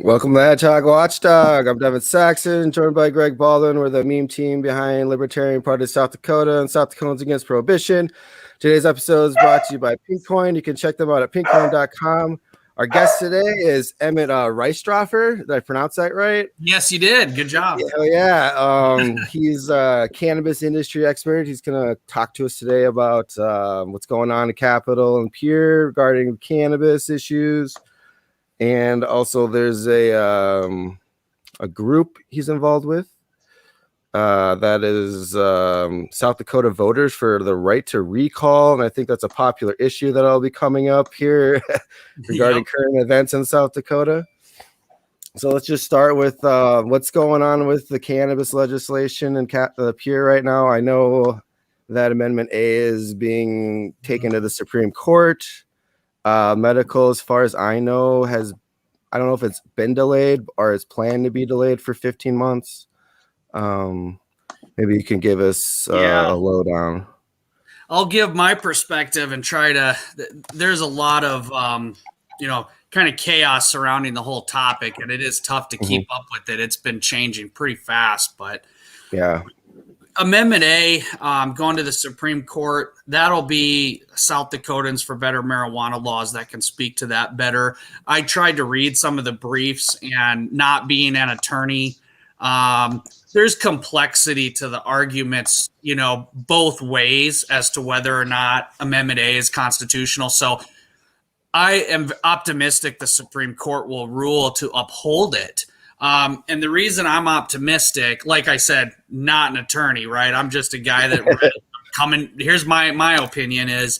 Welcome to Hedgehog Watchdog. I'm Devin Saxon, joined by Greg Baldwin. We're the meme team behind Libertarian Party of South Dakota and South Dakotans Against Prohibition. Today's episode is brought to you by Pinkcoin. You can check them out at pinkcoin.com. Our guest today is Emmett Reistroffer. Did I pronounce that right? Yes, you did. Good job. He's a cannabis industry expert. He's going to talk to us today about what's going on in Capitol and Pierre regarding cannabis issues. And also there's a group he's involved with that is South Dakota Voters for the right to recall. And I think that's a popular issue that'll be coming up here regarding current events in South Dakota. So let's just start with what's going on with the cannabis legislation in Pierre right now. I know that Amendment A is being taken to the Supreme Court. Medical, as far as I know, I don't know if it's been delayed or is planned to be delayed for 15 months. Maybe you can give us a lowdown. I'll give my perspective and try to. There's a lot of kind of chaos surrounding the whole topic, and it is tough to keep up with it. It's been changing pretty fast, but yeah. Amendment A going to the Supreme Court, that'll be South Dakotans for Better Marijuana Laws that can speak to that better. I tried to read some of the briefs, and not being an attorney, there's complexity to the arguments, both ways as to whether or not Amendment A is constitutional. So I am optimistic the Supreme Court will rule to uphold it. And the reason I'm optimistic, like I said, not an attorney, right? I'm just a guy that here's my opinion is,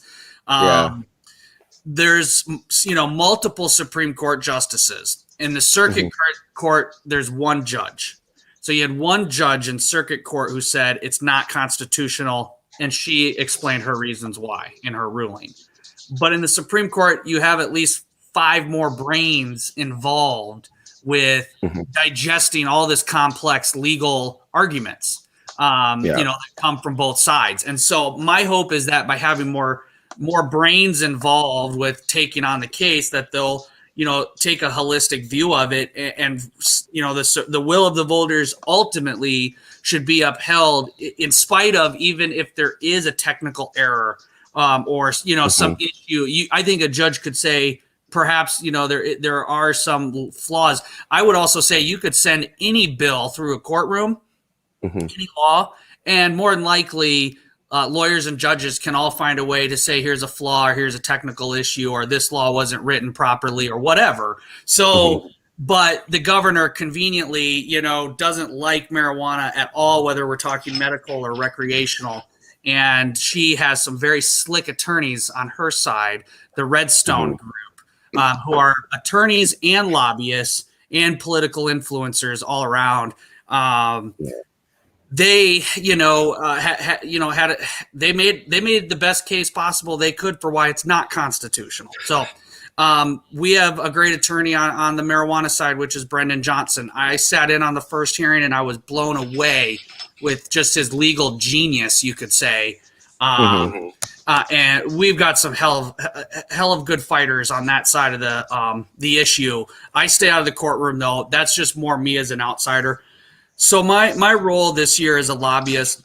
there's, multiple Supreme Court justices. In the circuit court, there's one judge. So you had one judge in circuit court who said it's not constitutional, and she explained her reasons why in her ruling. But in the Supreme Court, you have at least 5 more brains involved with digesting all this complex legal arguments, that come from both sides. And so my hope is that by having more brains involved with taking on the case, that they'll, take a holistic view of it, and the will of the voters ultimately should be upheld in spite of, even if there is a technical error or some issue. I think a judge could say, perhaps, there are some flaws. I would also say you could send any bill through a courtroom, any law, and more than likely lawyers and judges can all find a way to say, here's a flaw, or here's a technical issue, or this law wasn't written properly, or whatever. So, but the governor conveniently, doesn't like marijuana at all, whether we're talking medical or recreational. And she has some very slick attorneys on her side, the Redstone group. Who are attorneys and lobbyists and political influencers all around. They, they made the best case possible they could for why it's not constitutional. So we have a great attorney on the marijuana side, which is Brendan Johnson. I sat in on the first hearing, and I was blown away with just his legal genius, you could say. And we've got some hell of good fighters on that side of the issue. I stay out of the courtroom, though. That's just more me as an outsider. So my role this year as a lobbyist,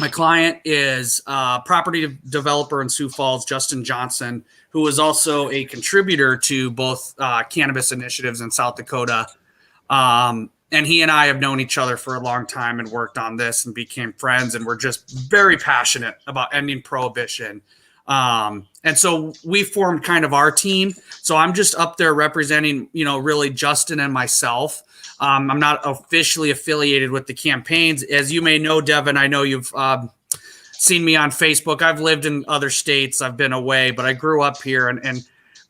my client is property developer in Sioux Falls, Justin Johnson, who is also a contributor to both cannabis initiatives in South Dakota. And he and I have known each other for a long time and worked on this and became friends. And we're just very passionate about ending prohibition. And so we formed kind of our team. So I'm just up there representing, really Justin and myself. I'm not officially affiliated with the campaigns. As you may know, Devin, I know you've seen me on Facebook. I've lived in other states. I've been away, but I grew up here. And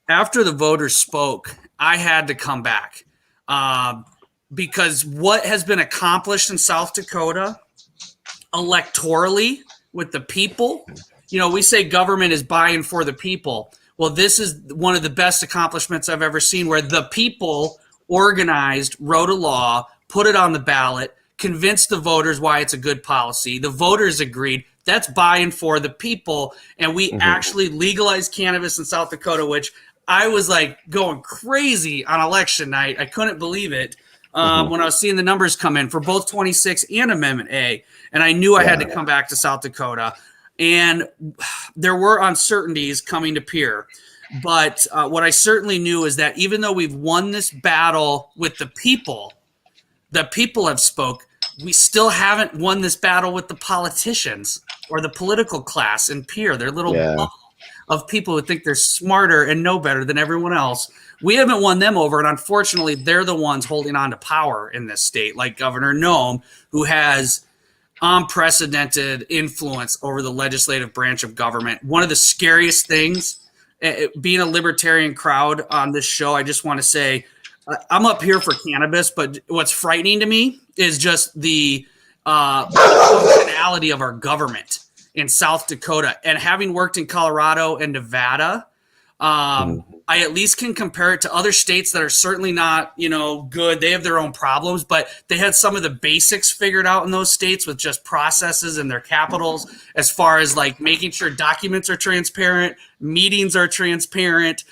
after the voters spoke, I had to come back. Because what has been accomplished in South Dakota electorally with the people, we say government is buying for the people. Well, this is one of the best accomplishments I've ever seen, where the people organized, wrote a law, put it on the ballot, convinced the voters why it's a good policy. The voters agreed. That's buying for the people. And we actually legalized cannabis in South Dakota, which I was like going crazy on election night. I couldn't believe it when I was seeing the numbers come in for both 26 and Amendment A. And I knew I had to come back to South Dakota. And there were uncertainties coming to Pierre. But what I certainly knew is that even though we've won this battle with the people have spoke, we still haven't won this battle with the politicians or the political class in Pierre. Their little bubble of people who think they're smarter and know better than everyone else. We haven't won them over, and unfortunately, they're the ones holding on to power in this state, like Governor Noem, who has unprecedented influence over the legislative branch of government. One of the scariest things, being a libertarian crowd on this show, I just want to say, I'm up here for cannabis, but what's frightening to me is just the functionality of our government in South Dakota. And having worked in Colorado and Nevada, I at least can compare it to other states that are certainly not, good. They have their own problems, but they had some of the basics figured out in those states with just processes and their capitals, as far as like making sure documents are transparent, meetings are transparent.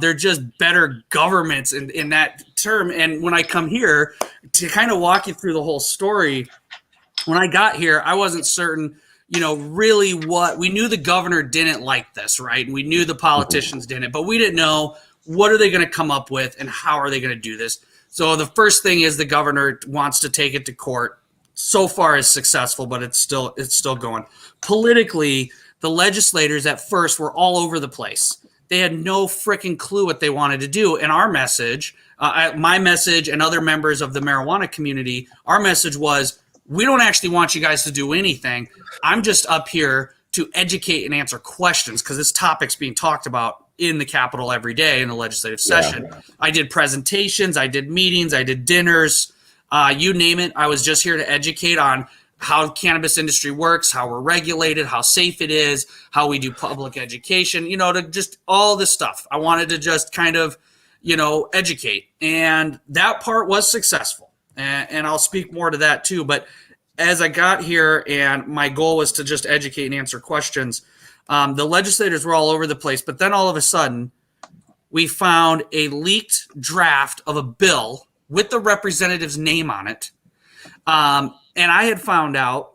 They're just better governments in that term. And when I come here to kind of walk you through the whole story, when I got here, I wasn't certain, really what we knew. The governor didn't like this, right? And we knew the politicians didn't, but we didn't know what are they going to come up with and how are they going to do this. So the first thing is the governor wants to take it to court. So far is successful, but it's still going. Politically, the legislators at first were all over the place. They had no freaking clue what they wanted to do. And our message, my message and other members of the marijuana community, our message was, we don't actually want you guys to do anything. I'm just up here to educate and answer questions because this topic's being talked about in the Capitol every day in the legislative session. Yeah. I did presentations, I did meetings, I did dinners, you name it. I was just here to educate on how the cannabis industry works, how we're regulated, how safe it is, how we do public education, to just all this stuff. I wanted to just kind of, educate. And that part was successful. And I'll speak more to that too. But as I got here and my goal was to just educate and answer questions, the legislators were all over the place. But then all of a sudden, we found a leaked draft of a bill with the representative's name on it. And I had found out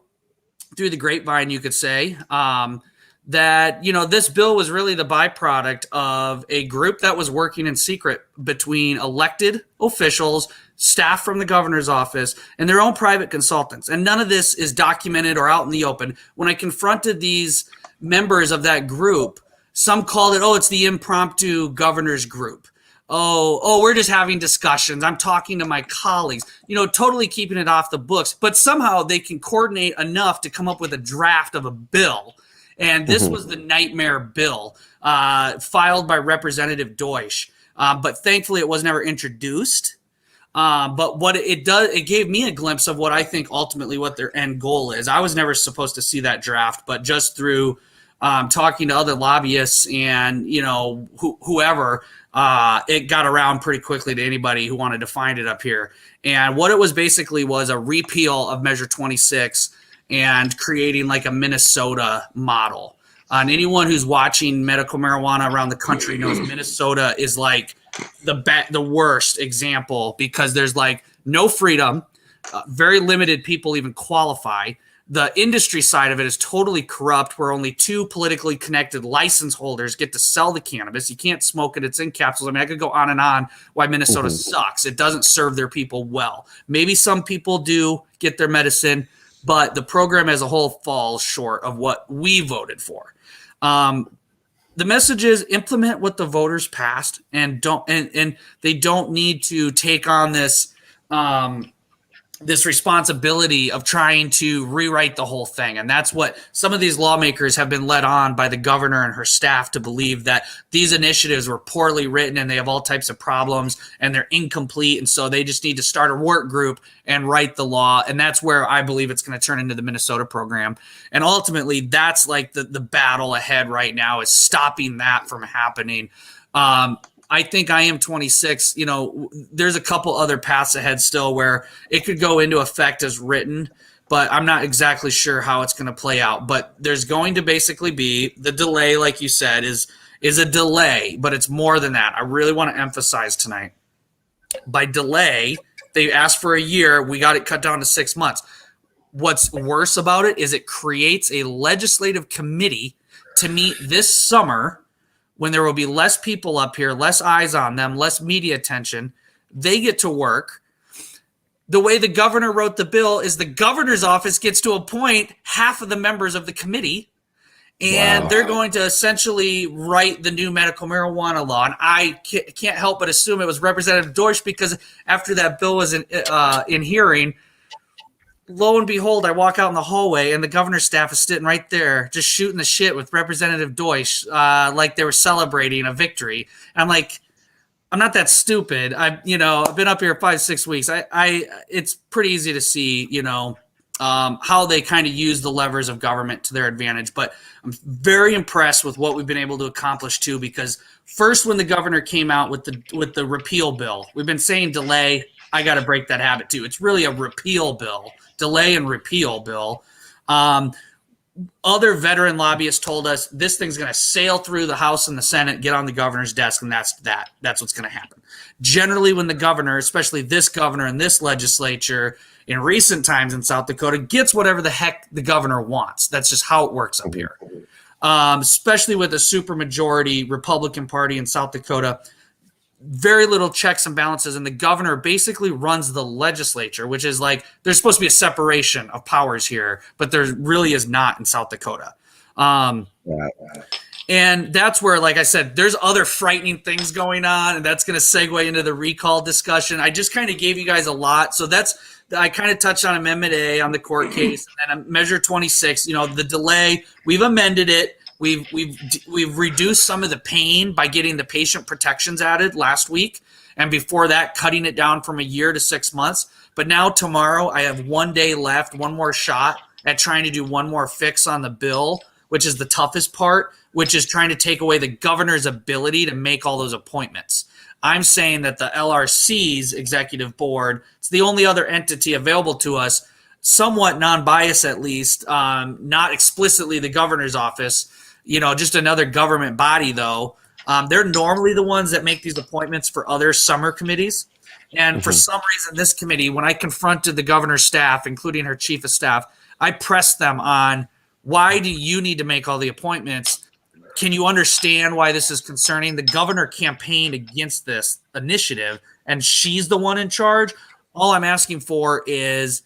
through the grapevine, you could say, that, this bill was really the byproduct of a group that was working in secret between elected officials, staff from the governor's office, and their own private consultants. And none of this is documented or out in the open. When I confronted these members of that group, some called it, it's the impromptu governor's group. We're just having discussions. I'm talking to my colleagues, totally keeping it off the books. But somehow they can coordinate enough to come up with a draft of a bill. And this was the nightmare bill filed by Representative Deutsch. But thankfully, it was never introduced. But what it does, it gave me a glimpse of what I think ultimately what their end goal is. I was never supposed to see that draft, but just through talking to other lobbyists and, whoever, it got around pretty quickly to anybody who wanted to find it up here. And what it was basically was a repeal of Measure 26 and creating like a Minnesota model. And anyone who's watching medical marijuana around the country knows Minnesota is like the worst example because there's like no freedom, very limited people even qualify. The industry side of it is totally corrupt, where only 2 politically connected license holders get to sell the cannabis. You can't smoke it. It's in capsules. I mean, I could go on and on why Minnesota sucks. It doesn't serve their people well. Maybe some people do get their medicine, but the program as a whole falls short of what we voted for. The message is implement what the voters passed, and they don't need to take on this this responsibility of trying to rewrite the whole thing. And that's what some of these lawmakers have been led on by the governor and her staff to believe, that these initiatives were poorly written and they have all types of problems and they're incomplete. And so they just need to start a work group and write the law. And that's where I believe it's going to turn into the Minnesota program. And ultimately, that's like the battle ahead right now, is stopping that from happening. I think I am 26. There's a couple other paths ahead still where it could go into effect as written, but I'm not exactly sure how it's going to play out. But there's going to basically be the delay, like you said, is is a delay, but it's more than that. I really want to emphasize tonight. By delay, they asked for a year. We got it cut down to 6 months. What's worse about it is it creates a legislative committee to meet this summer when there will be less people up here, less eyes on them, less media attention. They get to work. The way the governor wrote the bill is the governor's office gets to appoint half of the members of the committee, and they're going to essentially write the new medical marijuana law. And I can't help but assume it was Representative Deutsch, because after that bill was in hearing, lo and behold, I walk out in the hallway and the governor's staff is sitting right there just shooting the shit with Representative Deutsch, like they were celebrating a victory. And I'm like, I'm not that stupid. I've been up here 5-6 weeks. It's pretty easy to see, how they kind of use the levers of government to their advantage. But I'm very impressed with what we've been able to accomplish too, because first, when the governor came out with the repeal bill, we've been saying delay. I got to break that habit too. It's really a repeal bill, delay and repeal bill. Other veteran lobbyists told us this thing's going to sail through the House and the Senate, get on the governor's desk, and that's what's going to happen. Generally, when the governor, especially this governor and this legislature in recent times in South Dakota, gets whatever the heck the governor wants. That's just how it works up here. Especially with a supermajority Republican Party in South Dakota, very little checks and balances, and the governor basically runs the legislature, which is like there's supposed to be a separation of powers here, but there really is not in South Dakota. And that's where, like I said, there's other frightening things going on, and that's going to segue into the recall discussion. I just kind of gave you guys a lot. So I kind of touched on Amendment A on the court case, and then Measure 26, the delay, we've amended it. We've reduced some of the pain by getting the patient protections added last week, and before that, cutting it down from a year to 6 months. But now tomorrow, I have 1 day left, one more shot at trying to do one more fix on the bill, which is the toughest part, which is trying to take away the governor's ability to make all those appointments. I'm saying that the LRC's executive board, it's the only other entity available to us, somewhat non-biased at least, not explicitly the governor's office, just another government body though. They're normally the ones that make these appointments for other summer committees. And for some reason, this committee, when I confronted the governor's staff, including her chief of staff, I pressed them on, why do you need to make all the appointments? Can you understand why this is concerning? The governor campaigned against this initiative, and she's the one in charge. All I'm asking for is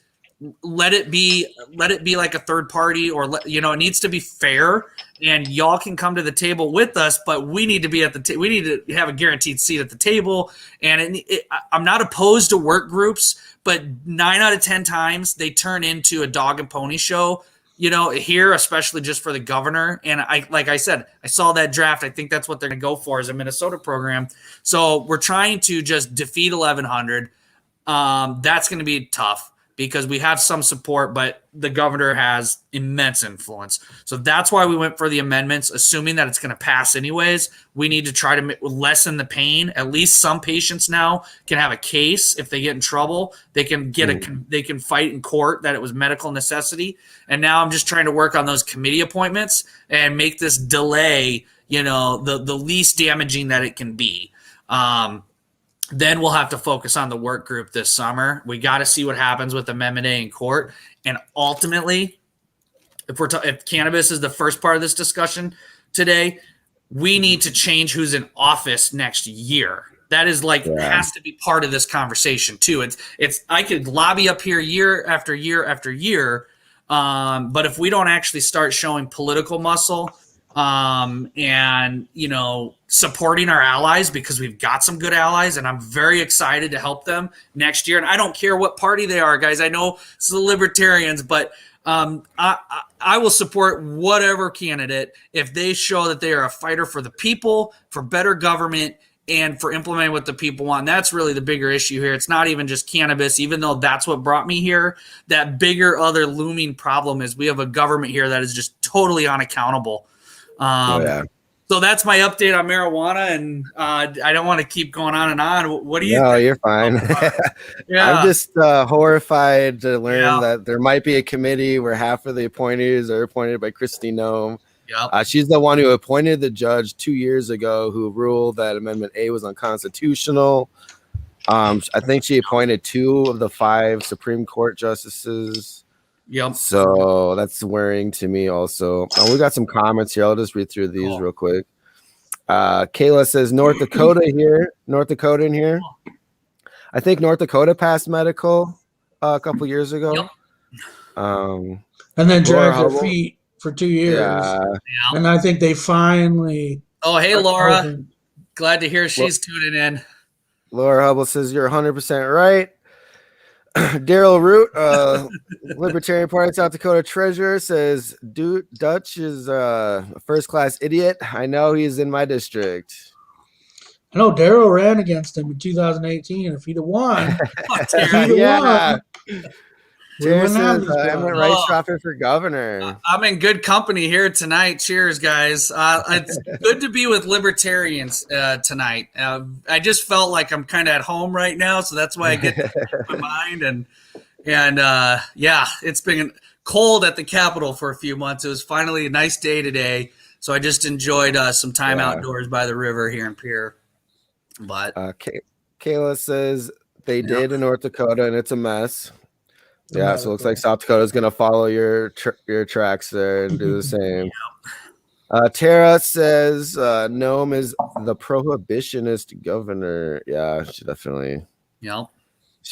let it be like a third party, or it needs to be fair, and y'all can come to the table with us, but we need to be at the we need to have a guaranteed seat at the table. And I'm not opposed to work groups, but 9 out of 10 times they turn into a dog and pony show, here, especially just for the governor. And like I said, I saw that draft. I think that's what they're going to go for as a Minnesota program. So we're trying to just defeat 1100. That's going to be tough, because we have some support, but the governor has immense influence. So that's why we went for the amendments, assuming that it's going to pass anyways. We need to try to lessen the pain. At least some patients now can have a case. If they get in trouble, they can they can fight in court that it was medical necessity. And now I'm just trying to work on those committee appointments and make this delay, the least damaging that it can be. Then we'll have to focus on the work group this summer. We got to see what happens with Amendment A in court. And ultimately, if cannabis is the first part of this discussion today, we need to change who's in office next year. That is has to be part of this conversation too. It's I could lobby up here year after year after year, but if we don't actually start showing political muscle, and supporting our allies, because we've got some good allies, and I'm very excited to help them next year. And I don't care what party they are, guys. I know it's the Libertarians, but I will support whatever candidate if they show that they are a fighter for the people, for better government, and for implementing what the people want. And that's really the bigger issue here. It's not even just cannabis, even though that's what brought me here. That bigger other looming problem is we have a government here that is just totally unaccountable. So that's my update on marijuana, and I don't want to keep going on and on. What do you think? No, you're fine. I'm just horrified to learn that there might be a committee where half of the appointees are appointed by Kristi Noem. Yep. She's the one who appointed the judge 2 years ago who ruled that Amendment A was unconstitutional. I think she appointed 2 of the 5 Supreme Court justices. Yep. So that's worrying to me also. We got some comments here. I'll just read through these real quick. Kayla says North Dakota in here. I think North Dakota passed medical a couple years ago. Yep. And then dragged their feet for 2 years. Yeah. And I think they finally. Oh, hey, Laura. Glad to hear she's tuning in. Laura Hubble says you're 100% right. Daryl Root, Libertarian Party South Dakota treasurer, says Dutch is a first-class idiot. I know he's in my district. I know Daryl ran against him in 2018. If he'd have won, Cheers says Emmett Reistroffer for governor. I'm in good company here tonight. Cheers, guys. It's good to be with libertarians tonight. I just felt like I'm kind of at home right now, so that's why I get to my mind. And it's been cold at the Capitol for a few months. It was finally a nice day today, so I just enjoyed some time outdoors by the river here in Pierre. But Kayla says they did in North Dakota, and it's a mess. Yeah, so it looks like South Dakota is going to follow your tracks there and do the same. Tara says Noam is the prohibitionist governor. Yeah, she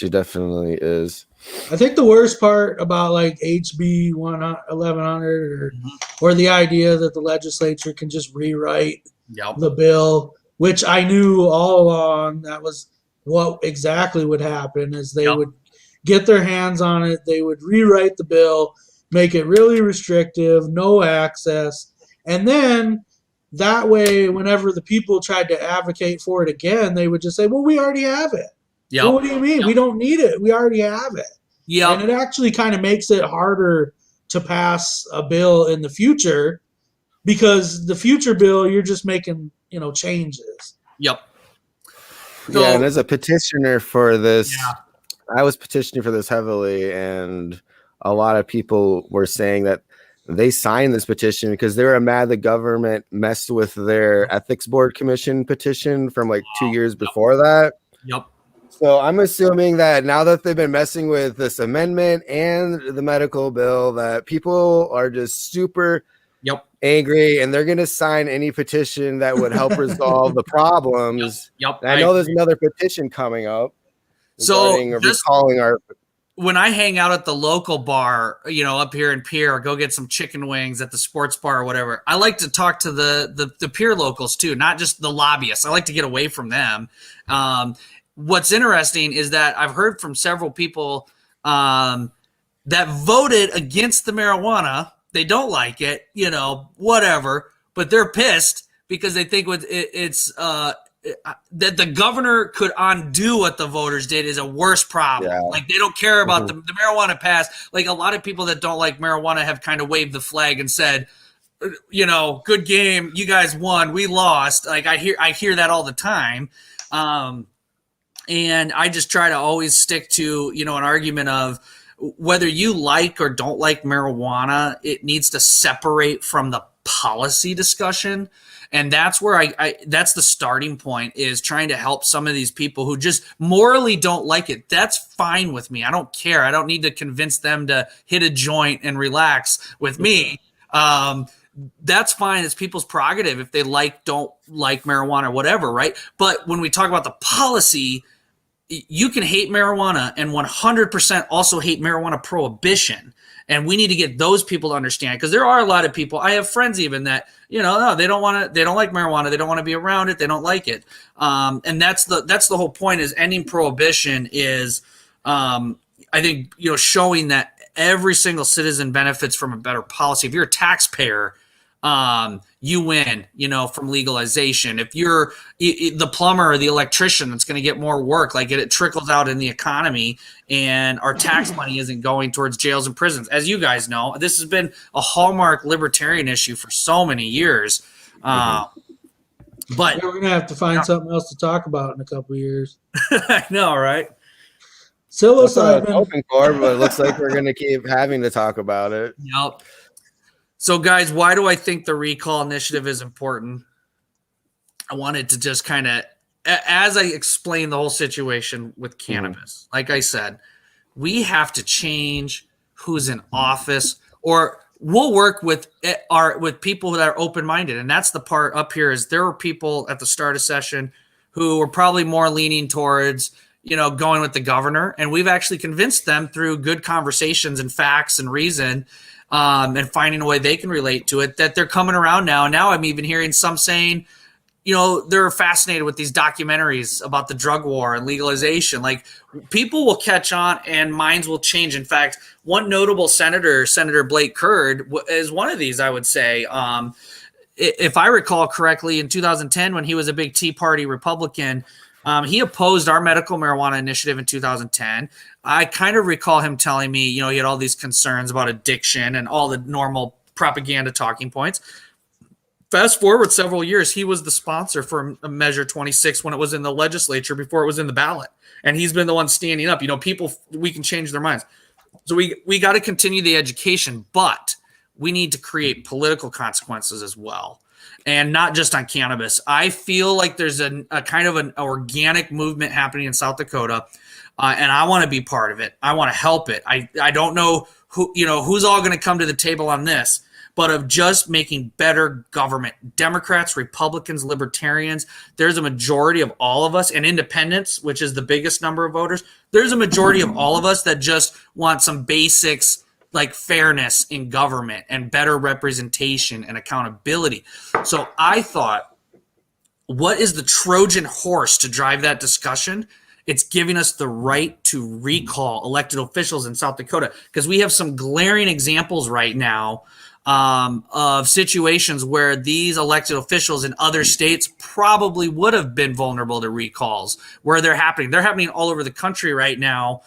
definitely is. I think the worst part about like HB 1100 or the idea that the legislature can just rewrite the bill, which I knew all along that was what exactly would happen, is they would get their hands on it. They would rewrite the bill, make it really restrictive, no access. And then that way, whenever the people tried to advocate for it again, they would just say, well, we already have it. Well, what do you mean? We don't need it. We already have it. And it actually kind of makes it harder to pass a bill in the future, because the future bill, you're just making, changes. So, and as a petitioner for this, I was petitioning for this heavily, and a lot of people were saying that they signed this petition because they were mad the government messed with their ethics board commission petition from like 2 years before that. So I'm assuming that now that they've been messing with this amendment and the medical bill, that people are just super angry, and they're going to sign any petition that would help resolve the problems. And I know there's another petition coming up. So when I hang out at the local bar, up here in Pierre, or go get some chicken wings at the sports bar or whatever, I like to talk to the Pierre locals too, not just the lobbyists. I like to get away from them. What's interesting is that I've heard from several people that voted against the marijuana. They don't like it, whatever, but they're pissed because they think it's that the governor could undo what the voters did is a worse problem. Like, they don't care about the marijuana pass. Like, a lot of people that don't like marijuana have kind of waved the flag and said, good game. You guys won. We lost. Like, I hear that all the time. And I just try to always stick to, an argument of whether you like or don't like marijuana, it needs to separate from the policy discussion. And that's where that's the starting point, is trying to help some of these people who just morally don't like it. That's fine with me. I don't care. I don't need to convince them to hit a joint and relax with me. That's fine. It's people's prerogative if they don't like marijuana or whatever, right? But when we talk about the policy, you can hate marijuana and 100% also hate marijuana prohibition. And we need to get those people to understand, because there are a lot of people. I have friends even that, no, they don't like marijuana. They don't want to be around it. They don't like it. And that's the whole point, is ending prohibition is, I think, showing that every single citizen benefits from a better policy. If you're a taxpayer, you win, from legalization. If you're the plumber or the electrician, that's going to get more work. Like, it trickles out in the economy, and our tax money isn't going towards jails and prisons. As you guys know, this has been a hallmark libertarian issue for so many years. But we're going to have to find something else to talk about in a couple of years. I know, right? Psilocybin. Hoping for, but it looks like we're going to keep having to talk about it. So, guys, why do I think the recall initiative is important? I wanted to just kind of, as I explain the whole situation with cannabis, like I said, we have to change who's in office, or we'll work with people that are open-minded. And that's the part up here is there were people at the start of session who were probably more leaning towards, going with the governor. And we've actually convinced them through good conversations and facts and reason, and finding a way they can relate to it, that they're coming around now. Now I'm even hearing some saying, they're fascinated with these documentaries about the drug war and legalization. Like, people will catch on and minds will change. In fact, one notable senator, Senator Blake Curd, is one of these, I would say. If I recall correctly, in 2010, when he was a big Tea Party Republican, he opposed our medical marijuana initiative in 2010. I kind of recall him telling me, he had all these concerns about addiction and all the normal propaganda talking points. Fast forward several years, he was the sponsor for Measure 26 when it was in the legislature before it was in the ballot. And he's been the one standing up. People, we can change their minds. So we got to continue the education, but we need to create political consequences as well. And not just on cannabis. I feel like there's a kind of an organic movement happening in South Dakota, and I want to be part of it. I want to help it. I don't know who's all going to come to the table on this, but of just making better government. Democrats, Republicans, Libertarians, there's a majority of all of us, and independents, which is the biggest number of voters, there's a majority of all of us that just want some basics like fairness in government and better representation and accountability. So I thought, what is the Trojan horse to drive that discussion? It's giving us the right to recall elected officials in South Dakota, because we have some glaring examples right now of situations where these elected officials in other states probably would have been vulnerable to recalls, where they're happening. They're happening all over the country right now.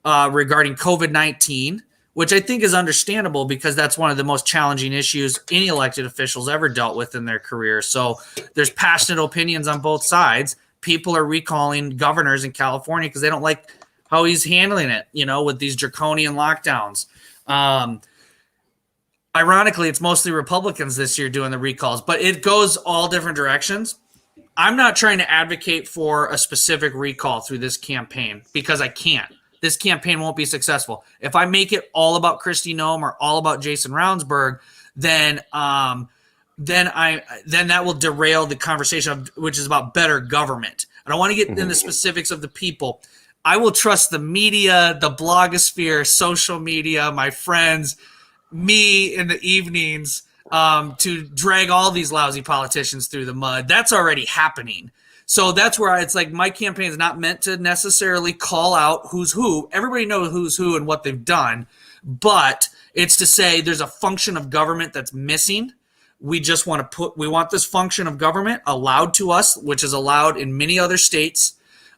Regarding COVID-19, which I think is understandable because that's one of the most challenging issues any elected officials ever dealt with in their career. So there's passionate opinions on both sides. People are recalling governors in California because they don't like how he's handling it, with these draconian lockdowns. Ironically, it's mostly Republicans this year doing the recalls, but it goes all different directions. I'm not trying to advocate for a specific recall through this campaign because I can't. This campaign won't be successful. If I make it all about Kristi Noem or all about Jason Ravnsborg, then that will derail the conversation, which is about better government. I don't want to get into the specifics of the people. I will trust the media, the blogosphere, social media, my friends, me in the evenings to drag all these lousy politicians through the mud. That's already happening. So that's where it's like my campaign is not meant to necessarily call out who's who. Everybody knows who's who and what they've done, but it's to say there's a function of government that's missing. We just want to we want this function of government allowed to us, which is allowed in many other states.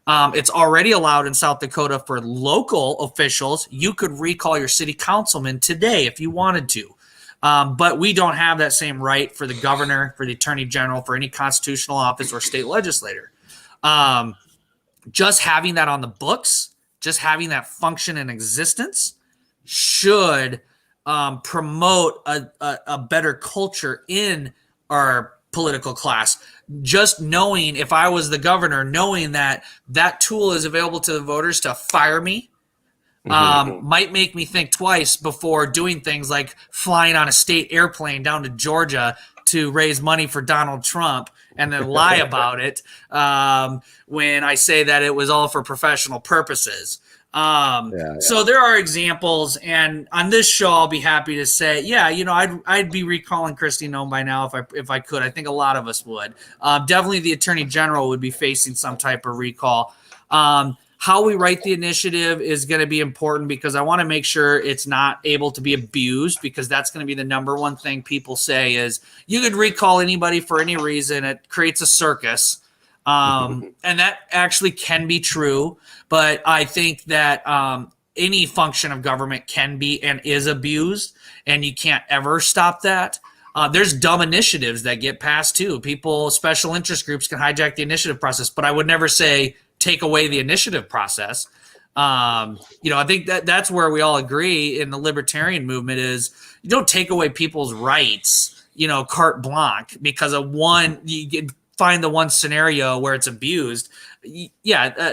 It's already allowed in South Dakota for local officials. You could recall your city councilman today if you wanted to. But we don't have that same right for the governor, for the attorney general, for any constitutional office or state legislator. Just having that on the books, just having that function in existence should promote a better culture in our political class. Just knowing, if I was the governor, knowing that that tool is available to the voters to fire me, might make me think twice before doing things like flying on a state airplane down to Georgia to raise money for Donald Trump and then lie about it when I say that it was all for professional purposes. So there are examples, and on this show, I'll be happy to say, I'd be recalling Kristi Noem by now if I could. I think a lot of us would. Definitely the attorney general would be facing some type of recall. How we write the initiative is going to be important because I want to make sure it's not able to be abused, because that's going to be the number one thing people say is you could recall anybody for any reason. It creates a circus. And that actually can be true. But I think that any function of government can be and is abused, and you can't ever stop that. There's dumb initiatives that get passed too. Special interest groups can hijack the initiative process, but I would never say take away the initiative process. I think that's where we all agree in the libertarian movement is you don't take away people's rights, carte blanche because of one, find the one scenario where it's abused.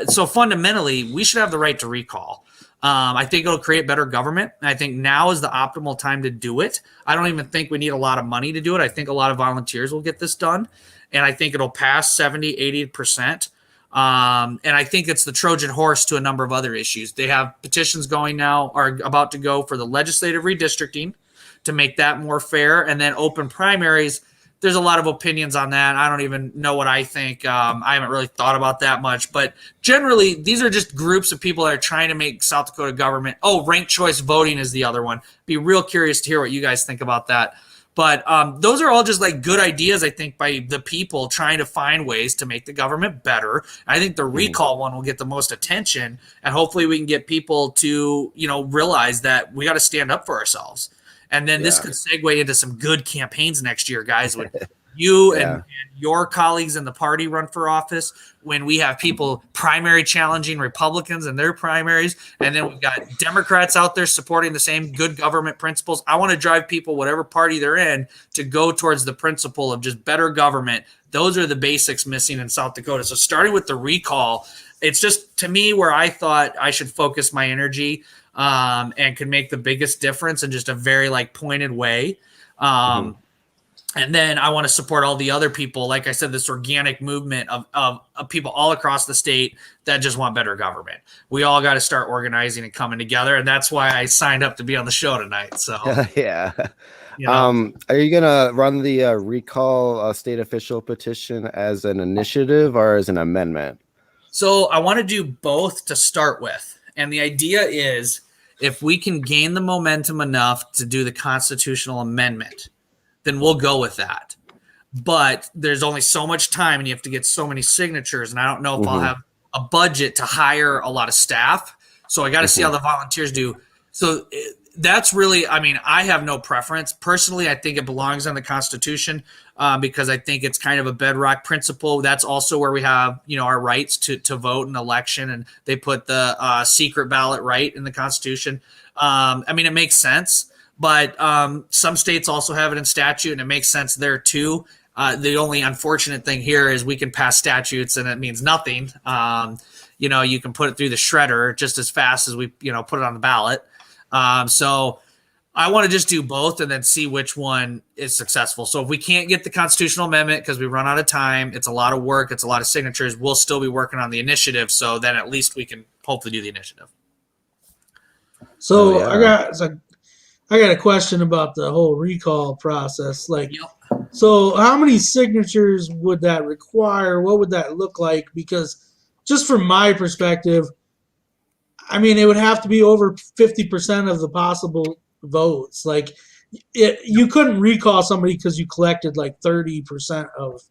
So fundamentally, we should have the right to recall. I think it'll create better government. I think now is the optimal time to do it. I don't even think we need a lot of money to do it. I think a lot of volunteers will get this done. And I think it'll pass 70, 80%. And I think it's the Trojan horse to a number of other issues. They have petitions going now, are about to go for the legislative redistricting to make that more fair. And then open primaries. There's a lot of opinions on that. I don't even know what I think. I haven't really thought about that much. But generally, these are just groups of people that are trying to make South Dakota government. Oh, ranked choice voting is the other one. Be real curious to hear what you guys think about that. But those are all just like good ideas, I think, by the people trying to find ways to make the government better. I think the recall one will get the most attention, and hopefully we can get people to, realize that we got to stand up for ourselves. And then this could segue into some good campaigns next year, guys, when you and your colleagues in the party run for office, when we have people primary challenging Republicans in their primaries, and then we've got Democrats out there supporting the same good government principles. I want to drive people, whatever party they're in, to go towards the principle of just better government. Those are the basics missing in South Dakota. So starting with the recall, it's just, to me, where I thought I should focus my energy and could make the biggest difference in just a very pointed way. And then I want to support all the other people. Like I said, this organic movement of people all across the state that just want better government. We all got to start organizing and coming together. And that's why I signed up to be on the show tonight. So, yeah. Are you going to run the recall state official petition as an initiative or as an amendment? So I want to do both to start with. And the idea is if we can gain the momentum enough to do the constitutional amendment, then we'll go with that. But there's only so much time and you have to get so many signatures. And I don't know if I'll have a budget to hire a lot of staff. So I got to see how the volunteers do. So that's really, I have no preference. Personally, I think it belongs in the Constitution because I think it's kind of a bedrock principle. That's also where we have, our rights to vote in election. And they put the secret ballot right in the Constitution. It makes sense. But some states also have it in statute, and it makes sense there too. The only unfortunate thing here is we can pass statutes, and it means nothing. You can put it through the shredder just as fast as we, put it on the ballot. So I want to just do both and then see which one is successful. So if we can't get the constitutional amendment because we run out of time, it's a lot of work, it's a lot of signatures, we'll still be working on the initiative. So then at least we can hopefully do the initiative. So I got a question about the whole recall process. So how many signatures would that require? What would that look like? Because just from my perspective, it would have to be over 50% of the possible votes. You couldn't recall somebody because you collected 30% of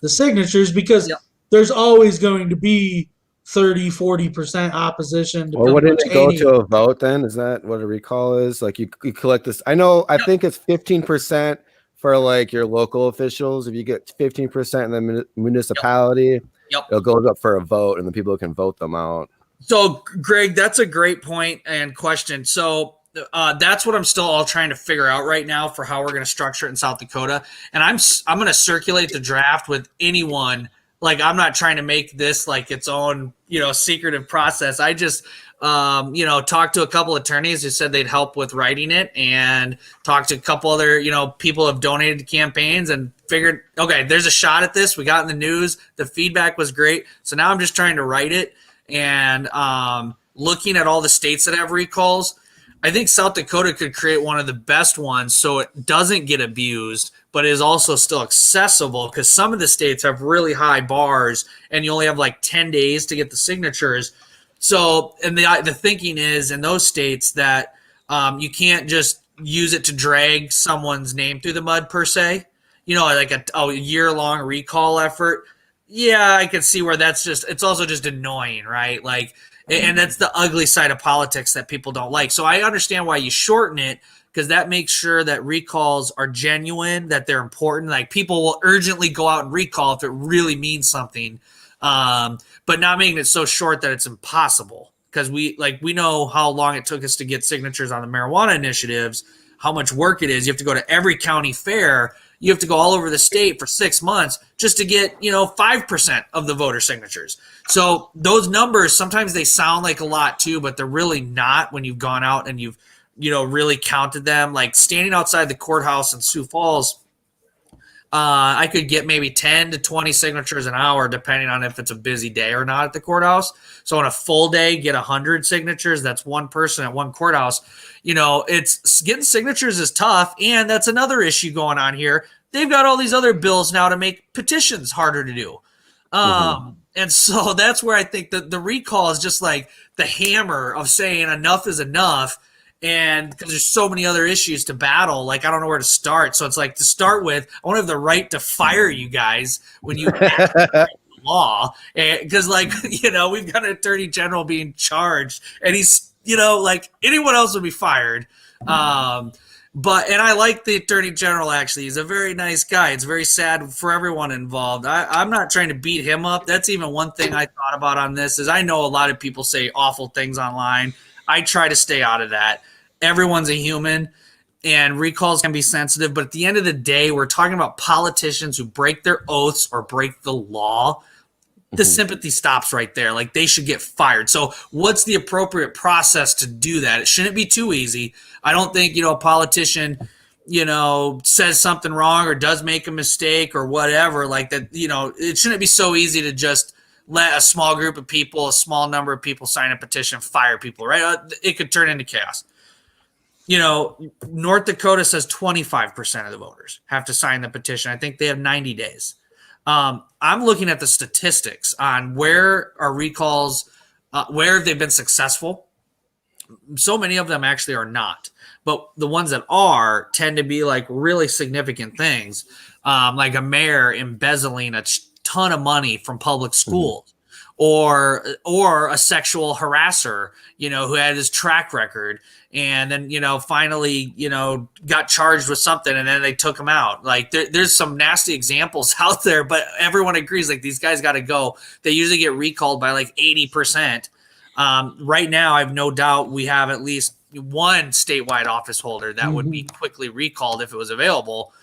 the signatures because there's always going to be 30-40% opposition. Or wouldn't it go to a vote then? Is that what a recall is? You collect this. I think it's 15% for your local officials. If you get 15% in the municipality, it'll go up for a vote and the people can vote them out. So Greg, that's a great point and question. So that's what I'm still all trying to figure out right now for how we're going to structure it in South Dakota. And I'm going to circulate the draft with anyone. I'm not trying to make this its own, secretive process. I just, talked to a couple attorneys who said they'd help with writing it and talked to a couple other, people who have donated to campaigns and figured, okay, there's a shot at this. We got in the news. The feedback was great. So now I'm just trying to write it and looking at all the states that have recalls. I think South Dakota could create one of the best ones so it doesn't get abused, but is also still accessible because some of the states have really high bars and you only have 10 days to get the signatures. So, and the thinking is in those states that you can't just use it to drag someone's name through the mud per se, a year-long recall effort. Yeah, I can see where it's also just annoying, right? And that's the ugly side of politics that people don't like. So I understand why you shorten it because that makes sure that recalls are genuine, that they're important. People will urgently go out and recall if it really means something, but not making it so short that it's impossible because we know how long it took us to get signatures on the marijuana initiatives, how much work it is. You have to go to every county fair. You have to go all over the state for 6 months just to get, 5% of the voter signatures. So those numbers, sometimes they sound like a lot too, but they're really not when you've gone out and you've, really counted them. Like standing outside the courthouse in Sioux Falls, I could get maybe 10 to 20 signatures an hour, depending on if it's a busy day or not at the courthouse. So on a full day, get 100 signatures. That's one person at one courthouse. It's getting signatures is tough. And that's another issue going on here. They've got all these other bills now to make petitions harder to do. And so that's where I think that the recall is just like the hammer of saying enough is enough. And because there's so many other issues to battle, like I don't know where to start. So it's like to start with, I want to have the right to fire you guys when you act the law. Because we've got an attorney general being charged, and he's like anyone else would be fired. And I like the attorney general, actually. He's a very nice guy. It's very sad for everyone involved. I'm not trying to beat him up. That's even one thing I thought about on this is I know a lot of people say awful things online. I try to stay out of that. Everyone's a human, and recalls can be sensitive. But at the end of the day, we're talking about politicians who break their oaths or break the law. The sympathy stops right there. Like, they should get fired. So what's the appropriate process to do that? It shouldn't be too easy. I don't think, a politician, says something wrong or does make a mistake or whatever like that. It shouldn't be so easy to just let a small group of people, a small number of people sign a petition, fire people, right? It could turn into chaos. North Dakota says 25% of the voters have to sign the petition. I think they have 90 days. I'm looking at the statistics on where are recalls, where they've been successful. So many of them actually are not, but the ones that are tend to be like really significant things, like a mayor embezzling a ton of money from public schools, or a sexual harasser, who had his track record and then, finally, got charged with something and then they took him out. Like there's some nasty examples out there, but everyone agrees like these guys got to go. They usually get recalled by like 80%. Right now, I have no doubt we have at least one statewide office holder that would be quickly recalled if it was available.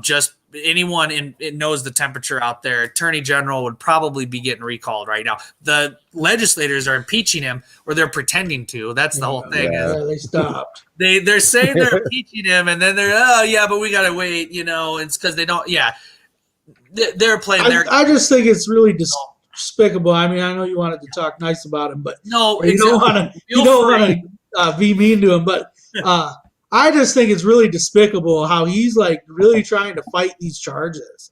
Just anyone knows the temperature out there. Attorney General would probably be getting recalled right now. The legislators are impeaching him, or they're pretending to. That's the whole thing. Yeah, they stopped. They're saying they're impeaching him, and then they're but we gotta wait. It's because they don't. Yeah, they're playing. I just think it's really despicable. I mean, I know you wanted to talk nice about him, but no, you don't want to be mean to him, but. I just think it's really despicable how he's like really trying to fight these charges.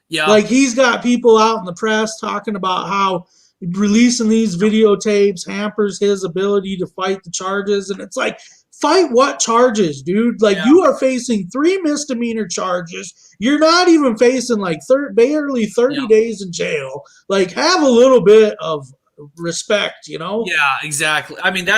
Yeah. Like he's got people out in the press talking about how releasing these videotapes hampers his ability to fight the charges. And it's like, fight what charges, dude? Like you are facing 3 misdemeanor charges. You're not even facing like barely 30 days in jail. Like have a little bit of respect, Yeah, exactly. I mean,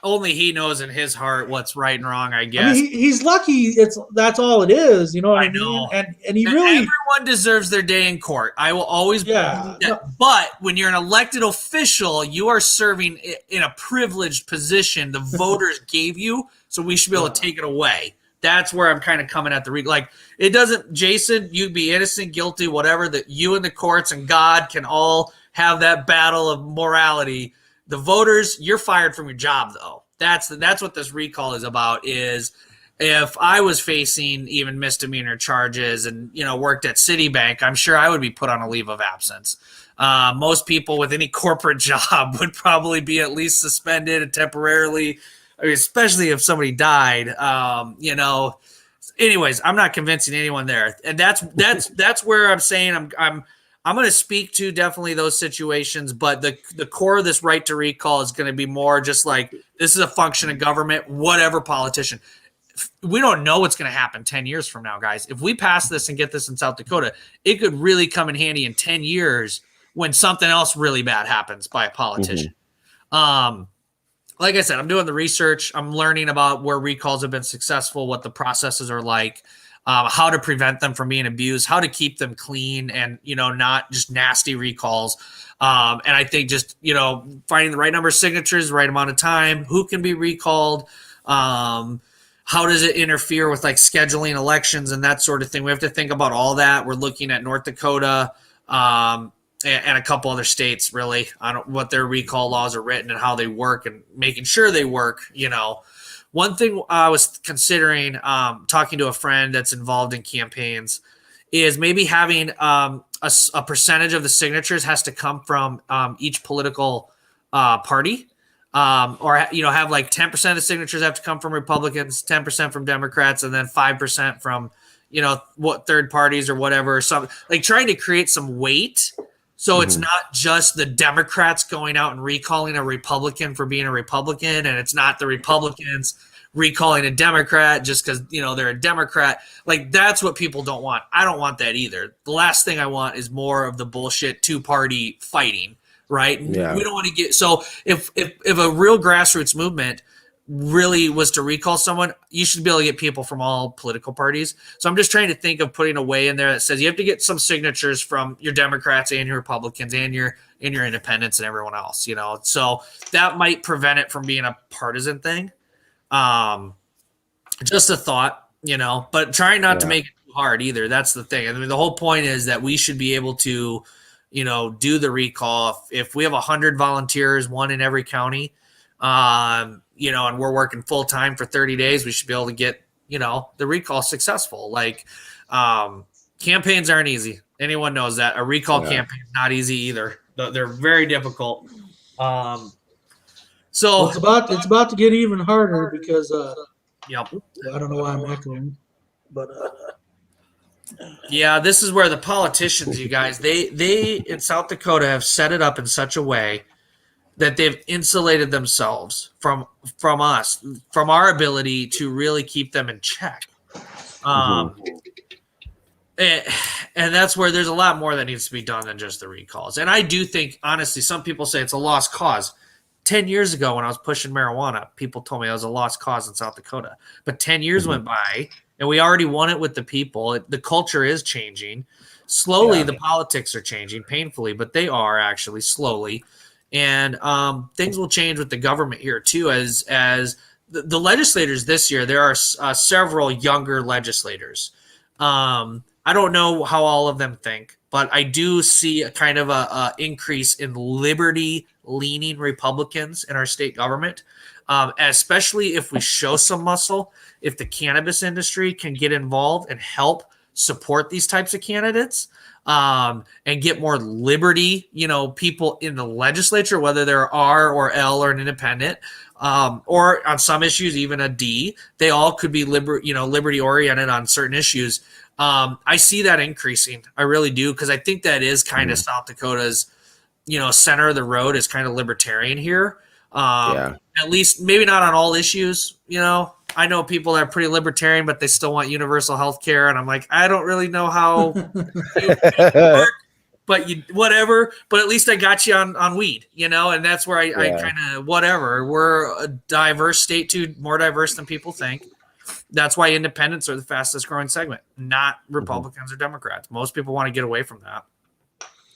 only he knows in his heart what's right and wrong, I guess. I mean, he's lucky that's all it is, I know. And he really... Everyone deserves their day in court. I will always believe that. But when you're an elected official, you are serving in a privileged position the voters gave you, so we should be able to take it away. That's where I'm kind of coming at it doesn't, Jason, you'd be innocent, guilty, whatever, that you and the courts and God can all have that battle of morality. The voters, you're fired from your job, though. That's what this recall is about. Is if I was facing even misdemeanor charges and worked at Citibank, I'm sure I would be put on a leave of absence. Most people with any corporate job would probably be at least suspended and temporarily. I mean, especially if somebody died. Anyways, I'm not convincing anyone there, and that's where I'm saying I'm going to speak to definitely those situations, but the core of this right to recall is going to be more just like this is a function of government, whatever politician. We don't know what's going to happen 10 years from now, guys. If we pass this and get this in South Dakota, it could really come in handy in 10 years when something else really bad happens by a politician. Like I said, I'm doing the research. I'm learning about where recalls have been successful, what the processes are like. how to prevent them from being abused, how to keep them clean and, not just nasty recalls. And I think just, finding the right number of signatures, the right amount of time, who can be recalled, how does it interfere with like scheduling elections and that sort of thing. We have to think about all that. We're looking at North Dakota and a couple other states really on what their recall laws are written and how they work and making sure they work. One thing I was considering talking to a friend that's involved in campaigns is maybe having a percentage of the signatures has to come from each political party. Or have like 10% of signatures have to come from Republicans, 10% from Democrats, and then 5% from, what third parties or whatever. Some like trying to create some weight. So it's not just the Democrats going out and recalling a Republican for being a Republican, and it's not the Republicans recalling a Democrat just because, they're a Democrat. Like, that's what people don't want. I don't want that either. The last thing I want is more of the bullshit two-party fighting, right? Yeah. We don't want to get – so if a real grassroots movement really was to recall someone, you should be able to get people from all political parties. So I'm just trying to think of putting a way in there that says you have to get some signatures from your Democrats and your Republicans and your independents and everyone else, So that might prevent it from being a partisan thing. Just a thought, but trying not to make it too hard either. That's the thing. I mean, the whole point is that we should be able to, do the recall. If we have 100 volunteers, one in every county, and we're working full time for 30 days, we should be able to get, the recall successful. Like, campaigns aren't easy. Anyone knows that. A recall campaign is not easy either. They're very difficult. So it's about to get even harder because yep. I don't know why I'm echoing, but yeah, this is where the politicians, you guys, they in South Dakota have set it up in such a way that they've insulated themselves from us, from our ability to really keep them in check. And that's where there's a lot more that needs to be done than just the recalls. And I do think, honestly, some people say it's a lost cause. 10 years ago when I was pushing marijuana, people told me I was a lost cause in South Dakota. But 10 years went by, and we already won it with the people. The culture is changing. Slowly, the politics are changing, painfully, but they are actually slowly. And things will change with the government here, too, as the legislators this year. There are several younger legislators. I don't know how all of them think, but I do see a kind of a increase in liberty-leaning Republicans in our state government, especially if we show some muscle, if the cannabis industry can get involved and help support these types of candidates and get more liberty, people in the legislature, whether they're R or L or an independent, or on some issues, even a D, they all could be liberty-oriented on certain issues. I see that increasing. I really do, because I think that is kind of South Dakota's, center of the road is kind of libertarian here. At least maybe not on all issues. I know people that are pretty libertarian, but they still want universal health care. And I'm like, I don't really know how it work, but whatever. But at least I got you on weed, and that's where I kind of whatever. We're a diverse state, too, more diverse than people think. That's why independents are the fastest growing segment, not Republicans or Democrats. Most people want to get away from that.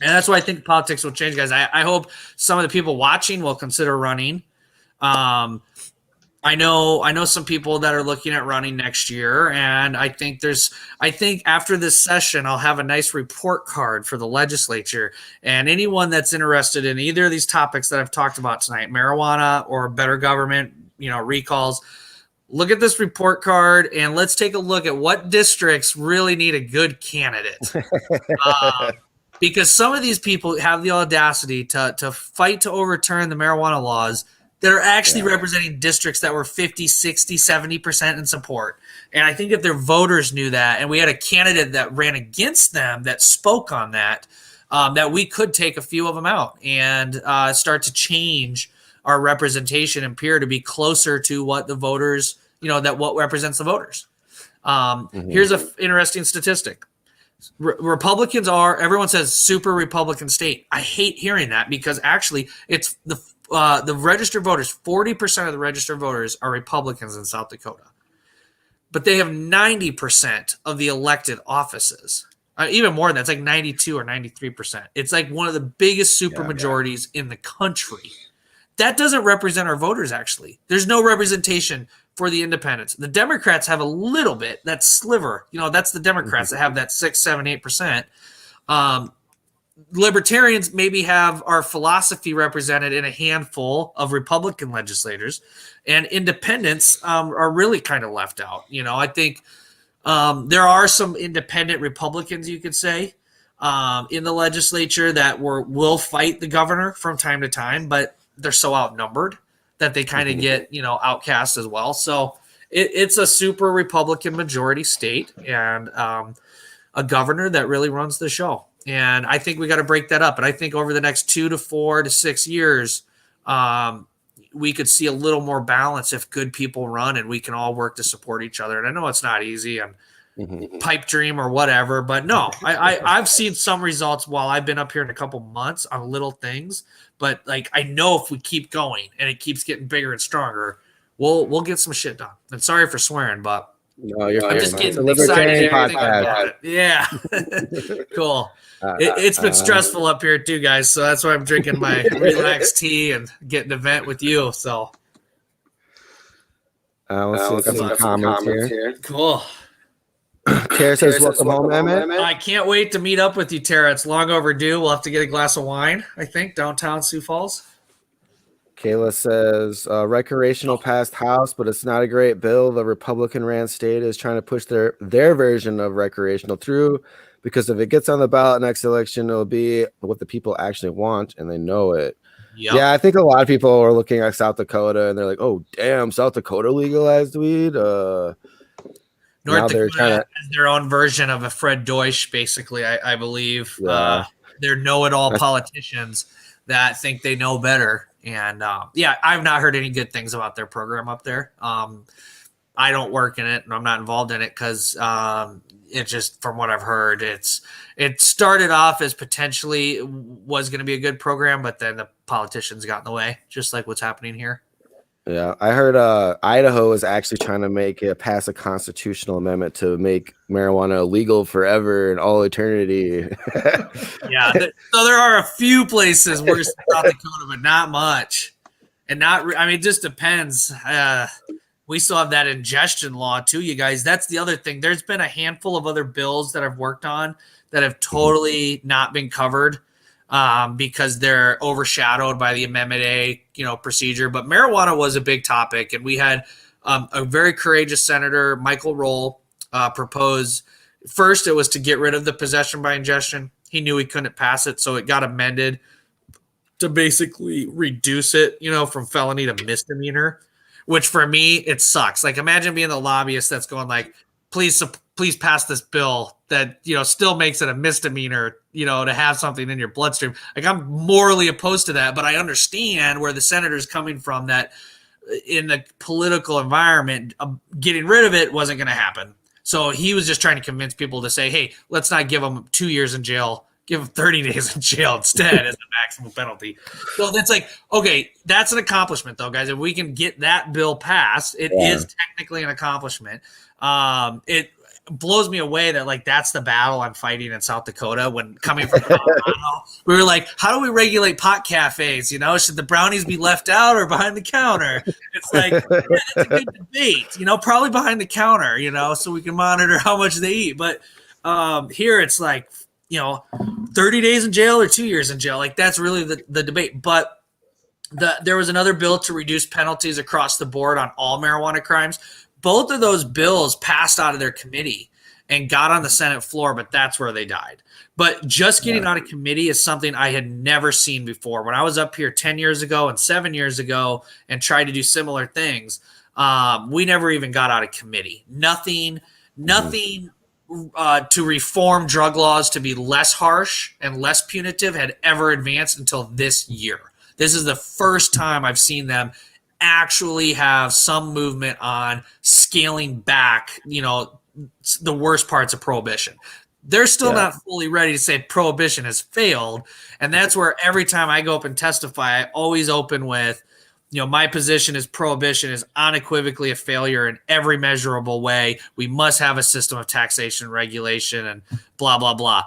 And that's why I think politics will change, guys. I hope some of the people watching will consider running. I know some people that are looking at running next year, and I think after this session, I'll have a nice report card for the legislature, and anyone that's interested in either of these topics that I've talked about tonight, marijuana or better government, recalls, look at this report card and let's take a look at what districts really need a good candidate. Because some of these people have the audacity to fight to overturn the marijuana laws that are actually representing districts that were 50, 60, 70% in support. And I think if their voters knew that, and we had a candidate that ran against them that spoke on that, that we could take a few of them out and start to change our representation in Pierre to be closer to what the voters, what represents the voters. Here's an interesting statistic. Republicans are, everyone says, super Republican state. I hate hearing that because actually it's the registered voters, 40% of the registered voters are Republicans in South Dakota. but they have 90% of the elected offices. Even more than that, it's like 92 or 93%. It's like one of the biggest super majorities in the country. That doesn't represent our voters, actually. There's no representation for the independents. The Democrats have a little bit, that sliver. That's the Democrats that have that 6, 7, 8%. Libertarians maybe have our philosophy represented in a handful of Republican legislators, and independents are really kind of left out. I think there are some independent Republicans, you could say, in the legislature that will fight the governor from time to time, but they're so outnumbered that they kind of get, outcast as well. So it's a super Republican majority state, and a governor that really runs the show. And I think we got to break that up. And I think over the next 2 to 4 to 6 years, we could see a little more balance if good people run and we can all work to support each other. And I know it's not easy and pipe dream or whatever, but no, I've seen some results while I've been up here in a couple months on little things. But like, I know if we keep going and it keeps getting bigger and stronger, we'll get some shit done. And sorry for swearing, but no, you're I'm just getting excited about it. Yeah. Cool. It's been stressful up here too, guys. So that's why I'm drinking my relaxed tea and getting to vent with you. So let's see some comments here. Cool. Tara says, welcome home, Emmett. I can't wait to meet up with you, Tara. It's long overdue. We'll have to get a glass of wine, I think, downtown Sioux Falls. Kayla says, recreational passed House, but it's not a great bill. The Republican-ran state is trying to push their version of recreational through, because if it gets on the ballot next election, it'll be what the people actually want, and they know it. Yep. Yeah, I think a lot of people are looking at South Dakota, and they're like, oh, damn, South Dakota legalized weed? North Dakota has their own version of a Fred Deutsch, basically, I believe. Yeah. They're know-it-all politicians that think they know better. And, I've not heard any good things about their program up there. I don't work in it, and I'm not involved in it because it just, from what I've heard, it started off as potentially was going to be a good program, but then the politicians got in the way, just like what's happening here. Yeah, I heard Idaho is actually trying to pass a constitutional amendment to make marijuana illegal forever and all eternity. Yeah, so there are a few places worse than South Dakota, but not much. And it just depends. We still have that ingestion law too, you guys. That's the other thing. There's been a handful of other bills that I've worked on that have totally not been covered. Because they're overshadowed by the Amendment A, procedure. But marijuana was a big topic, and we had a very courageous senator, Michael Roll, propose. First, it was to get rid of the possession by ingestion. He knew he couldn't pass it, so it got amended to basically reduce it, from felony to misdemeanor, which for me, it sucks. Like, imagine being the lobbyist that's going like, please pass this bill that, still makes it a misdemeanor, to have something in your bloodstream. Like, I'm morally opposed to that, but I understand where the senator's coming from, that in the political environment, getting rid of it wasn't going to happen. So he was just trying to convince people to say, hey, let's not give them 2 years in jail, give them 30 days in jail instead as the maximum penalty. So that's like, okay, that's an accomplishment though, guys. If we can get that bill passed, it is technically an accomplishment. It blows me away that that's the battle I'm fighting in South Dakota when coming from Colorado. We were like, how do we regulate pot cafes? Should the brownies be left out or behind the counter? It's like, it's a good debate, probably behind the counter, so we can monitor how much they eat. But here it's like, 30 days in jail or 2 years in jail. Like, that's really the debate. But there was another bill to reduce penalties across the board on all marijuana crimes. Both of those bills passed out of their committee and got on the Senate floor, but that's where they died. But just getting out of committee is something I had never seen before. When I was up here 10 years ago and 7 years ago and tried to do similar things, we never even got out of committee. Nothing to reform drug laws to be less harsh and less punitive had ever advanced until this year. This is the first time I've seen them actually have some movement on scaling back, the worst parts of prohibition. They're still not fully ready to say prohibition has failed. And that's where every time I go up and testify, I always open with, my position is prohibition is unequivocally a failure in every measurable way. We must have a system of taxation regulation and blah, blah, blah.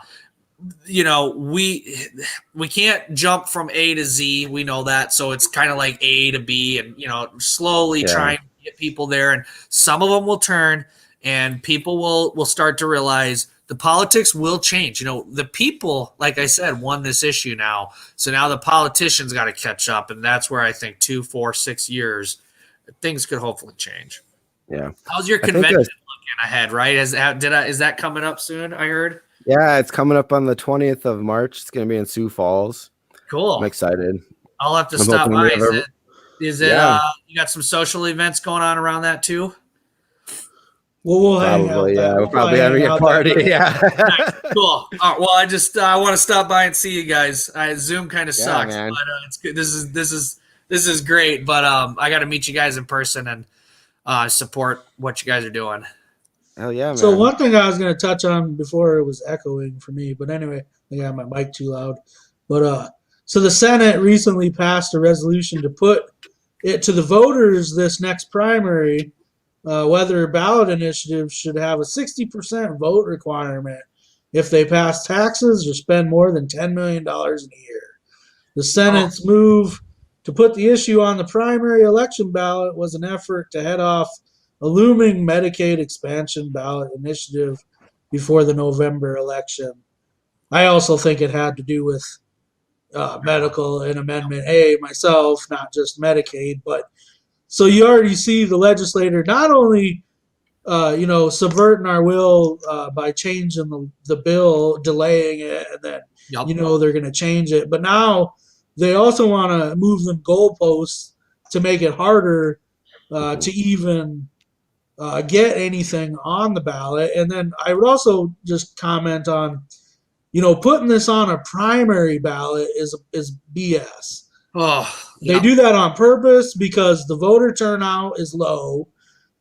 We can't jump from A to Z. We know that. So it's kind of like A to B and, slowly trying to get people there. And some of them will turn and people will start to realize the politics will change. The people, like I said, won this issue now. So now the politicians got to catch up. And that's where I think 2, 4, 6 years, things could hopefully change. Yeah. How's your convention looking ahead, right? Is that coming up soon, I heard? Yeah, it's coming up on the 20th of March. It's going to be in Sioux Falls. Cool. I'm excited. I'll have to stop by. Is it you got some social events going on around that too? Well, we'll hang out. We'll probably having a party. Yeah. Nice. Cool. All right, well, I want to stop by and see you guys. Zoom kind of sucks, man. but it's good. This is great. But I got to meet you guys in person and support what you guys are doing. Hell yeah, man. So one thing I was going to touch on before it was echoing for me, but anyway, I got my mic too loud. But so the Senate recently passed a resolution to put it to the voters this next primary whether ballot initiatives should have a 60% vote requirement if they pass taxes or spend more than $10 million in a year. The Senate's move to put the issue on the primary election ballot was an effort to head off a looming Medicaid expansion ballot initiative before the November election. I also think it had to do with medical and Amendment A myself, not just Medicaid. But so you already see the legislator not only, subverting our will by changing the bill, delaying it, and then, they're going to change it. But now they also want to move them goalposts to make it harder to even get anything on the ballot. And then I would also just comment on, putting this on a primary ballot is BS. They do that on purpose because the voter turnout is low.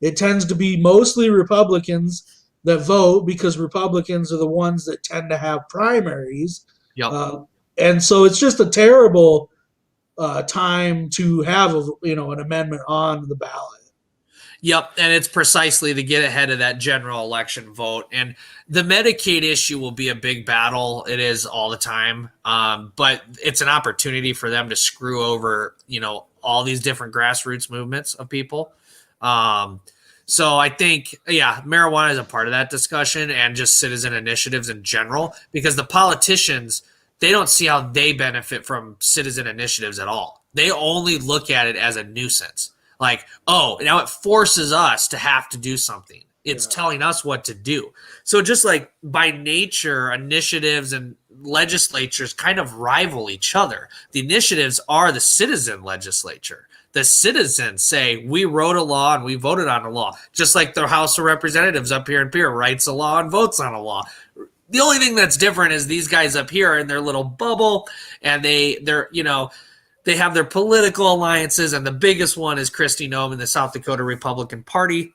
It tends to be mostly Republicans that vote because Republicans are the ones that tend to have primaries. And so it's just a terrible time to have an amendment on the ballot. Yep, and it's precisely to get ahead of that general election vote. And the Medicaid issue will be a big battle. It is all the time. But it's an opportunity for them to screw over, all these different grassroots movements of people. So I think, marijuana is a part of that discussion and just citizen initiatives in general, because the politicians, they don't see how they benefit from citizen initiatives at all. They only look at it as a nuisance. Like, now it forces us to have to do something. It's telling us what to do. So just like by nature, initiatives and legislatures kind of rival each other. The initiatives are the citizen legislature. The citizens say, we wrote a law and we voted on a law. Just like the House of Representatives up here in Pierre writes a law and votes on a law. The only thing that's different is these guys up here are in their little bubble, and they're they have their political alliances, and the biggest one is Kristi Noem in the South Dakota Republican Party.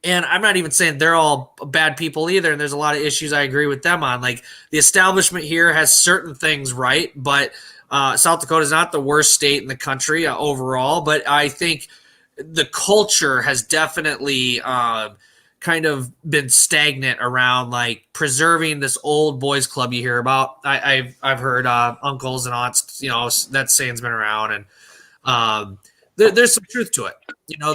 And I'm not even saying they're all bad people either, and there's a lot of issues I agree with them on. Like, the establishment here has certain things right, but South Dakota is not the worst state in the country overall. But I think the culture has definitely kind of been stagnant around like preserving this old boys club you hear about. I've heard uncles and aunts, that saying's been around, and there's some truth to it.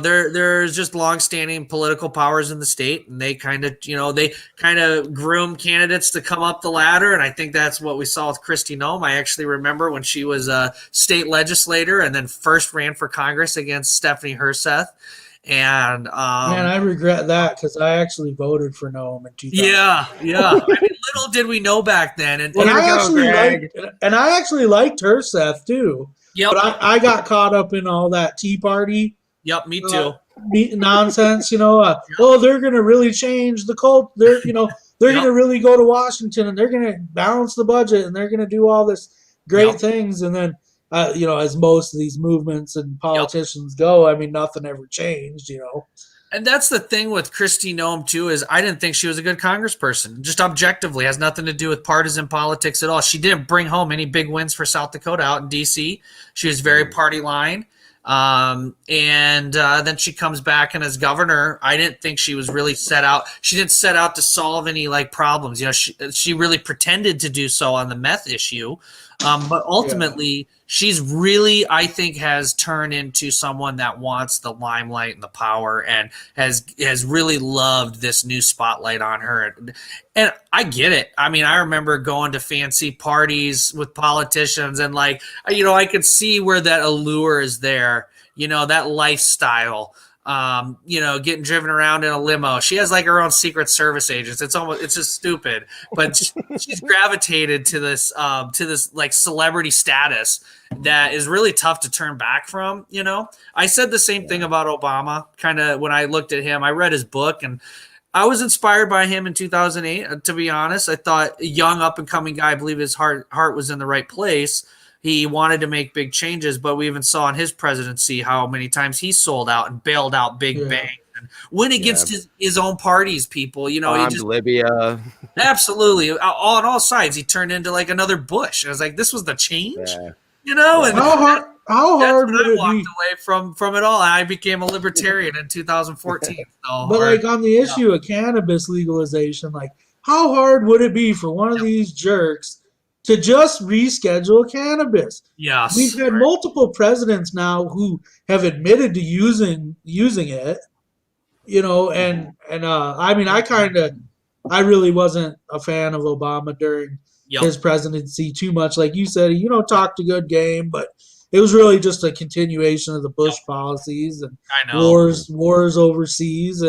There's just longstanding political powers in the state, and they kind of groom candidates to come up the ladder. And I think that's what we saw with Kristi Noem. I actually remember when she was a state legislator and then first ran for Congress against Stephanie Herseth. And man, I regret that because I actually voted for Noem in 2000. Yeah. I mean, little did we know back then. And I actually liked Herseth too. Yep. But I got caught up in all that Tea Party. Yep, me too. Nonsense, they're going to really change the cult. They're going to really go to Washington and they're going to balance the budget and they're going to do all this great things. And then, as most of these movements and politicians go, I mean, nothing ever changed, And that's the thing with Kristi Noem too, is I didn't think she was a good congressperson. Just objectively, has nothing to do with partisan politics at all. She didn't bring home any big wins for South Dakota out in D.C. She was very party line. And then she comes back, and as governor, I didn't think she was really set out. She didn't set out to solve any like problems. You know, she really pretended to do so on the meth issue. But ultimately, she's really, I think, has turned into someone that wants the limelight and the power, and has really loved this new spotlight on her. And I get it. I mean, I remember going to fancy parties with politicians, and like, you know, I could see where that allure is there. You know, that lifestyle. You know, getting driven around in a limo. She has like her own Secret Service agents. It's just stupid. But she's gravitated to this like celebrity status that is really tough to turn back from. You know, I said the same thing about Obama. Kind of when I looked at him, I read his book, and I was inspired by him in 2008. To be honest, I thought a young up and coming guy. I believe his heart was in the right place. He wanted to make big changes, but we even saw in his presidency how many times he sold out and bailed out big banks and went against his own party's people. You know, he just Libya. Absolutely, on all sides, he turned into like another Bush. I was like, this was the change, you know. And how hard would it walked be? Away from it all. I became a libertarian in 2014. So but like on the issue of cannabis legalization, like how hard would it be for one of these jerks to just reschedule cannabis? Yes, we've had multiple presidents now who have admitted to using it, you know, and I mean, I really wasn't a fan of Obama during his presidency too much. Like you said, you know, talked a good game, but it was really just a continuation of the Bush policies and wars overseas,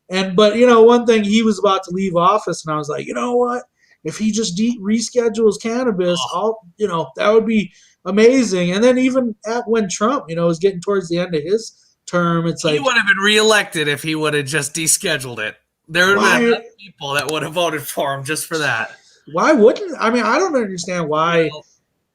but you know, one thing, he was about to leave office, and I was like, you know what? If he just reschedules cannabis, you know, that would be amazing. And then even when Trump, you know, was getting towards the end of his term, it's like he would have been reelected if he would have just descheduled it. There would have been people that would have voted for him just for that. Why wouldn't? I mean, I don't understand why.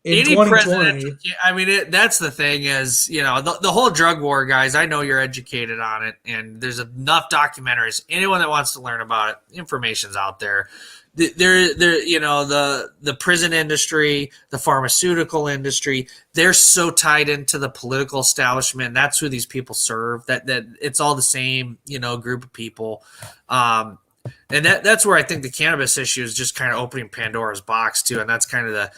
In any president, I mean, that's the thing is, you know, the whole drug war, guys. I know you're educated on it, and there's enough documentaries. Anyone that wants to learn about it, information's out there. There, you know, the prison industry, the pharmaceutical industry, they're so tied into the political establishment. That's who these people serve. That it's all the same, you know, group of people. And that's where I think the cannabis issue is just kind of opening Pandora's box too. And that's kind of the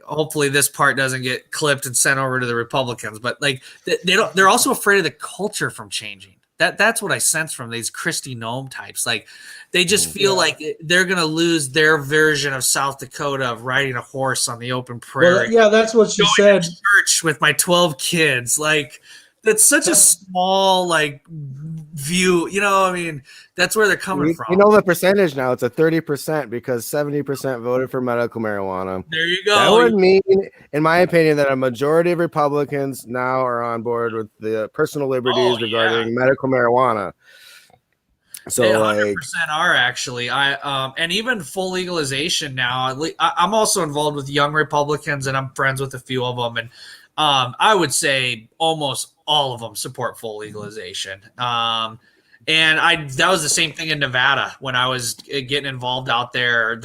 hopefully this part doesn't get clipped and sent over to the Republicans. But like they're also afraid of the culture from changing. That's what I sense from these Kristi Noem types. Like they just feel like they're going to lose their version of South Dakota of riding a horse on the open prairie. Well, that's what she said. To church with my 12 kids. Like that's such a small like view. You know, I mean, that's where they're coming from. You know the percentage now. It's a 30% because 70% voted for medical marijuana. There you go. That would mean, in my opinion, that a majority of Republicans now are on board with the personal liberties regarding medical marijuana. So they 100% are actually. And even full legalization now. I'm also involved with young Republicans, and I'm friends with a few of them, and I would say almost all of them support full legalization. And that was the same thing in Nevada when I was getting involved out there.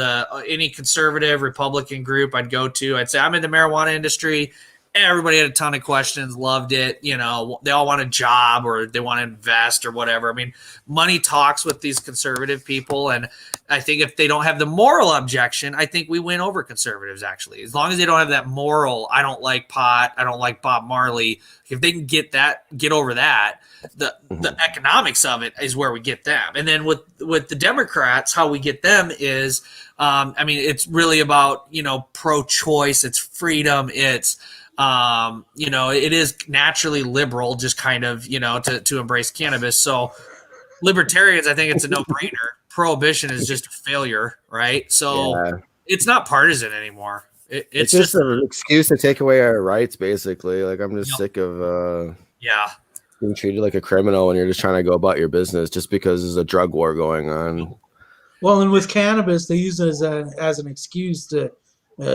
Any conservative Republican group I'd go to, I'd say I'm in the marijuana industry. Everybody had a ton of questions, loved it. You know, they all want a job or they want to invest or whatever. I mean, money talks with these conservative people. And I think if they don't have the moral objection, I think we win over conservatives, actually. As long as they don't have that moral, I don't like pot, I don't like Bob Marley. If they can get over that, the economics of it is where we get them. And then with the Democrats, how we get them is, I mean, it's really about, you know, pro-choice, it's freedom, it's, you know, it is naturally liberal, just kind of, you know, to embrace cannabis. So libertarians, I think it's a no-brainer. Prohibition is just a failure, right? So it's not partisan anymore. It's just an excuse to take away our rights, basically. Like, I'm just sick of being treated like a criminal when you're just trying to go about your business just because there's a drug war going on. Well, and with cannabis, they use it as an excuse to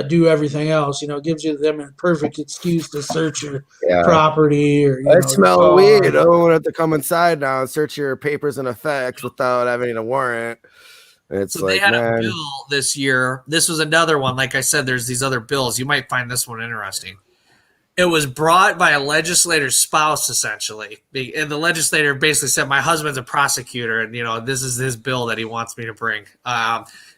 do everything else. You know, it gives them a perfect excuse to search your property or I smell weed. I don't have to come inside now and search your papers and effects without having a warrant. And it's so like, they had a bill this year. This was another one. Like I said, there's these other bills. You might find this one interesting. It was brought by a legislator's spouse, essentially. And the legislator basically said, my husband's a prosecutor, and, this is his bill that he wants me to bring.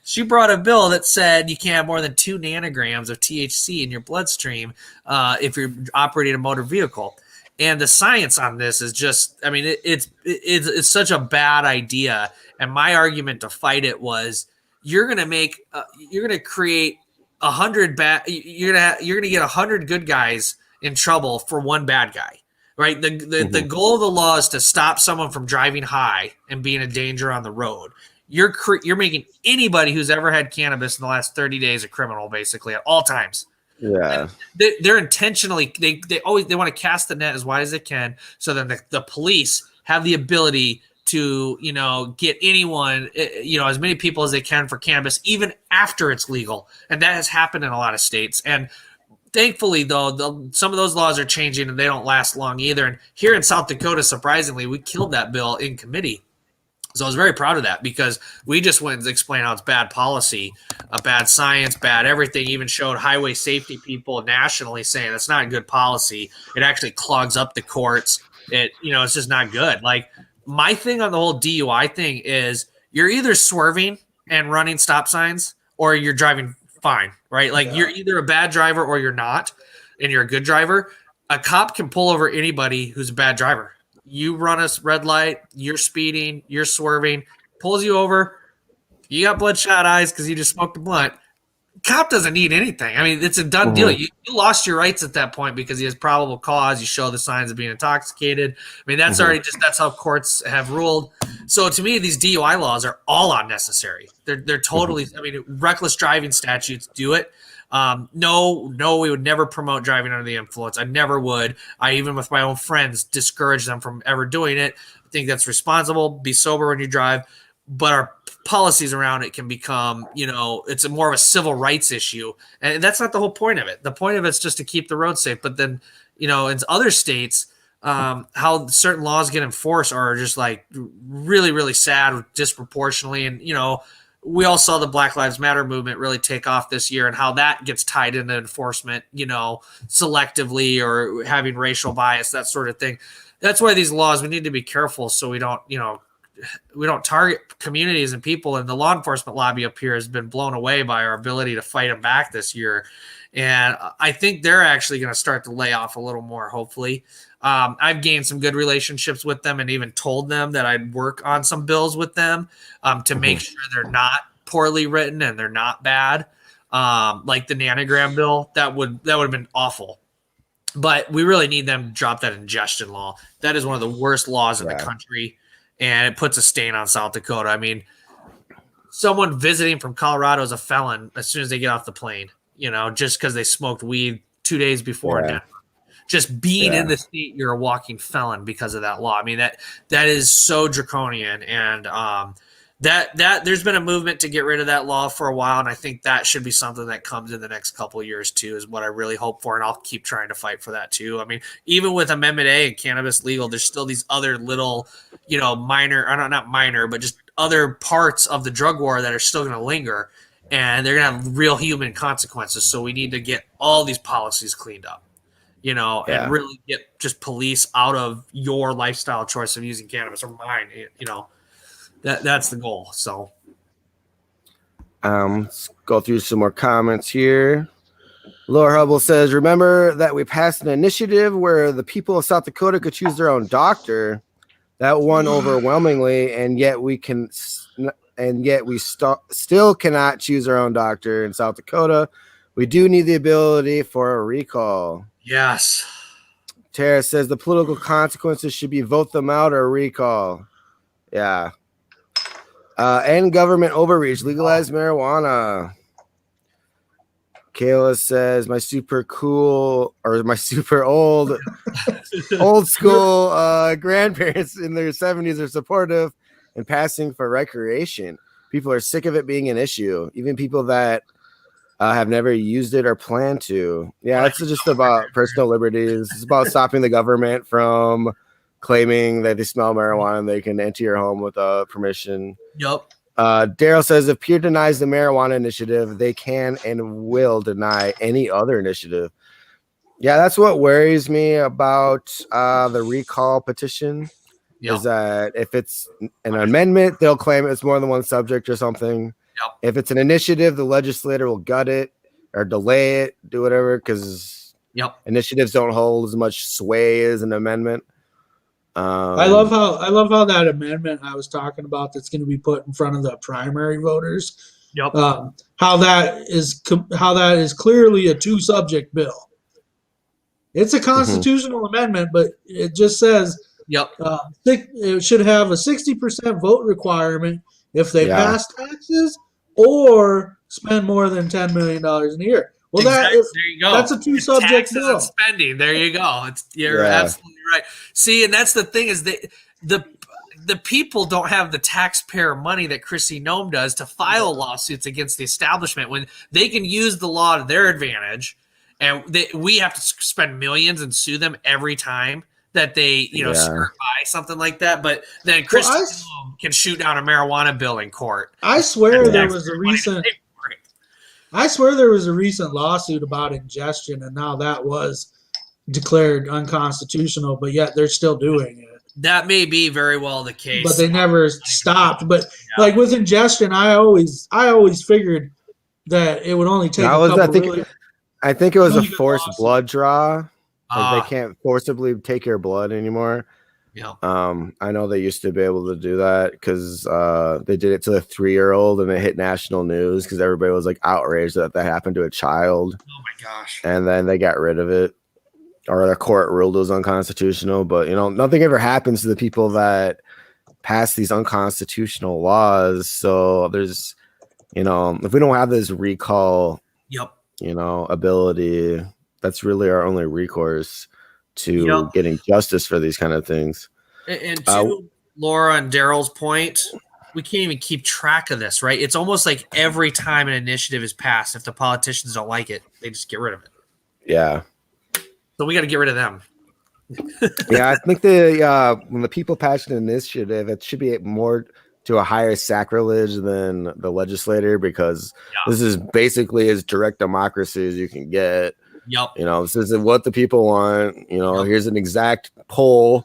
She brought a bill that said you can't have more than 2 nanograms of THC in your bloodstream if you're operating a motor vehicle. And the science on this is just, it's such a bad idea. And my argument to fight it was, you're going to create 100 bad, you're going to get 100 good guys in trouble for 1 bad guy, right? The goal of the law is to stop someone from driving high and being a danger on the road. You're making anybody who's ever had cannabis in the last 30 days a criminal, basically, at all times. Yeah, they're intentionally they want to cast the net as wide as they can, so then the police have the ability to get anyone, as many people as they can for cannabis, even after it's legal, and that has happened in a lot of states. And thankfully, though, some of those laws are changing, and they don't last long either. And here in South Dakota, surprisingly, we killed that bill in committee. So I was very proud of that, because we just went and explained how it's bad policy, bad science, bad everything. Even showed highway safety people nationally saying that's not good policy. It actually clogs up the courts. It's just not good. Like, my thing on the whole DUI thing is, you're either swerving and running stop signs, or you're driving fine, right? Like, you're either a bad driver or you're not, and you're a good driver. A cop can pull over anybody who's a bad driver. You run a red light, you're speeding, you're swerving, pulls you over, you got bloodshot eyes because you just smoked a blunt. Cop doesn't need anything. It's a done deal. You lost your rights at that point because he has probable cause. You show the signs of being intoxicated. That's already that's how courts have ruled. So to me, these DUI laws are all unnecessary. They're totally, reckless driving statutes do it. No, we would never promote driving under the influence. I never would. I, even with my own friends, discourage them from ever doing it. I think that's responsible. Be sober when you drive. But our policies around it can become, it's more of a civil rights issue. And that's not the whole point of it. The point of it's just to keep the road safe. But then, in other states, how certain laws get enforced are just like really, really sad, disproportionately. And, we all saw the Black Lives Matter movement really take off this year, and how that gets tied into enforcement, selectively, or having racial bias, that sort of thing. That's why these laws, we need to be careful so we don't target communities and people. And the law enforcement lobby up here has been blown away by our ability to fight them back this year. And I think they're actually going to start to lay off a little more, hopefully. I've gained some good relationships with them, and even told them that I'd work on some bills with them to make sure they're not poorly written and they're not bad. Like the nanogram bill, that would have been awful. But we really need them to drop that ingestion law. That is one of the worst laws in the country, and it puts a stain on South Dakota. Someone visiting from Colorado is a felon as soon as they get off the plane, just because they smoked weed 2 days before. Yeah. Just being in the state, you're a walking felon because of that law. That is so draconian, and that there's been a movement to get rid of that law for a while, and I think that should be something that comes in the next couple of years too, is what I really hope for, and I'll keep trying to fight for that too. Even with Amendment A and cannabis legal, there's still these other little, minor, or not minor, but just other parts of the drug war that are still going to linger, and they're going to have real human consequences. So we need to get all these policies cleaned up. And really get just police out of your lifestyle choice of using cannabis, or mine, that's the goal. So let's go through some more comments here. Laura Hubble says, remember that we passed an initiative where the people of South Dakota could choose their own doctor. That won overwhelmingly, and yet we still cannot choose our own doctor in South Dakota. We do need the ability for a recall. Yes. Tara says the political consequences should be vote them out or recall. Yeah. And government overreach. Legalize marijuana. Kayla says my super cool, or my super old school grandparents in their 70s are supportive and passing for recreation. People are sick of it being an issue. Even people that have never used it or plan to. Yeah, it's just about personal liberties. It's about stopping the government from claiming that they smell marijuana and they can enter your home without permission. Yep. Daryl says if Peer denies the marijuana initiative, they can and will deny any other initiative. Yeah, that's what worries me about the recall petition. Yep. Is that if it's an amendment, they'll claim it's more than one subject or something. Yep. If it's an initiative, the legislator will gut it or delay it, do whatever, because initiatives don't hold as much sway as an amendment. I love how that amendment I was talking about that's going to be put in front of the primary voters. Yep. How that is clearly a two-subject bill. It's a constitutional amendment, but it just says it should have a 60% vote requirement if they pass taxes or spend more than $10 million in a year. Well, there you go. That's a two-subject bill. Taxes and spending. There you go. You're absolutely right. See, and that's the thing is the people don't have the taxpayer money that Kristi Noem does to file lawsuits against the establishment when they can use the law to their advantage. And we have to spend millions and sue them every time that they, skirt by something like that. But then Kristi Noem can shoot down a marijuana bill in court. I swear there was a recent lawsuit about ingestion, and now that was declared unconstitutional, but yet they're still doing it. That may be very well the case. But they never stopped. But like with ingestion, I always figured that it would only take I think it was a forced blood draw. Like they can't forcibly take your blood anymore. Yeah. I know they used to be able to do that because they did it to the 3-year-old and it hit national news because everybody was like outraged that happened to a child. Oh my gosh. And then they got rid of it, or the court ruled it was unconstitutional. But nothing ever happens to the people that pass these unconstitutional laws. So there's, if we don't have this recall ability, that's really our only recourse to getting justice for these kind of things. And to Laura and Daryl's point, we can't even keep track of this, right? It's almost like every time an initiative is passed, if the politicians don't like it, they just get rid of it. Yeah. So we got to get rid of them. Yeah, I think when the people pass an initiative, it should be more to a higher sacrilege than the legislator, because this is basically as direct democracy as you can get. Yep. This is what the people want. Here's an exact poll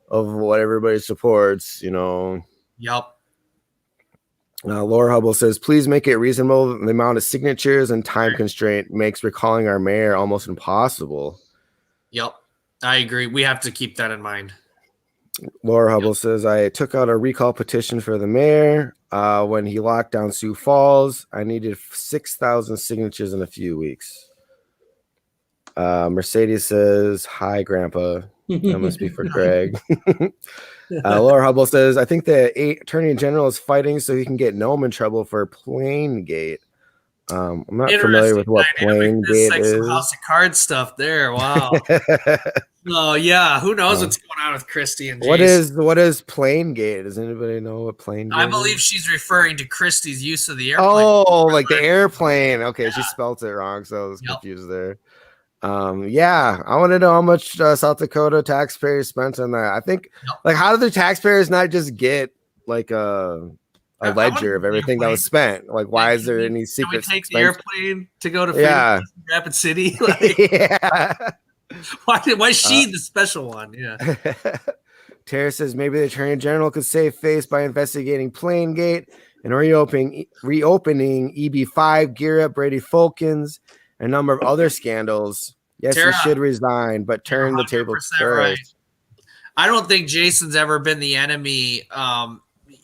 of what everybody supports. Yep. Laura Hubble says, please make it reasonable. The amount of signatures and time constraint makes recalling our mayor almost impossible. Yep. I agree. We have to keep that in mind. Laura Hubble says, I took out a recall petition for the mayor when he locked down Sioux Falls. I needed 6,000 signatures in a few weeks. Mercedes says, hi, Grandpa. That must be for Craig. Laura Hubble says, I think the Attorney General is fighting so he can get Noem in trouble for Plaingate. I'm not familiar with what Plaingate is. Some House of Cards stuff there. Wow. Oh yeah, who knows what's going on with Kristi and Jason? What is Plaingate? Does anybody know what Plaingate I believe she's referring to Kristi's use of the airplane. Oh, like the airplane. Okay, she spelled it wrong, so I was confused there. Yeah, I want to know how much South Dakota taxpayers spent on that. I think, how do the taxpayers not just get like a ledger of everything that was spent? Like, why is there any secret? Can we take the airplane to go to Rapid City? Yeah. Why is she the special one? Yeah. Tara says maybe the Attorney General could save face by investigating Plaingate and reopening EB5, Gear Up, Brady Fulkins, and a number of other scandals. Yes, Tara, he should resign, but turn the table first. Right. I don't think Jason's ever been the enemy.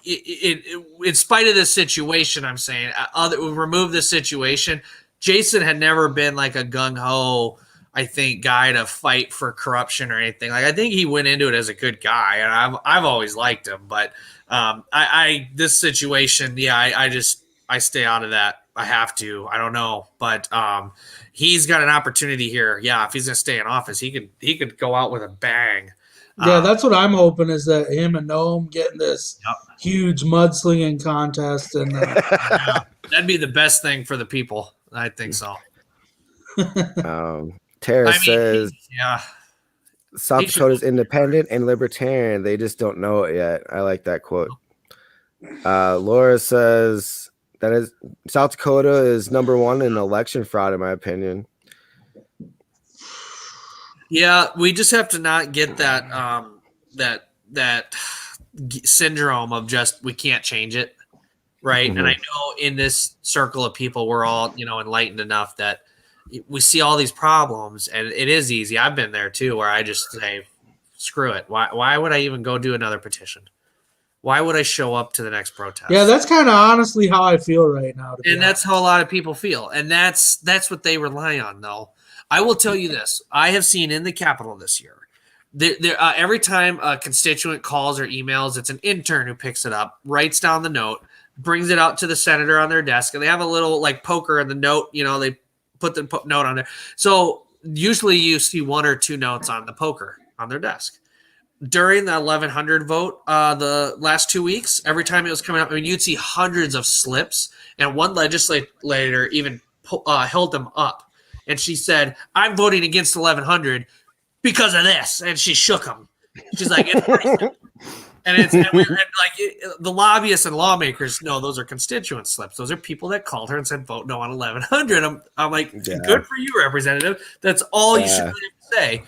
In spite of this situation, I'm saying, remove this situation. Jason had never been like a gung-ho, I think, guy to fight for corruption or anything. Like, I think he went into it as a good guy, and I've always liked him. But this situation, I stay out of that. I have to. I don't know, but he's got an opportunity here. Yeah, if he's gonna stay in office, he could go out with a bang. Yeah, that's what I'm hoping, is that him and Noem getting this huge mudslinging contest, and that'd be the best thing for the people. I think so. Tara says, South Dakota's independent and libertarian. They just don't know it yet. I like that quote. Laura says that is South Dakota is number one in election fraud, in my opinion. Yeah, we just have to not get that that syndrome of just we can't change it, right? And I know in this circle of people, we're all enlightened enough that we see all these problems, and it is easy. I've been there too, where I just say, "Screw it! Why would I even go do another petition? Why would I show up to the next protest?" Yeah, that's kind of honestly how I feel right now. And that's how a lot of people feel, and that's what they rely on, though. I will tell you this: I have seen in the Capitol this year, every time a constituent calls or emails, it's an intern who picks it up, writes down the note, brings it out to the senator on their desk, and they have a little poker in the note. They put the note on there. So usually you see one or two notes on the poker on their desk. During the 1100 vote, the last 2 weeks, every time it was coming up, you'd see hundreds of slips, and one legislator even held them up. And she said, "I'm voting against 1100 because of this." And she shook them. She's like, "It's racist." The lobbyists and lawmakers know those are constituent slips. Those are people that called her and said, "Vote no on 1100." I'm like, Good for you, Representative. That's all you should really say.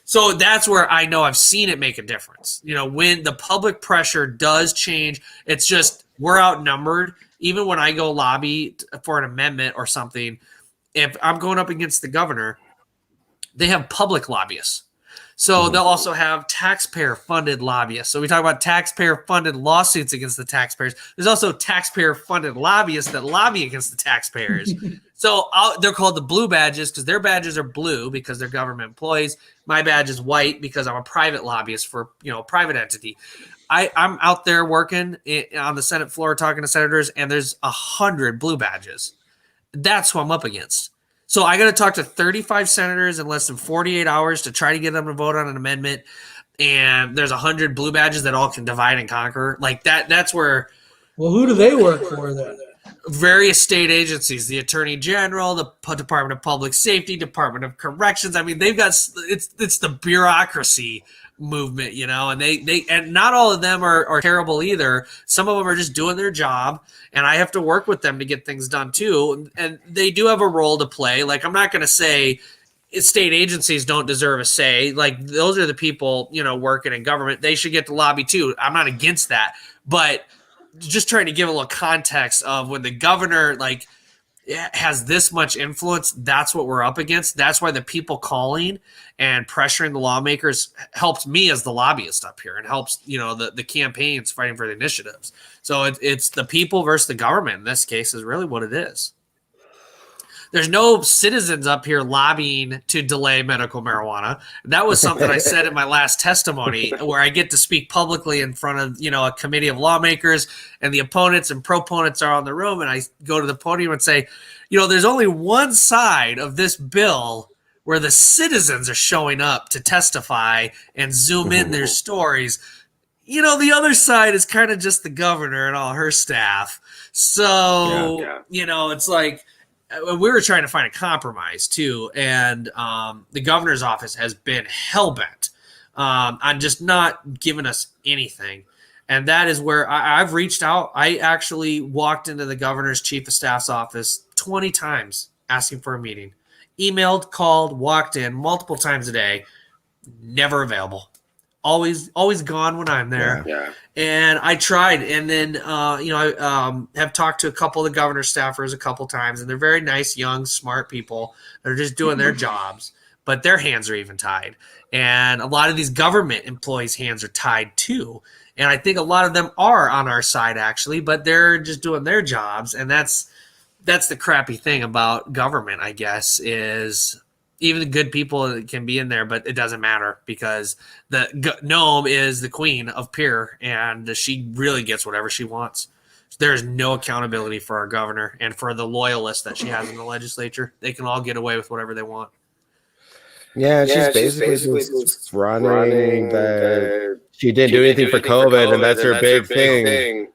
So that's where I know I've seen it make a difference. When the public pressure does change, it's just we're outnumbered. Even when I go lobby for an amendment or something, if I'm going up against the governor, they have public lobbyists. So they'll also have taxpayer-funded lobbyists. So we talk about taxpayer-funded lawsuits against the taxpayers. There's also taxpayer-funded lobbyists that lobby against the taxpayers. So they're called the blue badges because their badges are blue because they're government employees. My badge is white because I'm a private lobbyist for a private entity. I'm out there working on the Senate floor talking to senators, and there's 100 blue badges. That's who I'm up against. So I got to talk to 35 senators in less than 48 hours to try to get them to vote on an amendment. And there's 100 blue badges that all can divide and conquer. Like that's where. Well, who do they work for then? Various state agencies, the Attorney General, the Department of Public Safety, Department of Corrections. I mean, they've got it's the bureaucracy movement, and they and not all of them are terrible either. Some of them are just doing their job, and I have to work with them to get things done too. And they do have a role to play. Like, I'm not going to say state agencies don't deserve a say. Like, those are the people, working in government. They should get to lobby too. I'm not against that, but just trying to give a little context of when the governor has this much influence, that's what we're up against. That's why the people calling and pressuring the lawmakers helps me as the lobbyist up here and helps, the campaigns fighting for the initiatives. So it's the people versus the government in this case is really what it is. There's no citizens up here lobbying to delay medical marijuana. That was something I said in my last testimony where I get to speak publicly in front of, a committee of lawmakers, and the opponents and proponents are on the room. And I go to the podium and say, there's only one side of this bill where the citizens are showing up to testify and zoom in their stories. The other side is kind of just the governor and all her staff. So, it's like, we were trying to find a compromise too, and the governor's office has been hell-bent on just not giving us anything. And that is where I've reached out. I actually walked into the governor's chief of staff's office 20 times asking for a meeting. Emailed, called, walked in multiple times a day. Never available. Always gone when I'm there. Yeah. And I tried. And then, I have talked to a couple of the governor's staffers a couple times, and they're very nice, young, smart people. They're just doing their jobs, but their hands are even tied. And a lot of these government employees' hands are tied too. And I think a lot of them are on our side actually, but they're just doing their jobs. And that's the crappy thing about government, I guess, is even the good people can be in there, but it doesn't matter because the gnome is the queen of Pierre, and she really gets whatever she wants. There is no accountability for our governor and for the loyalists that she has in the legislature. They can all get away with whatever they want. Yeah, she's basically just running that she didn't do anything for COVID, and that's her big thing.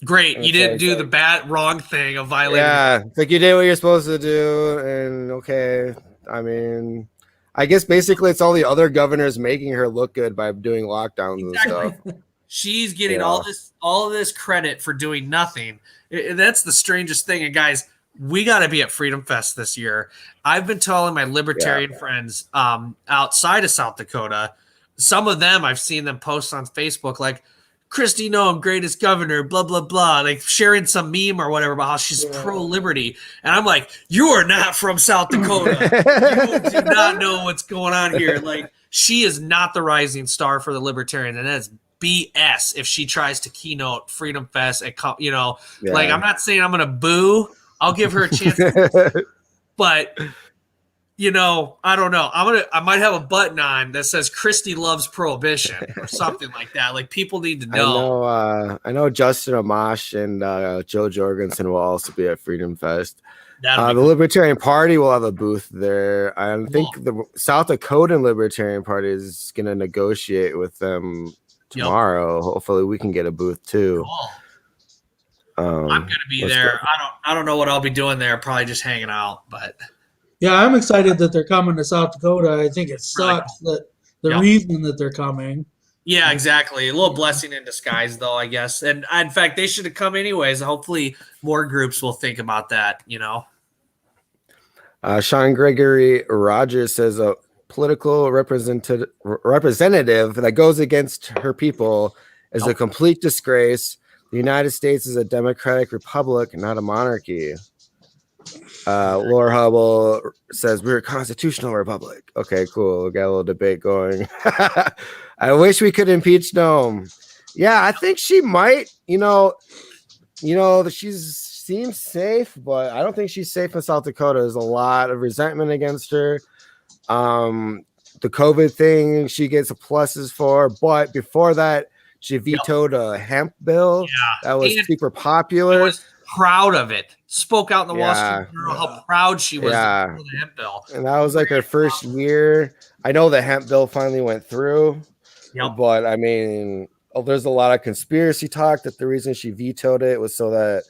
Great. You didn't do the wrong thing of violating. Yeah, it's like you did what you're supposed to do, and okay. I mean, I guess basically it's all the other governors making her look good by doing lockdowns and stuff. She's getting all of this credit for doing nothing. That's the strangest thing. And guys, we got to be at Freedom Fest this year. I've been telling my libertarian friends outside of South Dakota, some of them I've seen them post on Facebook like, Kristi Noem, greatest governor, blah, blah, blah, like sharing some meme or whatever about how she's pro-liberty. And I'm like, you are not from South Dakota. You do not know what's going on here. Like, she is not the rising star for the libertarians, and that is BS if she tries to keynote Freedom Fest. Like, I'm not saying I'm going to boo. I'll give her a chance. But I don't know. I might have a button on that says Kristi loves prohibition or something like that. Like, people need to know. I know Justin Amash and Joe Jorgensen will also be at Freedom Fest. The Libertarian Party will have a booth there. I think the South Dakotan Libertarian Party is going to negotiate with them tomorrow. Hopefully we can get a booth too. Cool. I'm going to be there. I don't know what I'll be doing there. Probably just hanging out, but yeah, I'm excited that they're coming to South Dakota. I think it sucks that the reason that they're coming. Yeah, exactly. A little blessing in disguise, though, I guess. And in fact, they should have come anyways. Hopefully, more groups will think about that. Sean Gregory Rogers says a political representative that goes against her people is a complete disgrace. The United States is a democratic republic, not a monarchy. Laura Hubble says we're a constitutional republic. Okay, cool. We got a little debate going. I wish we could impeach Noem. Yeah, I think she might. She seems safe, but I don't think she's safe in South Dakota. There's a lot of resentment against her. The COVID thing, she gets pluses for, but before that, she vetoed a hemp bill that was super popular. Was proud of it. Spoke out in the Wall Street Journal how proud she was for the hemp bill. And that was like her first year. I know the hemp bill finally went through, but I mean, there's a lot of conspiracy talk that the reason she vetoed it was so that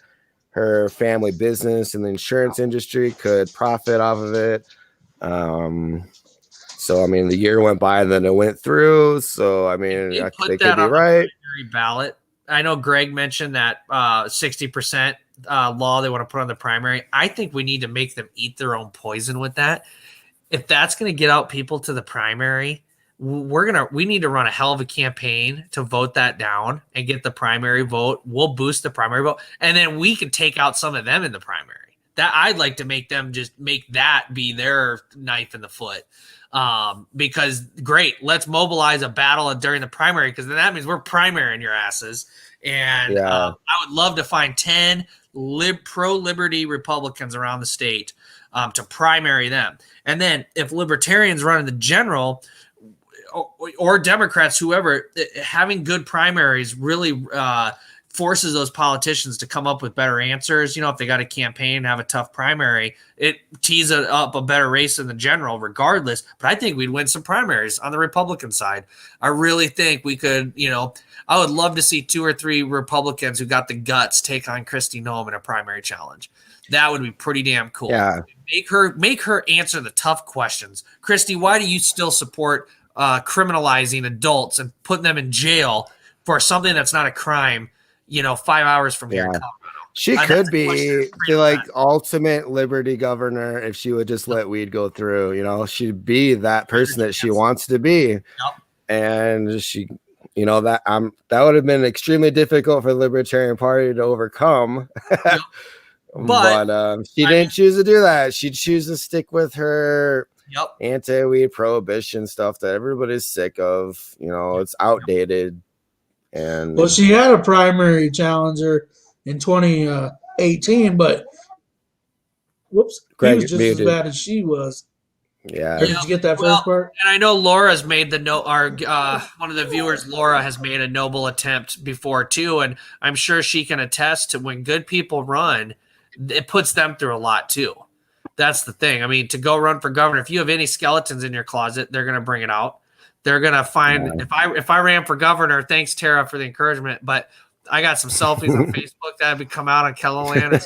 her family business in the insurance industry could profit off of it. So I mean, the year went by and then it went through. So I mean, they could be right. Ballot. I know Greg mentioned that 60% law they want to put on the primary. I think we need to make them eat their own poison with that. If that's going to get out people to the primary, we need to run a hell of a campaign to vote that down and get the primary vote. We'll boost the primary vote, and then we can take out some of them in the primary. That I'd like to make them just make that be their knife in the foot. Because great, let's mobilize a battle during the primary, because then that means we're primarying your asses. And I would love to find 10 pro-liberty Republicans around the state to primary them. And then if libertarians run in the general or Democrats, whoever, having good primaries really forces those politicians to come up with better answers. If they got a campaign and have a tough primary, it tees up a better race in the general regardless. But I think we'd win some primaries on the Republican side. I really think we could, I would love to see 2 or 3 Republicans who got the guts take on Kristi Noem in a primary challenge. That would be pretty damn cool. Yeah. Make her answer the tough questions. Kristi, why do you still support criminalizing adults and putting them in jail for something that's not a crime? 5 hours from here. She could be the ultimate liberty governor if she would just let weed go through. She'd be that person that she wants to be. And she, that would have been extremely difficult for the Libertarian Party to overcome. But she didn't choose to do that. She chose to stick with her anti-weed prohibition stuff that everybody's sick of. It's outdated. And she had a primary challenger in 2018, but he was just as bad as she was. Yeah. Did you get that first part? And I know Laura's made one of the viewers, Laura, has made a noble attempt before too, and I'm sure she can attest to when good people run, it puts them through a lot too. That's the thing. I mean, to go run for governor, if you have any skeletons in your closet, they're going to bring it out. They're going to find, if I ran for governor, thanks Tara for the encouragement, but I got some selfies on Facebook that have come out on Kellerland.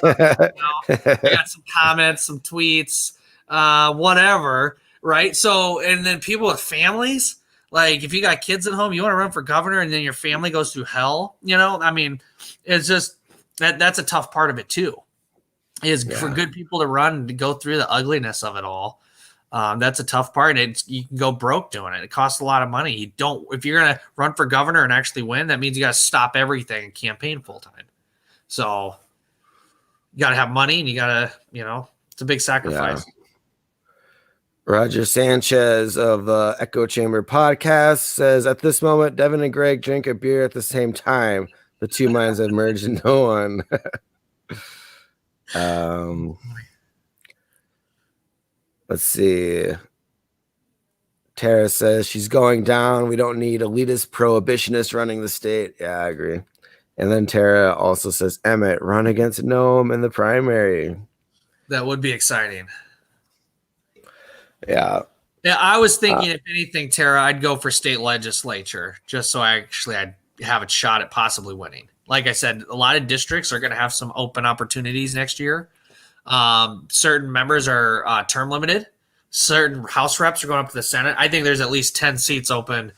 I got some comments, some tweets, whatever. Right. So, and then people with families, like if you got kids at home, you want to run for governor and then your family goes through hell, I mean, it's just that's a tough part of it too. is for good people to run, to go through the ugliness of it all. That's a tough part. You can go broke doing it. It costs a lot of money. If you're going to run for governor and actually win, that means you got to stop everything and campaign full time. So you got to have money, and you got to, it's a big sacrifice. Yeah. Roger Sanchez of Echo Chamber Podcast says, at this moment, Devin and Greg drink a beer at the same time. The two minds have merged into one. Let's see. Tara says she's going down. We don't need elitist prohibitionists running the state. Yeah, I agree. And then Tara also says, Emmett, run against Noam in the primary. That would be exciting. Yeah. Yeah, I was thinking, if anything, Tara, I'd go for state legislature just so I'd have a shot at possibly winning. Like I said, a lot of districts are going to have some open opportunities next year. Certain members are term limited. Certain House reps are going up to the Senate. I think there's at least 10 seats open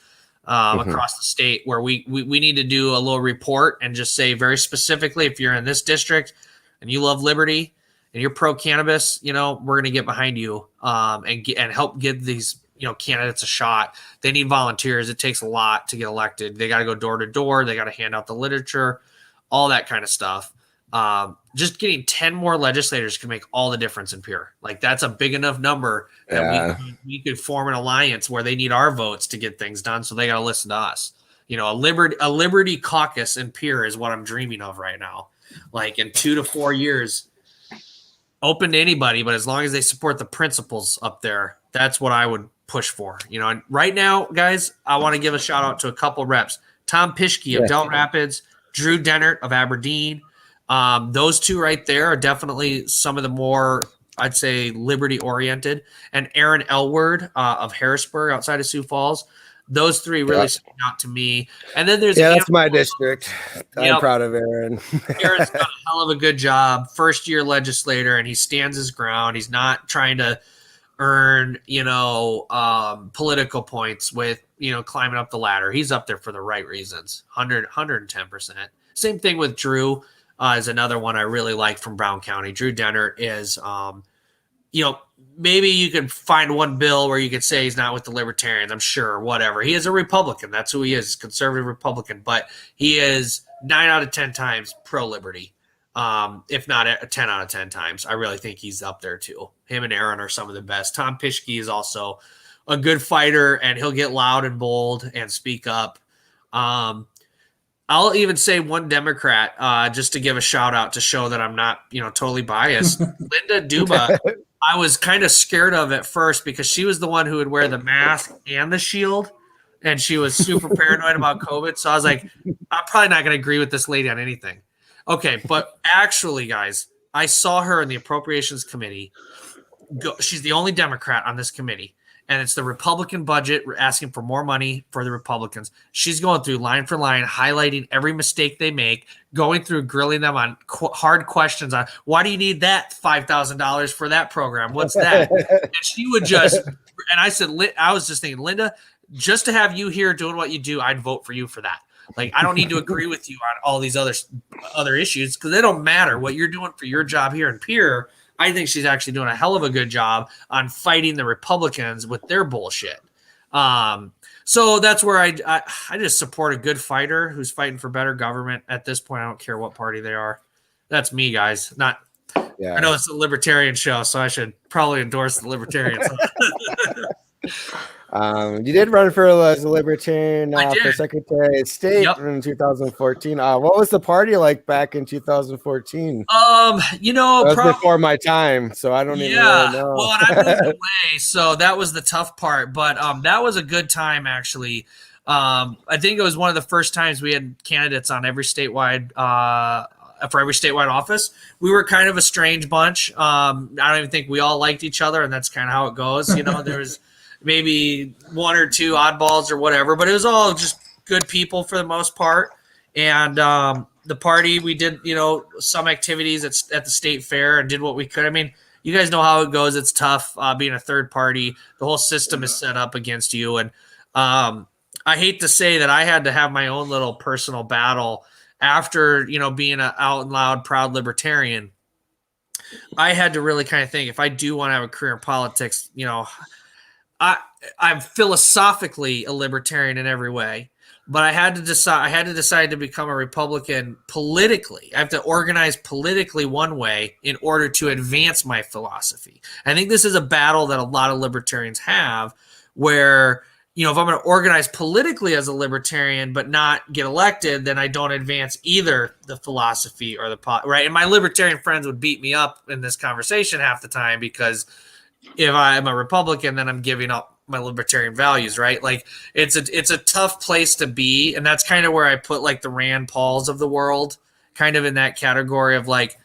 across the state where we need to do a little report and just say very specifically, if you're in this district and you love liberty and you're pro cannabis, we're going to get behind you and help give these candidates a shot. They need volunteers. It takes a lot to get elected. They got to go door to door. They got to hand out the literature, all that kind of stuff. Just getting 10 more legislators can make all the difference in Pierre. Like, that's a big enough number that we could form an alliance where they need our votes to get things done. So they got to listen to us. A liberty caucus in Pierre is what I'm dreaming of right now. Like, in 2 to 4 years, open to anybody, but as long as they support the principles up there, that's what I would push for. And right now, guys, I want to give a shout out to a couple reps. Tom Pischke of Del Rapids, Drew Dennert of Aberdeen. Those two right there are definitely some of the more, I'd say, liberty oriented. And Aaron Elward of Harrisburg outside of Sioux Falls. Those three really stick out to me. And then there's that's my district. I'm proud of Aaron. Aaron's done a hell of a good job. First year legislator, and he stands his ground. He's not trying to earn, political points with, climbing up the ladder. He's up there for the right reasons. 110%. Same thing with Drew. Is another one I really like from Brown County. Drew Dennert is, maybe you could find one bill where you could say he's not with the Libertarians. I'm sure, whatever. He is a Republican. That's who he is, conservative Republican. But he is 9 out of 10 times pro-liberty, if not 10 out of 10 times. I really think he's up there too. Him and Aaron are some of the best. Tom Pischke is also a good fighter, and he'll get loud and bold and speak up. I'll even say one Democrat, just to give a shout out to show that I'm not, totally biased. Linda Duba, I was kind of scared of at first because she was the one who would wear the mask and the shield, and she was super paranoid about COVID. So I was like, I'm probably not going to agree with this lady on anything. Okay, but actually, guys, I saw her in the Appropriations Committee. She's the only Democrat on this committee. And it's the Republican budget asking for more money for the Republicans. She's going through line for line, highlighting every mistake they make, going through grilling them on hard questions on why do you need that $5,000 for that program? What's that? And she would just, and I said, I was just thinking, Linda, just to have you here doing what you do, I'd vote for you for that. Like, I don't need to agree with you on all these other issues because they don't matter. What you're doing for your job here in Pierre, I think she's actually doing a hell of a good job on fighting the Republicans with their bullshit. So that's where I just support a good fighter who's fighting for better government. At this point, I don't care what party they are. That's me, guys. I know it's a libertarian show, so I should probably endorse the libertarians. You did run for as a libertarian for Secretary of State in 2014. What was the party like back in 2014? That was before my time, so I don't even really know. Well, and I moved away, so that was the tough part. But that was a good time, actually. I think it was one of the first times we had candidates on every statewide for every statewide office. We were kind of a strange bunch. I don't even think we all liked each other, and that's kind of how it goes. There was maybe one or two oddballs or whatever, but it was all just good people for the most part. And the party, we did, some activities at the state fair and did what we could. I mean, you guys know how it goes. It's tough being a third party. The whole system is set up against you. And I hate to say that I had to have my own little personal battle after, being an out and loud, proud libertarian. I had to really kind of think, if I do want to have a career in politics, I'm philosophically a libertarian in every way, but I had to decide to become a Republican politically. I have to organize politically one way in order to advance my philosophy. I think this is a battle that a lot of libertarians have, where, if I'm going to organize politically as a libertarian but not get elected, then I don't advance either the philosophy or right. And my libertarian friends would beat me up in this conversation half the time, because if I'm a Republican, then I'm giving up my libertarian values, right? Like, it's a tough place to be. And that's kind of where I put like the Rand Pauls of the world, kind of in that category of like,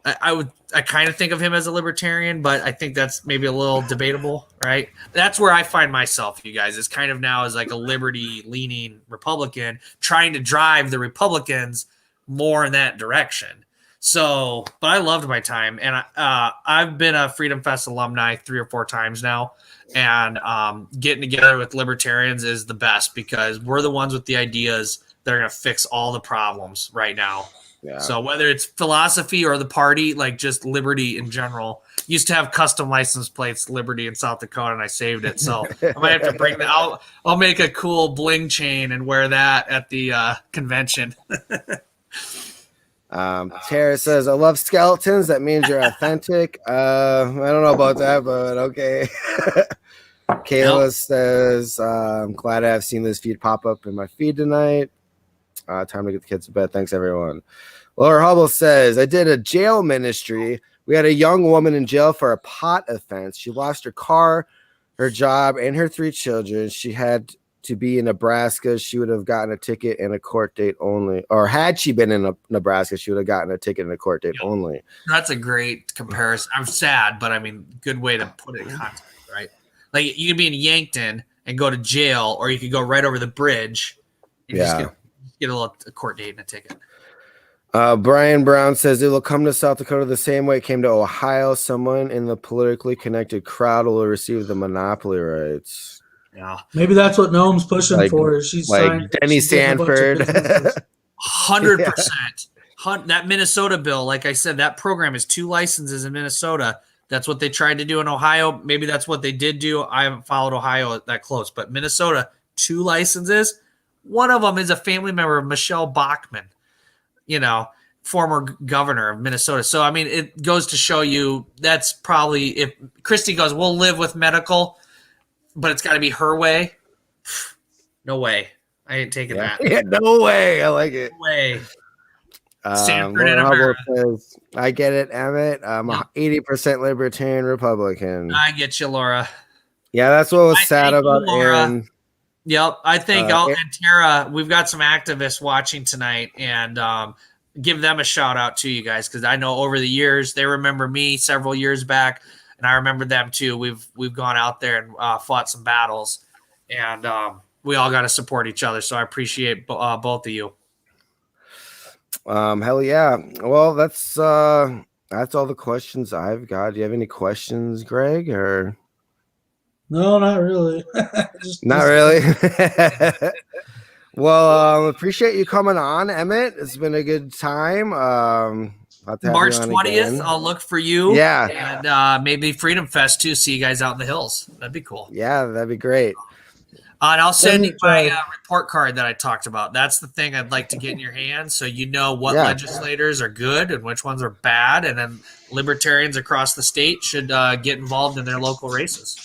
I kind of think of him as a libertarian, but I think that's maybe a little debatable, right? That's where I find myself, you guys, is kind of now as like a liberty leaning Republican, trying to drive the Republicans more in that direction. So, but I loved my time, and I've been a Freedom Fest alumni 3 or 4 times now, and getting together with libertarians is the best, because we're the ones with the ideas that are going to fix all the problems right now. Yeah. So whether it's philosophy or the party, like just liberty in general, used to have custom license plates Liberty in South Dakota, and I saved it. So I might have to bring that. I'll make a cool bling chain and wear that at the convention. Tara says, I love skeletons. That means you're authentic. I don't know about that, but okay. Kayla says, I'm glad I have seen this feed pop up in my feed tonight. Time to get the kids to bed. Thanks, everyone. Laura Hubble says, I did a jail ministry. We had a young woman in jail for a pot offense. She lost her car, her job, and her 3 children. She had to be in Nebraska. She would have gotten a ticket and a court date only. Or had she been in Nebraska, she would have gotten a ticket and a court date only. That's a great comparison. I'm sad, but I mean, good way to put it in context, right? Like, you could be in Yankton and go to jail, or you could go right over the bridge and just get a court date and a ticket. Brian Brown says, it will come to South Dakota the same way it came to Ohio. Someone in the politically connected crowd will receive the monopoly rights. Yeah, maybe that's what Noam's pushing for. She's like Denny Sanford. 100%. That Minnesota bill, like I said, that program is 2 licenses in Minnesota. That's what they tried to do in Ohio. Maybe that's what they did do. I haven't followed Ohio that close, but Minnesota, 2 licenses. One of them is a family member of Michelle Bachmann, former governor of Minnesota. So, I mean, it goes to show you that's probably, if Christie goes, we'll live with medical, but it's got to be her way. No way. I ain't taking that. Yeah, no way. I like it. No way. Sanford in America. Says, I get it, Emmett. I'm 80% libertarian Republican. I get you, Laura. Yeah, that's what was sad about Aaron. Yep, I think and Tara, we've got some activists watching tonight, and give them a shout out to you guys, because I know over the years they remember me several years back, and I remember them too. We've gone out there and fought some battles, and we all got to support each other. So I appreciate both of you. Hell yeah! Well, that's all the questions I've got. Do you have any questions, Greg, or? No, not really. Not really. Well, appreciate you coming on, Emmett. It's been a good time. March 20th, I'll look for you. Yeah. And maybe Freedom Fest too. See you guys out in the hills. That'd be cool. Yeah, that'd be great. And I'll send you my report card that I talked about. That's the thing I'd like to get in your hands, so you know what legislators are good and which ones are bad. And then libertarians across the state should get involved in their local races.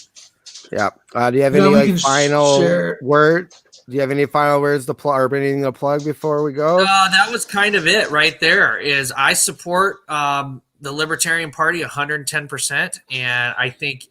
Yeah. Do you have any final words? Do you have any final words to plug or anything to plug before we go? That was kind of it right there. Is I support the Libertarian Party 110%, and I think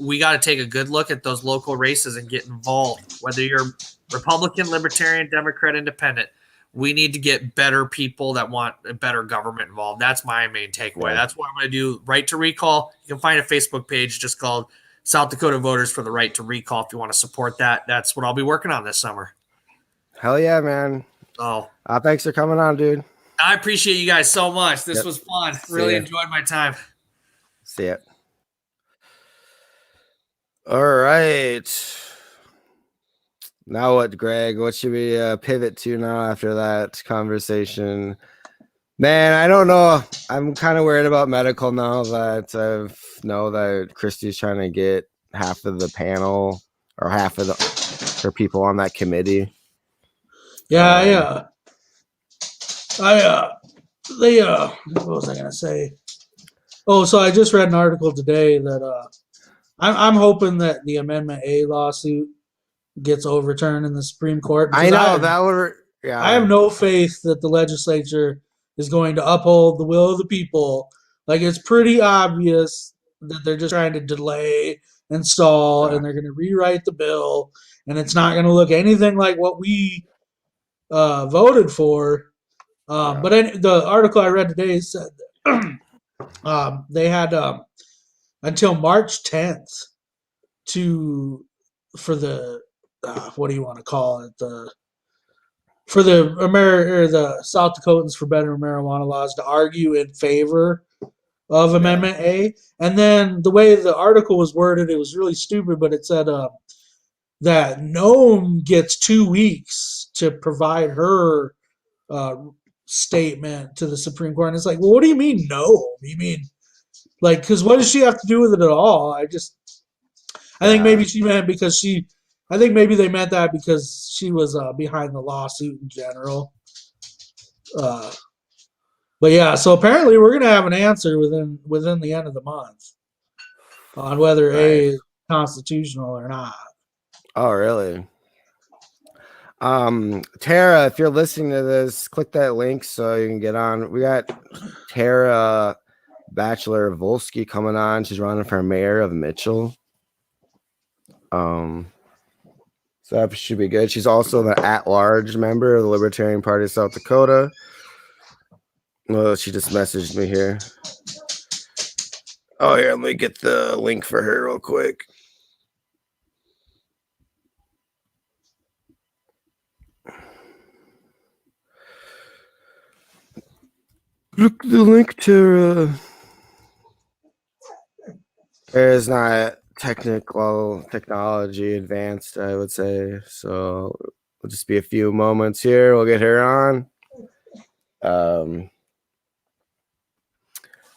we got to take a good look at those local races and get involved. Whether you're Republican, Libertarian, Democrat, Independent, we need to get better people that want a better government involved. That's my main takeaway. That's what I'm going to do. Right to Recall. You can find a Facebook page just called South Dakota Voters for the Right to Recall if you want to support that. That's what I'll be working on this summer. Hell yeah, man. Oh, thanks for coming on, dude. I appreciate you guys so much. This was fun. Really enjoyed my time. See ya. All right. Now what, Greg? What should we pivot to now after that conversation? Man, I don't know. I'm kind of worried about medical now that I know that Christie's trying to get half of the panel or half of her people on that committee. Yeah, what was I gonna say? Oh, so I just read an article today that I'm hoping that the Amendment A lawsuit gets overturned in the Supreme Court. I know that would. Yeah, I have no faith that the legislature is going to uphold the will of the people. Like, it's pretty obvious that they're just trying to delay and stall, and they're going to rewrite the bill, and it's not going to look anything like what we voted for. But the article I read today said they had until March 10th for the what do you want to call it, for the South Dakotans for Better Marijuana Laws to argue in favor of Amendment A. And then the way the article was worded, it was really stupid, but it said that Nome gets 2 weeks to provide her statement to the Supreme Court. And it's like, well, what do you mean Nome? You mean, like, because what does she have to do with it at all? I think maybe she meant because I think maybe they meant that because she was behind the lawsuit in general. But yeah, so apparently we're going to have an answer within the end of the month on whether A is constitutional or not. Oh, really? Tara, if you're listening to this, click that link so you can get on. We got Tara Bachelor Volsky coming on. She's running for mayor of Mitchell. So that should be good. She's also the at-large member of the Libertarian Party of South Dakota. Well, she just messaged me here. Oh, here, let me get the link for her real quick. Look the link to there's not technology advanced, I would say. So it'll just be a few moments here. We'll get her on.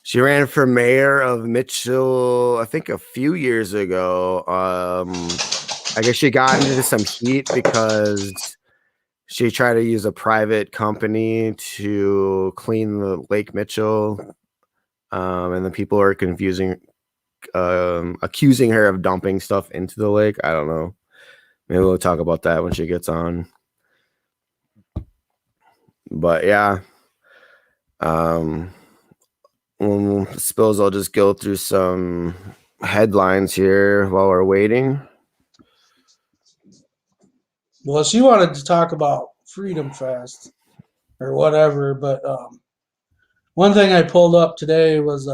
She ran for mayor of Mitchell, I think a few years ago. I guess she got into some heat because she tried to use a private company to clean the Lake Mitchell, and the people are accusing her of dumping stuff into the lake. I don't know. Maybe we'll talk about that when she gets on. But yeah, I suppose I'll just go through some headlines here while we're waiting. Well, she wanted to talk about Freedom Fest or whatever, but one thing I pulled up today was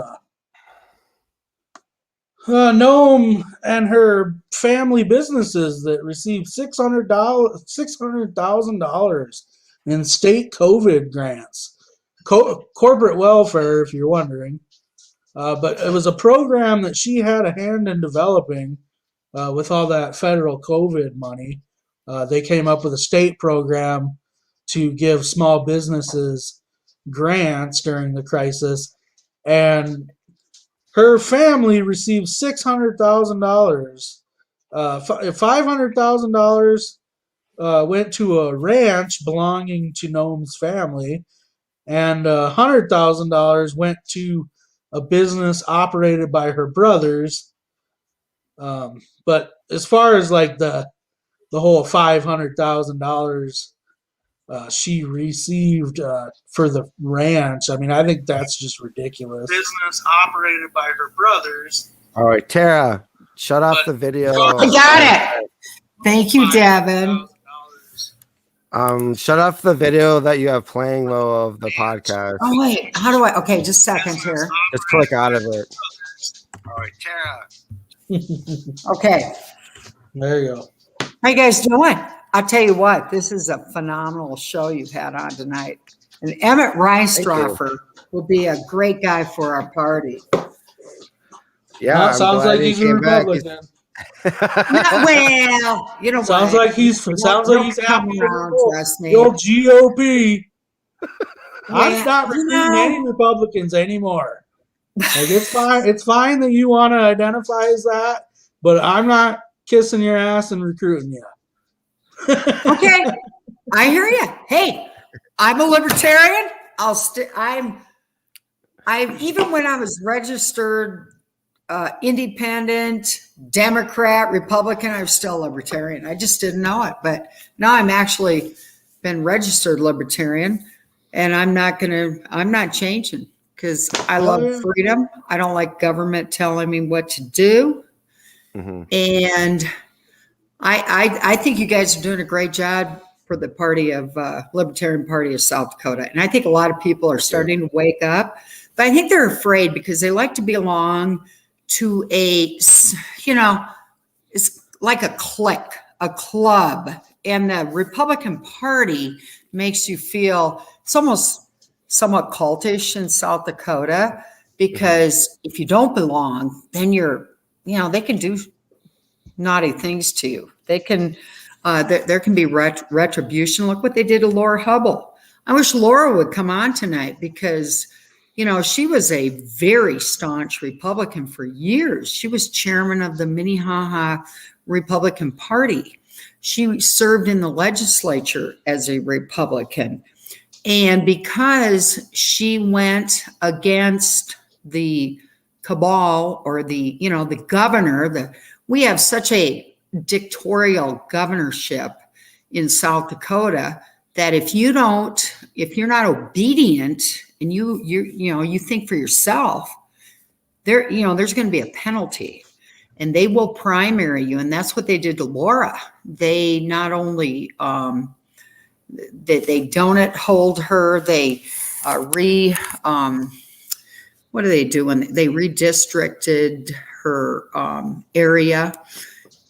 Nome and her family businesses that received $600,000 in state COVID grants. Corporate welfare, if you're wondering. But it was a program that she had a hand in developing with all that federal COVID money. They came up with a state program to give small businesses grants during the crisis. And her family received $600,000. $500,000 went to a ranch belonging to Nome's family, and $100,000 went to a business operated by her brothers. But as far as like the whole $500,000 she received for the ranch, I mean, I think that's just ridiculous. Business operated by her brothers. All right, Tara, shut off the video. I got it. Thank you, Devin. Shut off the video that you have playing low of the podcast. Oh, wait. How do I? Okay, just a second here. Just click out of it. All right, Tara. Okay. There you go. How you guys doing? I'll tell you what, this is a phenomenal show you've had on tonight. And Emmett Reistroffer will be a great guy for our party. Yeah, well, sounds like he's a Republican. Well, you know, sounds like he's happy around, the old GOP. I'm not recruiting any Republicans anymore. Like, it's fine. It's fine that you want to identify as that, but I'm not kissing your ass and recruiting you. Okay, I hear you. Hey, I'm a libertarian. I'm even when I was registered independent, Democrat, Republican, I was still libertarian. I just didn't know it, but now I'm actually been registered libertarian, and I'm not changing because I love freedom. I don't like government telling me what to do, and I think you guys are doing a great job for the party of Libertarian Party of South Dakota. And I think a lot of people are starting to wake up, but I think they're afraid because they like to belong to it's like a clique, a club. And the Republican Party makes you feel it's almost somewhat cultish in South Dakota because if you don't belong, then they can do naughty things to you. They can, there can be retribution. Look what they did to Laura Hubbell. I wish Laura would come on tonight because, she was a very staunch Republican for years. She was chairman of the Minnehaha Republican Party. She served in the legislature as a Republican. And because she went against the cabal or the governor, we have such a dictatorial governorship in South Dakota that if you're not obedient and you think for yourself, there's going to be a penalty, and they will primary you, and that's what they did to Laura. They not only they donut hold her, they what are they doing? They redistricted her area,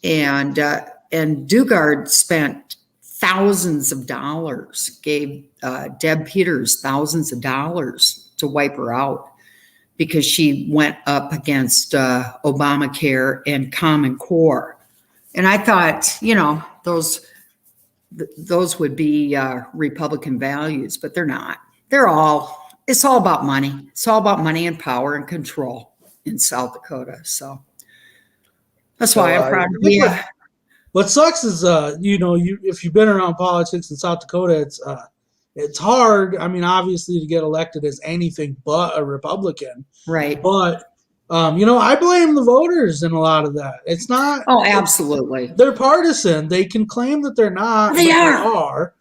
and Dugard spent thousands of dollars, gave Deb Peters thousands of dollars to wipe her out because she went up against Obamacare and Common Core. And I thought, those would be Republican values, but they're not. It's all about money. It's all about money and power and control in South Dakota. So that's why I'm proud to be. What sucks is, if you've been around politics in South Dakota, it's hard. I mean, obviously, to get elected as anything but a Republican, right? But I blame the voters in a lot of that. It's not. Oh, absolutely. They're partisan. They can claim that they're not. They are.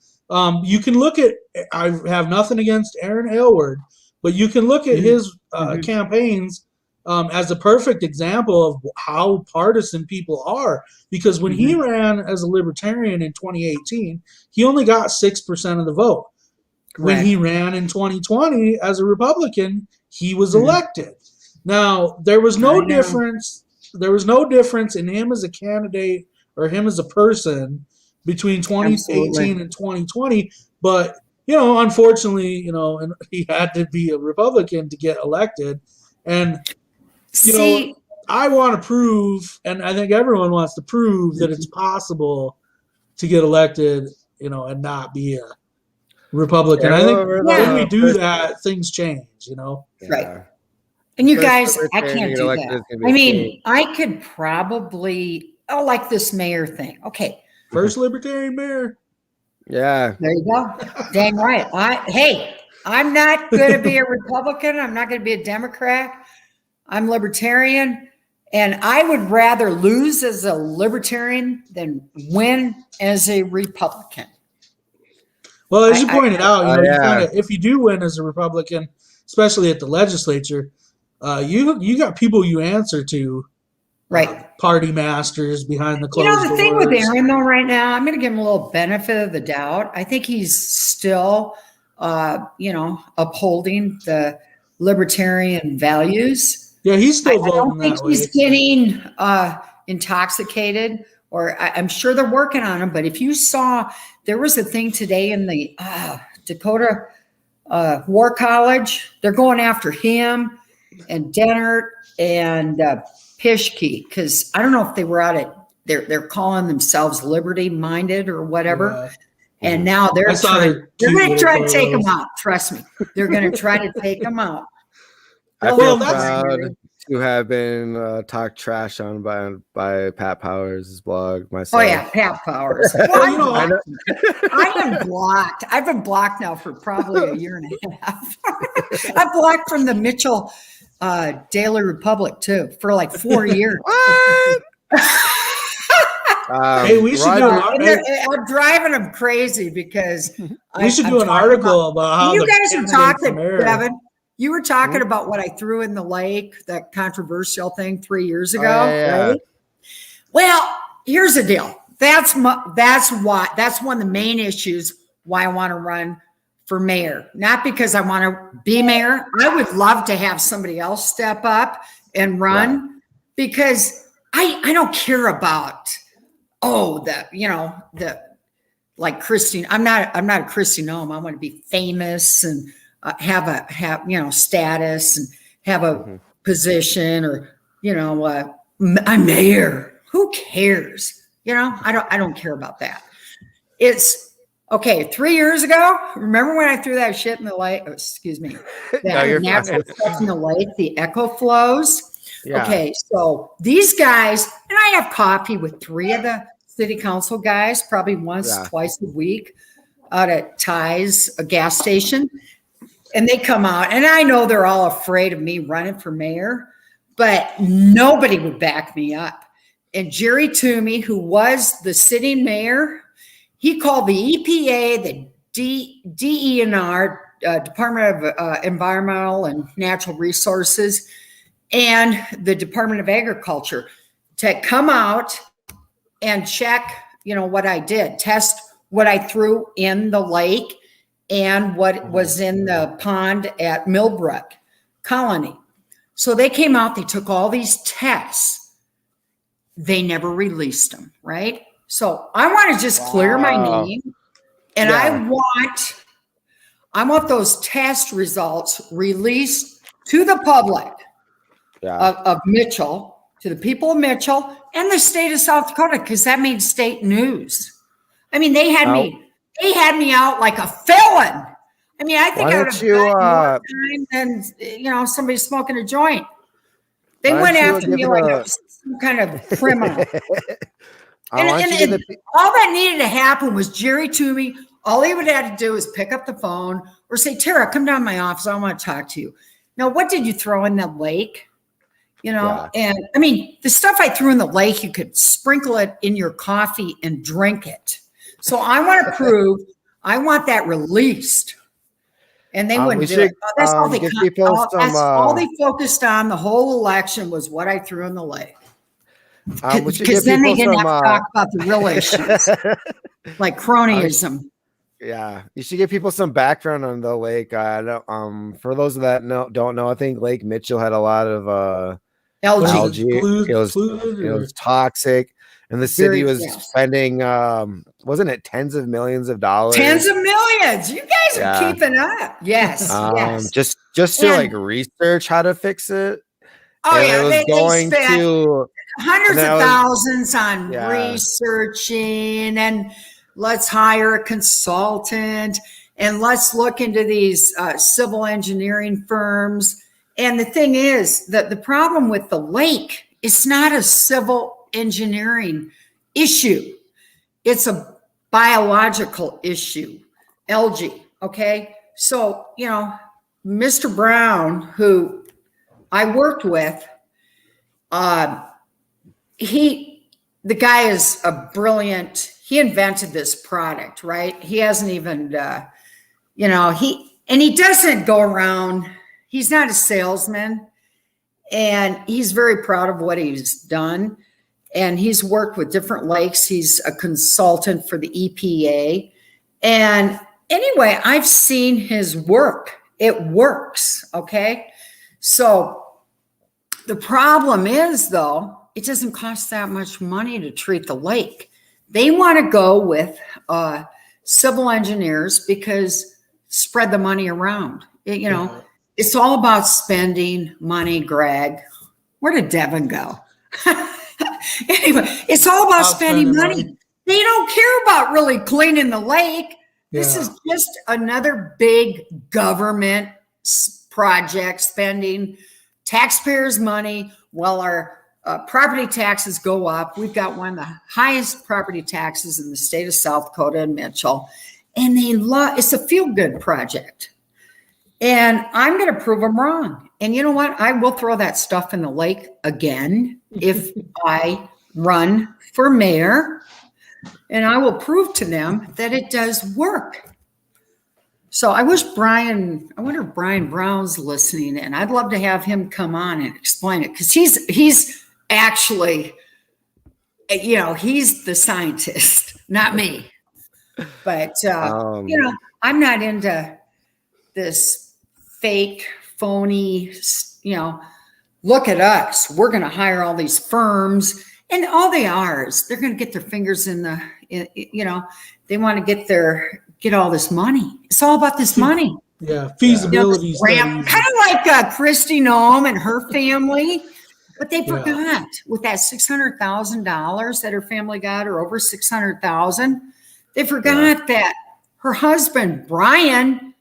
You can look at. I have nothing against Aaron Aylward, but you can look at his campaigns as a perfect example of how partisan people are. Because when he ran as a libertarian in 2018, he only got 6% of the vote. Correct. When he ran in 2020 as a Republican, he was elected. Now, there was no difference. There was no difference in him as a candidate or him as a person between 2018 and 2020. But, unfortunately, and he had to be a Republican to get elected. And, I want to prove, and I think everyone wants to prove that it's possible to get elected, and not be a Republican. I think when we do that, things change, Right. And you guys, I can't do that. I mean, I could probably, like this mayor thing. Okay. First libertarian mayor. Yeah. There you go. Dang right. I'm not going to be a Republican. I'm not going to be a Democrat. I'm libertarian. And I would rather lose as a libertarian than win as a Republican. Well, as you pointed out, if you do win as a Republican, especially at the legislature, you got people you answer to, right? Party masters behind the closed doors. The thing with Aaron, though, right now, I'm going to give him a little benefit of the doubt. I think he's still, upholding the libertarian values. Yeah, he's still voting. I don't think he's getting intoxicated, or I'm sure they're working on him. But if you saw, there was a thing today in the Dakota War College. They're going after him and Dennert and Pischke because I don't know if they were out at. They're calling themselves liberty minded or whatever. And now they're going to try to take them out. Trust me. They're going to try to take them out. I feel proud to have been talked trash on by Pat Powers' blog myself. Oh, yeah, Pat Powers. Well, I am blocked. I've been blocked now for probably a year and a half. I'm blocked from the Mitchell Daily Republic, too, for like 4 years. What? Hey, we should do I'm driving them crazy because we should do an article about how you guys are talking, Kevin. You were talking about what I threw in the lake, that controversial thing 3 years ago, right? Well, here's the deal. That's one of the main issues why I want to run for mayor. Not because I want to be mayor. I would love to have somebody else step up and run because I don't care about like Christine. I'm not a Christine Ohm. I want to be famous and have status and have a position, or I'm mayor. Who cares? I don't care about that. It's okay. 3 years ago, remember when I threw that shit in the lake? Oh, excuse me. That natural stuff in the lake, the echo flows. Yeah. Okay, so these guys, and I have coffee with 3 of the city council guys, probably twice a week out at Ty's, a gas station. And they come out, and I know they're all afraid of me running for mayor, but nobody would back me up. And Jerry Toomey, who was the sitting mayor, he called the EPA, the DENR, Department of Environmental and Natural Resources, and the Department of Agriculture to come out and check, what I did, test what I threw in the lake and what was in the pond at Millbrook Colony. So they came out, they took all these tests. They never released them, right? So I want to just clear my name, and I want those test results released to the public of Mitchell, to the people of Mitchell and the state of South Dakota, because that made state news. I mean, they had me out like a felon. I mean, I think I would have gotten more time than somebody smoking a joint. They went after me like some kind of criminal. And all that needed to happen was Jerry Toomey. All he would have to do is pick up the phone or say, "Tara, come down to my office. I want to talk to you." Now, what did you throw in the lake? And I mean, the stuff I threw in the lake, you could sprinkle it in your coffee and drink it. So I want to prove, I want that released. And they wouldn't do it. That's all they focused on the whole election was what I threw in the lake. Because then they didn't have to talk about the real issues, like cronyism. Yeah, you should give people some background on the lake. For those that don't know, I think Lake Mitchell had a lot of algae. It was toxic, and the city was spending wasn't it tens of millions of dollars? Tens of millions. You guys are keeping up. Yes. Just to like research how to fix it. Oh, and it was going to hundreds of thousands on researching, and let's hire a consultant, and let's look into these civil engineering firms. And the thing is that the problem with the lake, it's not a civil engineering issue. It's a biological issue, algae. Okay. So, Mr. Brown, who I worked with, the guy is a brilliant, he invented this product, right? He hasn't even, he doesn't go around, he's not a salesman, and he's very proud of what he's done. And he's worked with different lakes. He's a consultant for the EPA. And anyway, I've seen his work. It works. Okay. So the problem is, though, it doesn't cost that much money to treat the lake. They want to go with civil engineers because spread the money around. It's all about spending money, Greg. Where did Devin go? Anyway, it's all about spending money. They don't care about really cleaning the lake. This is just another big government project spending taxpayers' money while our property taxes go up. We've got one of the highest property taxes in the state of South Dakota and Mitchell. And it's a feel-good project. And I'm going to prove them wrong. And you know what? I will throw that stuff in the lake again if I run for mayor. And I will prove to them that it does work. So I wonder if Brian Brown's listening, and I'd love to have him come on and explain it, because he's actually, he's the scientist, not me. But, I'm not into this fake, phony, look at us. We're going to hire all these firms. And all they are is they're going to get their fingers in they want to get all this money. It's all about this money. Yeah, feasibility studies. Kind of like Christy Noem and her family. But they forgot with that $600,000 that her family got, or over $600,000. They forgot that her husband, Brian,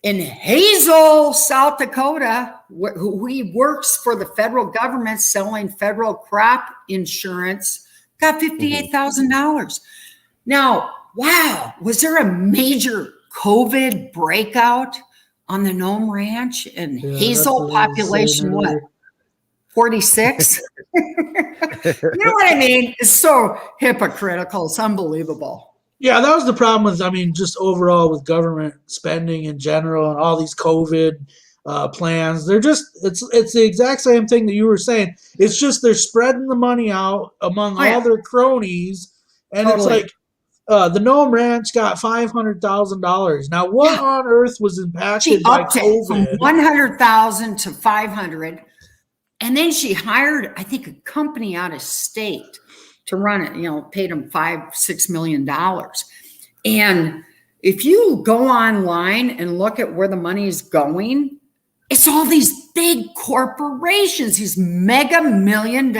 in Hazel, South Dakota, who he works for the federal government selling federal crop insurance, got $58,000. Now, wow, was there a major COVID breakout on the Nome Ranch and Hazel population, what, 46? You know what I mean? It's so hypocritical. It's unbelievable. Yeah, that was the problem with, just overall with government spending in general and all these COVID plans. They're it's the exact same thing that you were saying. It's just they're spreading the money out among all their cronies. And it's like the Nome Ranch got $500,000. Now, what on earth was impacted by COVID? From $100,000 to $500,000. And then she hired, I think, a company out of state to run it, paid them $5-6 million. And if you go online and look at where the money is going, it's all these big corporations, these mega $1 million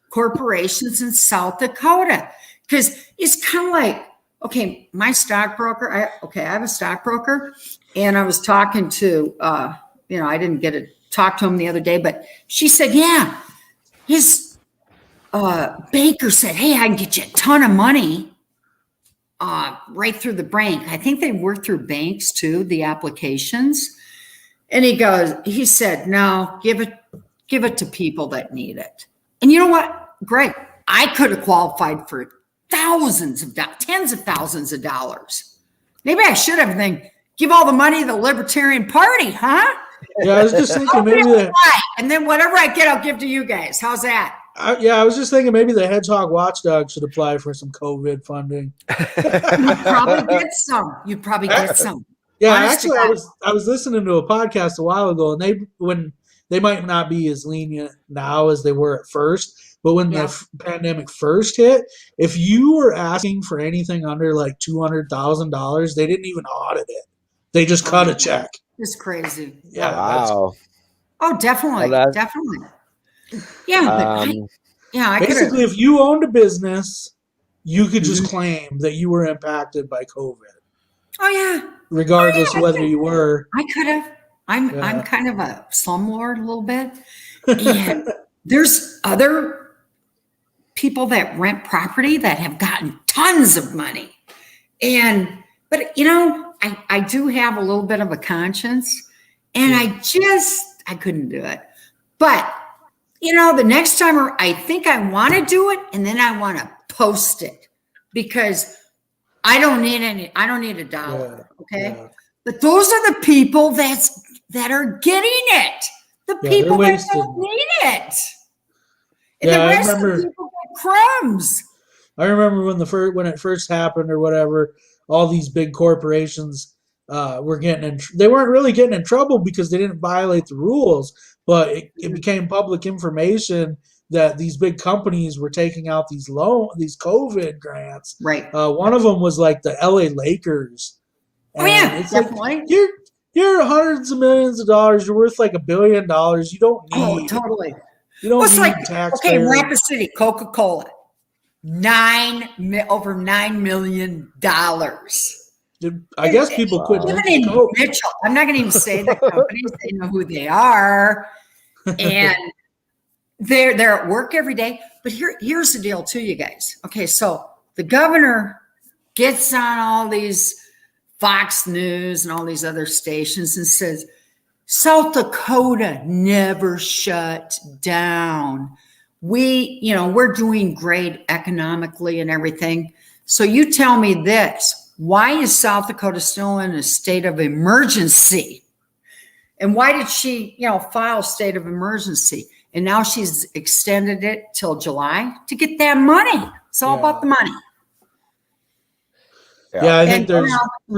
corporations in South Dakota. Because it's kind of like, okay, my stockbroker, I have a stockbroker, and I was talking to, I didn't get to talk to him the other day, but she said, his banker said, hey, I can get you a ton of money right through the bank. I think they work through banks too, the applications. And he said, no, give it to people that need it. And you know what, Greg, I could have qualified for tens of thousands of dollars. Maybe I should have then give all the money to the Libertarian Party, huh? Yeah, I was just thinking maybe that. And then whatever I get, I'll give to you guys. How's that? I was just thinking maybe the Hedgehog Watchdog should apply for some COVID funding. You'd probably get some. Yeah, actually, I was listening to a podcast a while ago, and they might not be as lenient now as they were at first, but when the pandemic first hit, if you were asking for anything under like $200,000, they didn't even audit it. They just cut a check. It's crazy. Yeah. Wow. Oh, definitely. Definitely. Yeah. Basically, if you owned a business, you could just claim that you were impacted by COVID. Oh, yeah. Regardless of whether you were. I could have. I'm kind of a slumlord a little bit. And there's other people that rent property that have gotten tons of money. But I do have a little bit of a conscience, and I couldn't do it. But the next time I think I want to do it, and then I want to post it because I don't need a dollar. Okay. Yeah. But those are the people that are getting it. The people that don't need it. And the rest of the people get crumbs. I remember when it first happened or whatever, all these big corporations were they weren't really getting in trouble because they didn't violate the rules. But it became public information that these big companies were taking out these COVID grants. Right. One of them was like the LA Lakers. And it's definitely. Like, you're hundreds of millions of dollars. You're worth like $1 billion. You don't need. Oh, totally. You don't need taxpayers. Okay, Rapid City, Coca-Cola. over $9 million. I guess people quit drinking Coke. Mitchell. I'm not going to even say the companies. They know who they are, and they're at work every day. But here's the deal, too, you guys. Okay, so the governor gets on all these Fox News and all these other stations and says, South Dakota never shut down. We're doing great economically and everything. So you tell me this. Why is South Dakota still in a state of emergency? And why did she, file a state of emergency? And now she's extended it till July to get that money. It's all about the money. Yeah, I think there's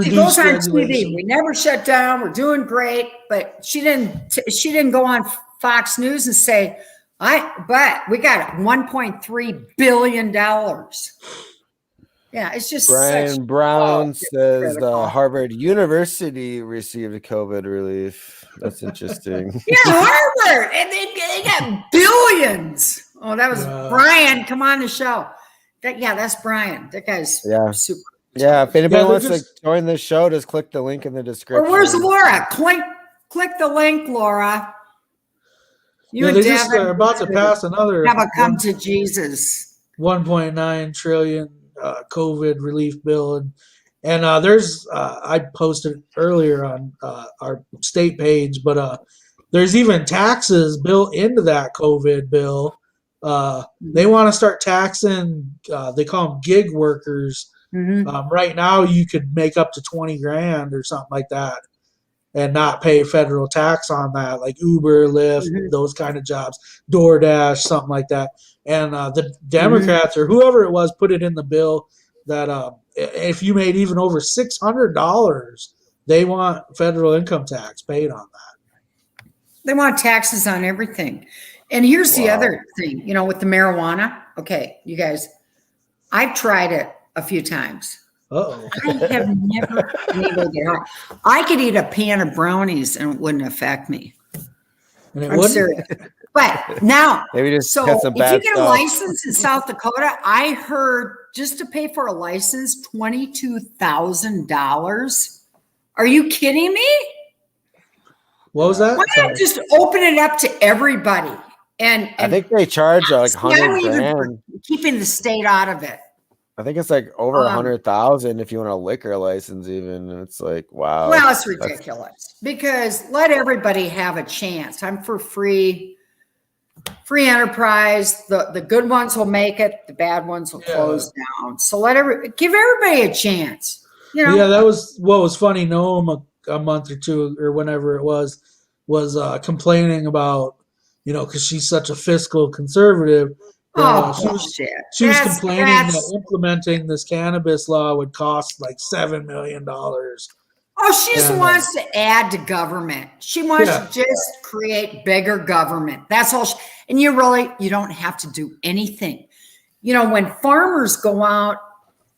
she goes on TV. We never shut down. We're doing great, but she didn't go on Fox News and say, but we got $1.3 billion. Yeah, it's just Brian Brown says Harvard University received COVID relief. That's interesting. Yeah, Harvard, and they got billions. Oh, that was Brian. Come on the show. That's Brian. That guy's super. Yeah, if anybody wants to join this show, just click the link in the description. Or where's Laura? Click the link, Laura. They're about to pass another have a come to Jesus 1.9 trillion COVID relief bill, and there's I posted earlier on our state page, but there's even taxes built into that COVID bill. They want to start taxing. They call them gig workers. Mm-hmm. Right now, you could make up to $20,000 or something like that, and not pay federal tax on that, like Uber, Lyft, those kind of jobs, DoorDash, something like that. And the Democrats or whoever it was put it in the bill that if you made even over $600, they want federal income tax paid on that. They want taxes on everything. And here's the other thing, with the marijuana. Okay, you guys, I've tried it a few times. Uh-oh. I have never been able to get high. I could eat a pan of brownies and it wouldn't affect me. I'm serious. But now, maybe just so if you get a license in South Dakota, I heard just to pay for a license, $22,000. Are you kidding me? What was that? Why not just open it up to everybody? And I think they charge like $100,000. Keeping the state out of it. I think it's like over 100,000 if you want a liquor license. Even it's like wow. Well, it's ridiculous because let everybody have a chance. I'm for free enterprise. The good ones will make it. The bad ones will close down. So give everybody a chance. Yeah, that was what was funny. Noam a month or two or whenever it was complaining about because she's such a fiscal conservative. She was complaining that implementing this cannabis law would cost like $7 million. Oh, she just wants to add to government. She wants to just create bigger government. That's all. And you don't have to do anything. When farmers go out,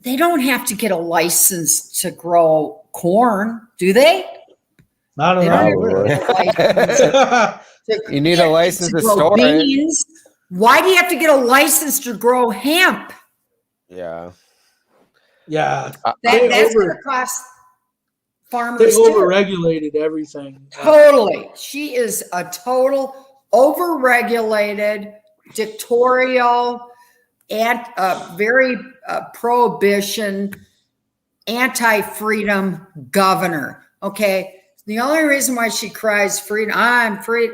they don't have to get a license to grow corn, do they? I don't know. You need a license to store beans. Why do you have to get a license to grow hemp? Yeah. That's going to cost farmers. They overregulated everything. Totally. She is a total overregulated, dictatorial, and very prohibition, anti-freedom governor. Okay. The only reason why she cries freedom, I'm free,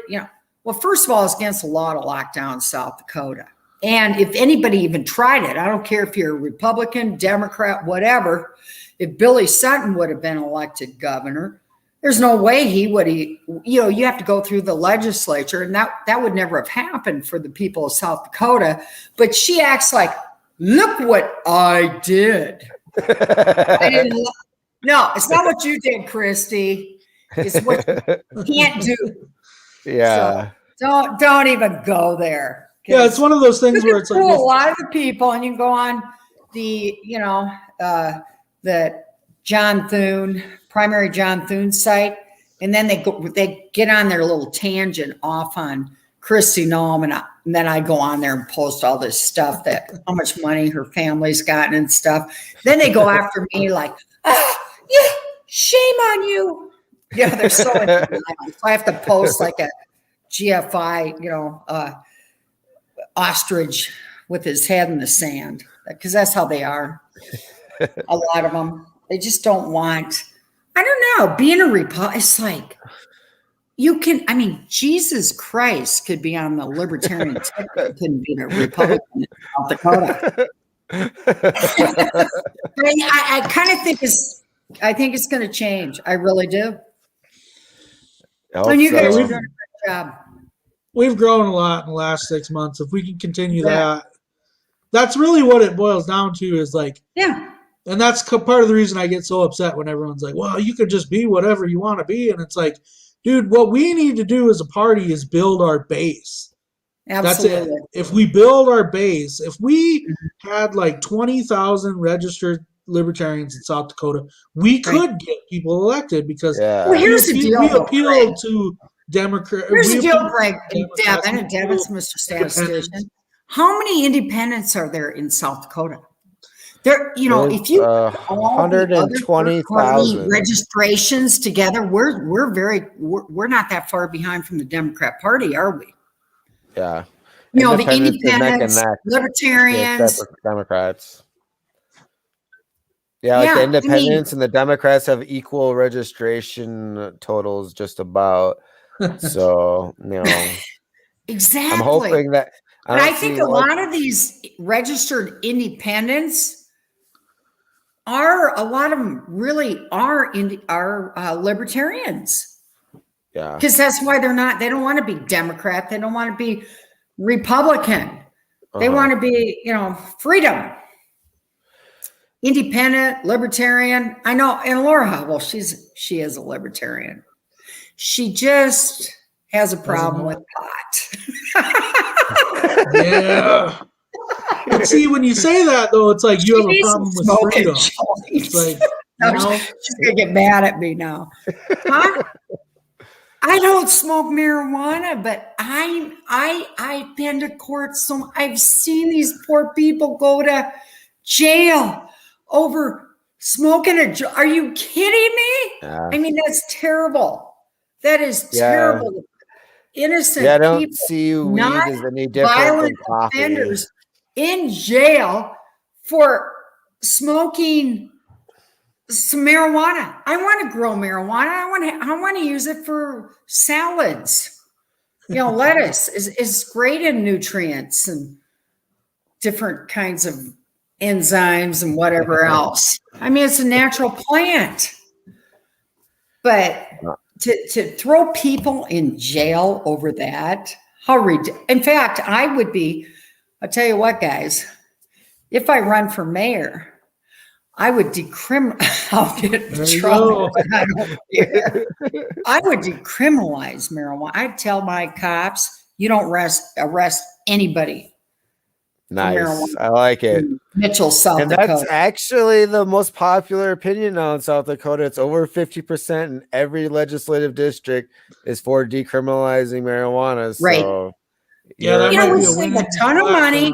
well, first of all, it's against the law to lock down South Dakota. And if anybody even tried it, I don't care if you're a Republican, Democrat, whatever, if Billy Sutton would have been elected governor, there's no way he would, you have to go through the legislature, and that would never have happened for the people of South Dakota. But she acts like, look what I did. No, it's not what you did, Christy. It's what you can't do. Yeah. So don't even go there. Yeah, it's one of those things where it's like a lot of the people, and you can go on the primary John Thune site, and then they get on their little tangent off on Christy Nome, and then I go on there and post all this stuff that how much money her family's gotten and stuff. Then they go after me like, yeah, shame on you. Yeah, they're so so I have to post like a GFI, ostrich with his head in the sand, because that's how they are. A lot of them, they just don't want. I don't know. Being a Republican, it's like you can. I mean, Jesus Christ could be on the Libertarian ticket. He couldn't be a Republican in South Dakota. I kind of think it's. I think it's going to change. I really do. And you guys are doing a great job. We've grown a lot in the last 6 months. If we can continue that, that's really what it boils down to. Is like, yeah. And that's part of the reason I get so upset when everyone's like, well, you could just be whatever you want to be. And it's like, dude, what we need to do as a party is build our base. Absolutely. That's it. If we build our base, if we had like 20,000 registered libertarians in South Dakota, we could get people elected because well, here's the deal, we appeal to Democrats. Here's the deal, Greg, and Devin's Mr. Statistician. How many independents are there in South Dakota? There, if you 120,000 registrations together, we're not that far behind from the Democrat Party, are we? Yeah. The independents, libertarians, Democrats. Yeah, the independents and the Democrats have equal registration totals, just about. So, exactly. I'm hoping that. But I think a lot of these registered independents. A lot of them really are libertarians. Yeah. Because that's why they don't want to be Democrat. They don't want to be Republican. They want to be, freedom. Independent, libertarian. I know. And Laura, well, she is a libertarian. She just has a problem with pot. Yeah. But see, when you say that, though, it's like you have a problem with freedom. It's like, she's gonna get mad at me now. Huh? I don't smoke marijuana, but I've been to court, so I've seen these poor people go to jail over smoking Are you kidding me? Yeah. I mean, that's terrible. That is terrible. Innocent I don't people, see weed as any different violent than coffee. offenders in jail for smoking some marijuana. I want to grow marijuana. I want to use it for salads. Lettuce is great in nutrients and different kinds of enzymes and whatever else. I mean, it's a natural plant. But to throw people in jail over that, in fact, I'll tell you what, guys, if I run for mayor, I would I'll get in trouble, but I don't care. I would decriminalize marijuana. I'd tell my cops, you don't arrest anybody. Nice. I like it. Mitchell, South Dakota. That's actually the most popular opinion now in South Dakota. It's over 50% in every legislative district is for decriminalizing marijuana. Right. So, that we save a ton of money.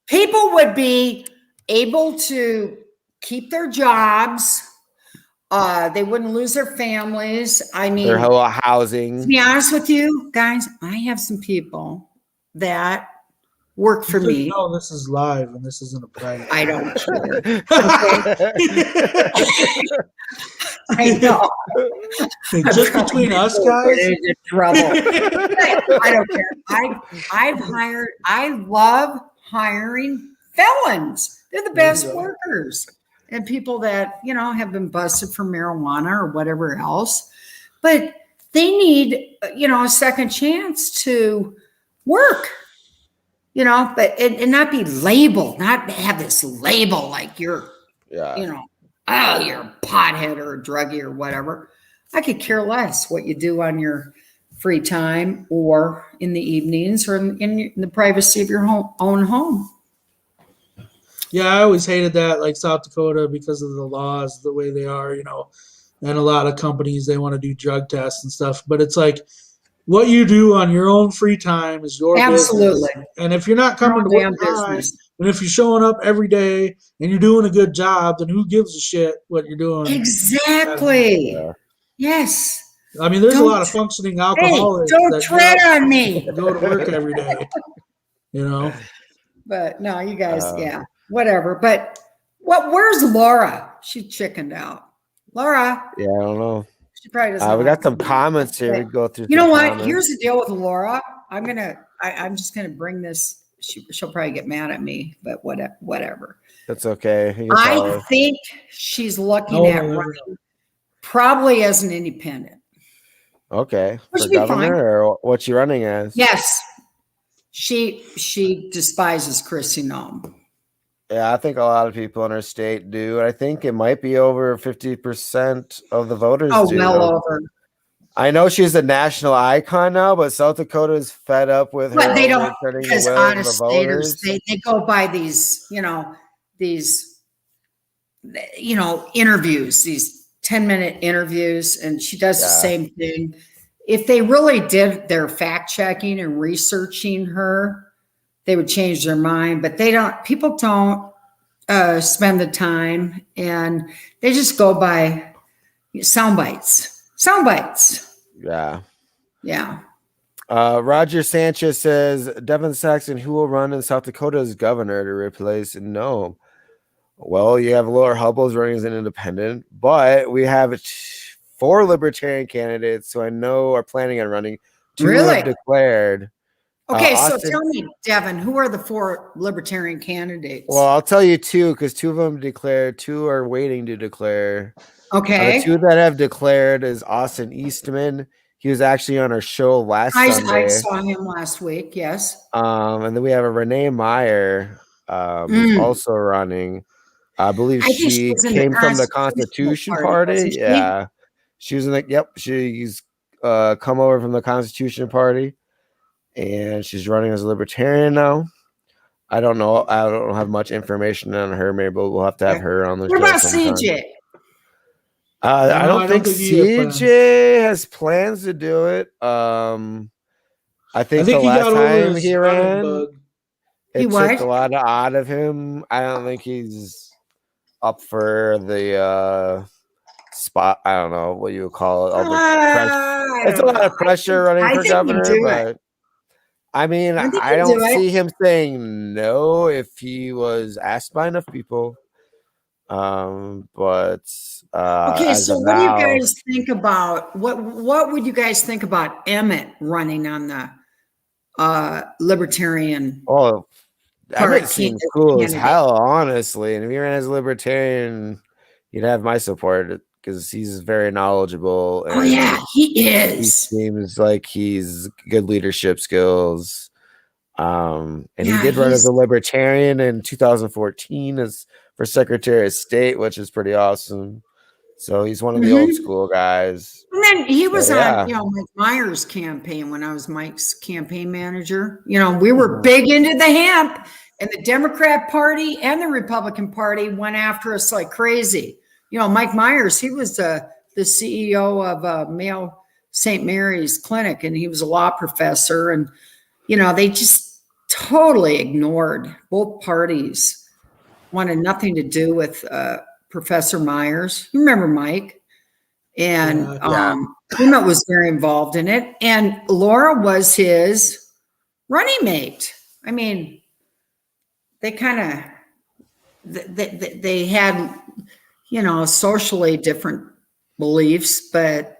People would be able to keep their jobs. They wouldn't lose their families. I mean, their whole housing. To be honest with you, guys, I have some people that work for me. No, this is live and this isn't a private. I don't care. I know. Just between us guys. In trouble. I don't care. I love hiring felons. They're the best workers. And people that, have been busted for marijuana or whatever else. But they need, a second chance to work. But and not be labeled, not have this label like you're, you're a pothead or a druggie or whatever. I could care less what you do on your free time or in the evenings or in the privacy of your own home. Yeah, I always hated that, like South Dakota, because of the laws, the way they are, and a lot of companies, they want to do drug tests and stuff. But it's like, what you do on your own free time is your Absolutely. business. And if you're not coming to work business, and if you're showing up every day and you're doing a good job, then who gives a shit what you're doing? Exactly. Yes. I mean, there's a lot of functioning alcoholics. Hey, don't tread on me. Go to work every day, you know. But no, you guys, whatever. But where's Laura? She chickened out. Laura. Yeah, I don't know. She probably doesn't. We got some comments here. We go through. You know what? Comments. Here's the deal with Laura. I'm just gonna bring this. She'll probably get mad at me, but whatever. That's okay. I think she's looking at running probably as an independent. Okay. For governor, or what's she running as? Yes. She despises Chrissy Nome. Yeah, I think a lot of people in her state do. I think it might be over 50% of the voters. Oh, well over. I know she's a national icon now, but South Dakota is fed up with her. But they don't, because honest staters, they go by these interviews, these 10-minute interviews, and she does the same thing. If they really did their fact checking and researching her, they would change their mind, but they don't. People don't spend the time, and they just go by sound bites. Yeah. Roger Sanchez says, Devin Saxon, who will run in South Dakota as governor to replace Nome? Well, you have Laura Hubbell's running as an independent, but we have 4 libertarian candidates who I know are planning on running. 2 have declared. Okay, so tell me, Devin, who are the 4 libertarian candidates? Well, I'll tell you 2 because 2 of them declared, 2 are waiting to declare. Okay. The 2 that have declared is Austin Eastman. He was actually on our show last Sunday. I saw him last week, yes. And then we have a Renee Meyer who's also running. I believe she came from the Constitution Party. Yeah. She was in the, she's come over from the Constitution Party. And she's running as a libertarian now. I don't know. I don't have much information on her. Maybe we'll have to have her on the show. What about CJ? I don't think CJ has plans to do it. I think the last time he ran, it took a lot out of him. I don't think he's up for the spot. I don't know what you would call it. It's a lot of pressure running for governor, but I mean, I don't see him saying no if he was asked by enough people. Okay, so what do you guys think about what would you guys think about Emmett running on the libertarian? Oh, Emmett seems cool as hell, honestly. And if he ran as a libertarian, he'd have my support because he's very knowledgeable. And he is. He seems like he's good leadership skills. And he did run as a libertarian in 2014 as for Secretary of State, which is pretty awesome. So he's one of the old school guys. And then he was on, Mike Myers' campaign when I was Mike's campaign manager. We were big into the hemp, and the Democrat Party and the Republican Party went after us like crazy. Mike Myers, he was the CEO of Mayo St. Mary's Clinic, and he was a law professor. And, they just totally ignored both parties. Wanted nothing to do with Professor Myers. You remember Mike? And Emmett was very involved in it. And Laura was his running mate. I mean, they kind of, they had, socially different beliefs, but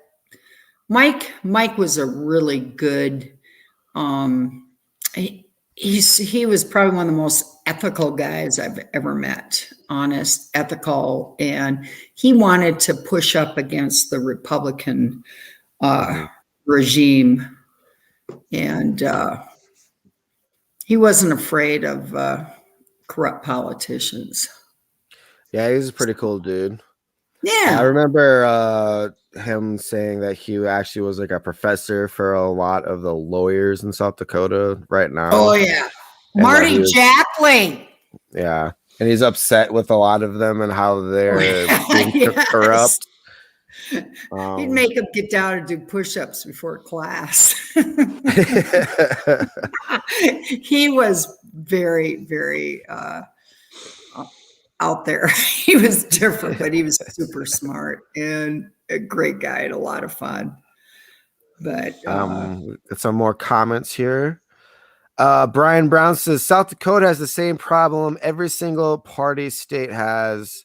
Mike was a really good, he was probably one of the most ethical guys I've ever met, honest, ethical, and he wanted to push up against the Republican regime, and he wasn't afraid of corrupt politicians. Yeah, he's a pretty cool dude. Yeah. I remember him saying that he actually was like a professor for a lot of the lawyers in South Dakota right now. Oh, yeah. Marty Jackley. Yeah. And he's upset with a lot of them and how they're being corrupt. He'd make him get down and do push-ups before class. He was very, very out there. He was different, but he was super smart and a great guy and a lot of fun. But got some more comments here. Brian Brown says South Dakota has the same problem every single party state has.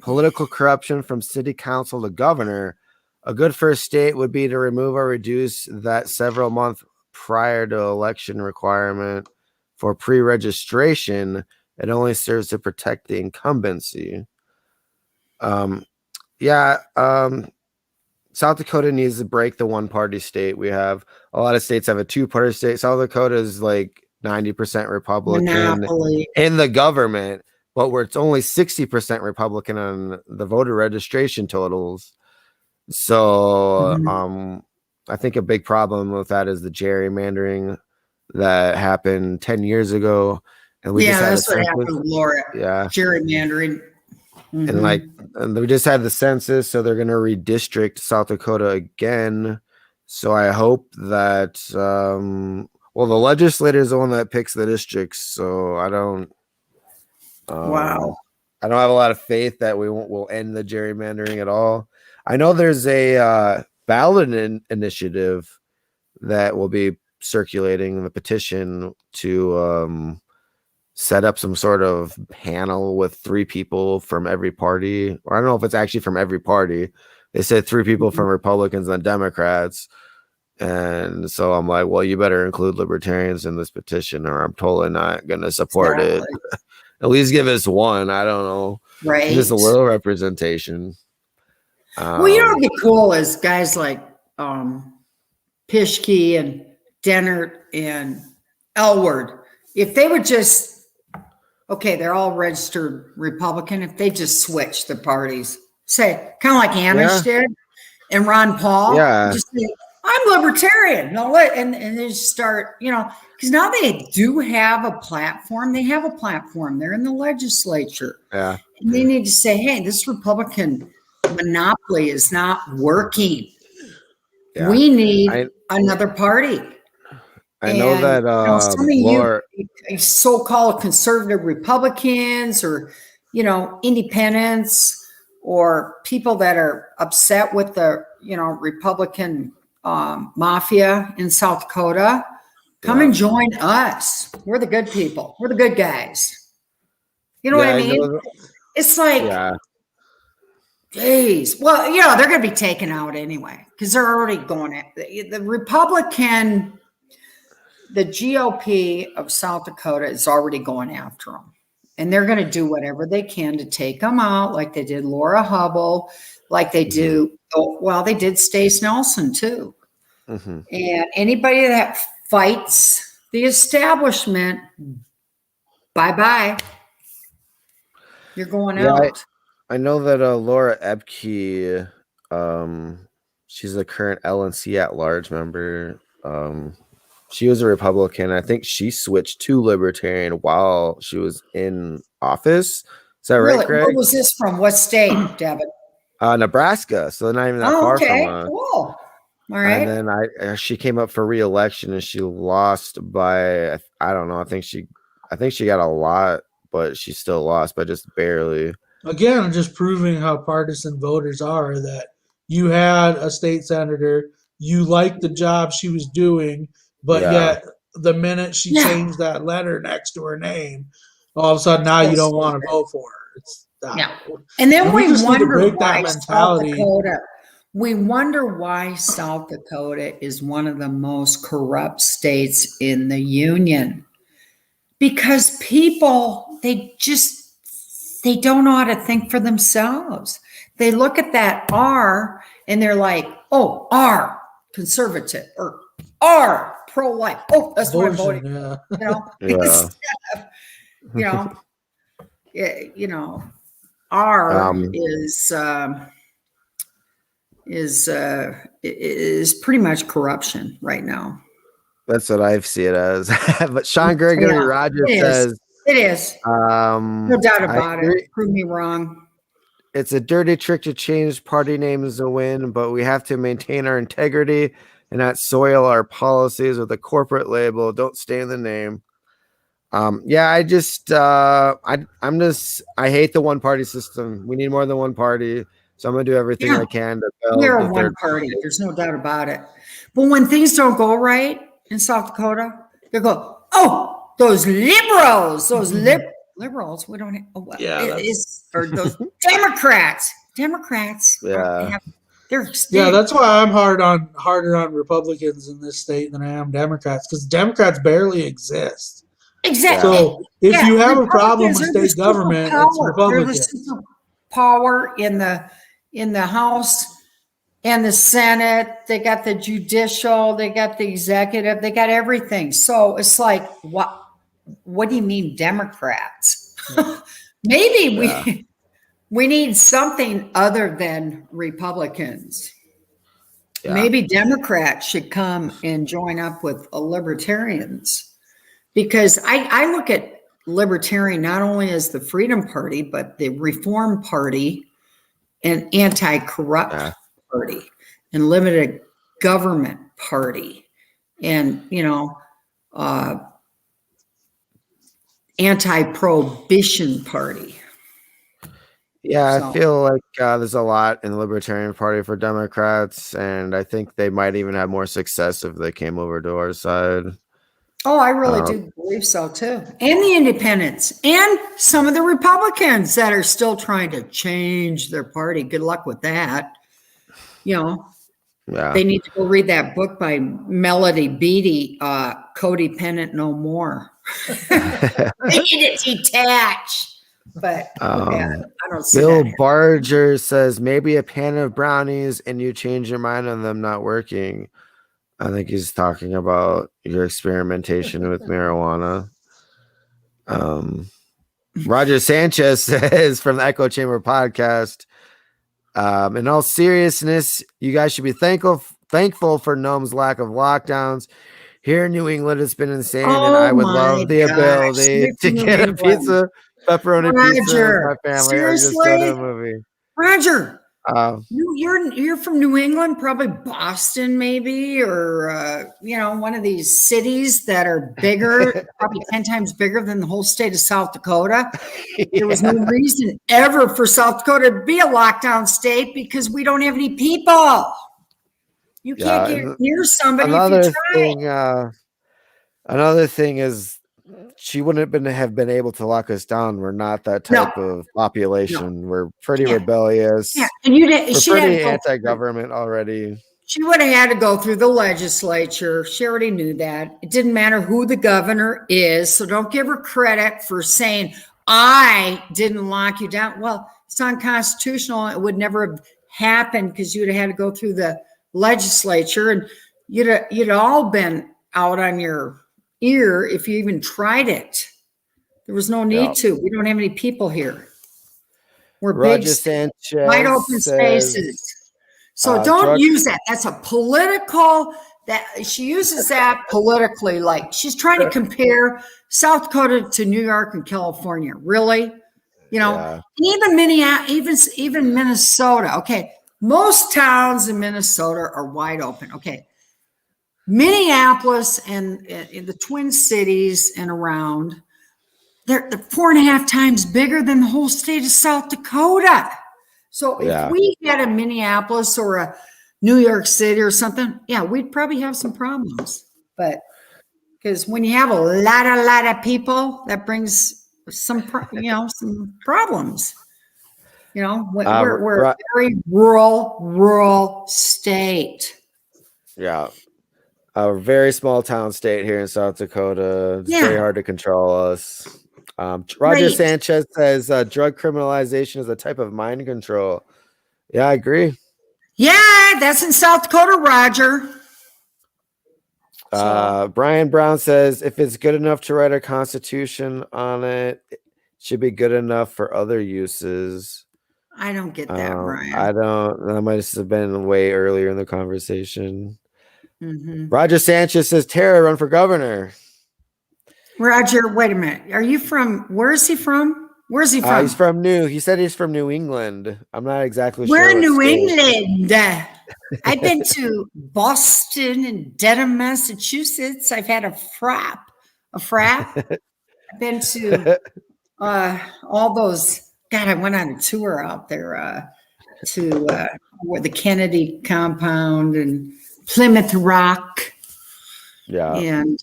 Political corruption from city council to governor. A good first state would be to remove or reduce that several months prior to election requirement for pre-registration. It only serves to protect the incumbency. South Dakota needs to break the one-party state. We have a lot of states have a two-party state. South Dakota is like 90% Republican monopoly in the government, but where it's only 60% Republican on the voter registration totals. So I think a big problem with that is the gerrymandering that happened 10 years ago. And we just had that's what happened with Laura. Yeah. Gerrymandering. And we just had the census, so they're going to redistrict South Dakota again. So I hope that, the legislator is the one that picks the districts. So I don't. Wow. I don't have a lot of faith that we'll end the gerrymandering at all. I know there's a ballot initiative that will be circulating the petition to set up some sort of panel with 3 people from every party. Or I don't know if it's actually from every party. They said 3 people from Republicans and Democrats. And so I'm like, well, you better include libertarians in this petition or I'm totally not going to support it. At least give us one. I don't know. Right. Just a little representation. Well, you know what would be cool is guys like Pischke and Dennert and Elward. If they would just, they're all registered Republican. If they just switch the parties, say, kind of like Amish did and Ron Paul. Yeah. Just say, I'm libertarian. No, and they just start, because now they do have a platform. They have a platform. They're in the legislature. Yeah. And they need to say, hey, this Republican monopoly is not working. Yeah. We need another party. I know that some of you so-called conservative Republicans or, independents or people that are upset with the, Republican mafia in South Dakota, come and join us. We're the good people. We're the good guys. You know what I mean? It's like, geez. Well, they're going to be taken out anyway because they're already going at the Republican. The GOP of South Dakota is already going after them. And they're going to do whatever they can to take them out, like they did Laura Hubble, like they do. They did Stace Nelson too. And anybody that fights the establishment, bye-bye. You're going out. I know that Laura Ebke, she's a current LNC at-large member. She was a Republican. I think she switched to Libertarian while she was in office. Is that right, Greg? Where was this from? What state, Devin? Nebraska. So they're not even that far from us. Cool. All right. And then she came up for re-election and she lost by, I don't know. I think she got a lot, but she still lost by just barely. Again, just proving how partisan voters are, that you had a state senator, you liked the job she was doing, but yet the minute she changed that letter next to her name, all of a sudden now you don't want to vote for her. It's And then we wonder why South Dakota. We wonder why South Dakota is one of the most corrupt states in the union. Because people, they don't know how to think for themselves. They look at that R and they're like, oh, R, conservative, or R, pro-life. Oh, that's what I'm voting. R is pretty much corruption right now. That's what I see it as. But Sean Gregory Rogers says it is. No doubt about it. Prove me wrong. it's a dirty trick to change party names to win, but we have to maintain our integrity and not soil our policies with a corporate label. Don't stain the name. Yeah, I just I hate the one party system. We need more than one party. So I'm gonna do everything I can to build We're the a third one party. There's no doubt about it. But when things don't go right in South Dakota, they go, "Oh, those liberals, those liberals. We don't have, or those Democrats. Democrats. Yeah. That's why I'm harder on Republicans in this state than I am Democrats, because Democrats barely exist. Exactly. So if you have a problem with state government, it's Republicans. They're the superpower in the House and the Senate. They got the judicial, they got the executive, they got everything. So it's like, what do you mean Democrats? Maybe we need something other than Republicans. Yeah. Maybe Democrats should come and join up with libertarians. Because I look at libertarian not only as the Freedom Party, but the Reform Party and Anti-Corrupt Party and Limited Government Party and, Anti-Prohibition Party. Yeah, I feel like there's a lot in the Libertarian Party for Democrats, and I think they might even have more success if they came over to our side. Oh, I really do believe so too. And the independents and some of the Republicans that are still trying to change their party. Good luck with that. They need to go read that book by Melody Beattie, Codependent No More. They need to detach. But I don't see Bill that. Barger says maybe a pan of brownies and you change your mind on them not working. I think he's talking about your experimentation with marijuana. Roger Sanchez says from the Echo Chamber podcast, in all seriousness, you guys should be thankful for Nome's lack of lockdowns. Here in New England, it's been insane, and I would love the ability to get a pizza, pepperoni pizza with my family, or just go to a movie. Roger, you're from New England, probably Boston, maybe, or one of these cities that are bigger, probably 10 times bigger than the whole state of South Dakota. There was no reason ever for South Dakota to be a lockdown state because we don't have any people. You can't get near somebody if you try. Another thing is, she wouldn't have been able to lock us down. We're not that type of population. We're pretty rebellious. Yeah, and we're pretty anti-government already. She would have had to go through the legislature. She already knew that. It didn't matter who the governor is. So don't give her credit for saying, I didn't lock you down. Well, it's unconstitutional. It would never have happened because you'd have had to go through the legislature and you'd all been out on your ear if you even tried it. There was no need to. We don't have any people here. We're big, wide open spaces. So don't use that. That's a political, that she uses that politically, like she's trying to compare South Dakota to New York and California. Really? Even Minneapolis, even Minnesota. Okay. Most towns in Minnesota are wide open. Okay. Minneapolis and in the Twin Cities and around, they're 4.5 times bigger than the whole state of South Dakota. So if we had a Minneapolis or a New York City or something, we'd probably have some problems. But because when you have a lot of people, that brings some problems. We're a very rural state. Yeah. A very small town state here in South Dakota. It's very hard to control us. Roger Sanchez says drug criminalization is a type of mind control. Yeah, I agree. Yeah, that's in South Dakota, Roger. Brian Brown says if it's good enough to write a constitution on it, it should be good enough for other uses. I don't get that, Brian. I don't. That might have been way earlier in the conversation. Mm-hmm. Roger Sanchez says, Tara, run for governor. Roger, wait a minute. Are you from, where is he from? Where's he from? He said he's from New England. I'm not exactly sure. We're in New England. I've been to Boston and Dedham, Massachusetts. I've had a frap. I've been to all those. God, I went on a tour out there to where the Kennedy compound and Plymouth Rock. Yeah. And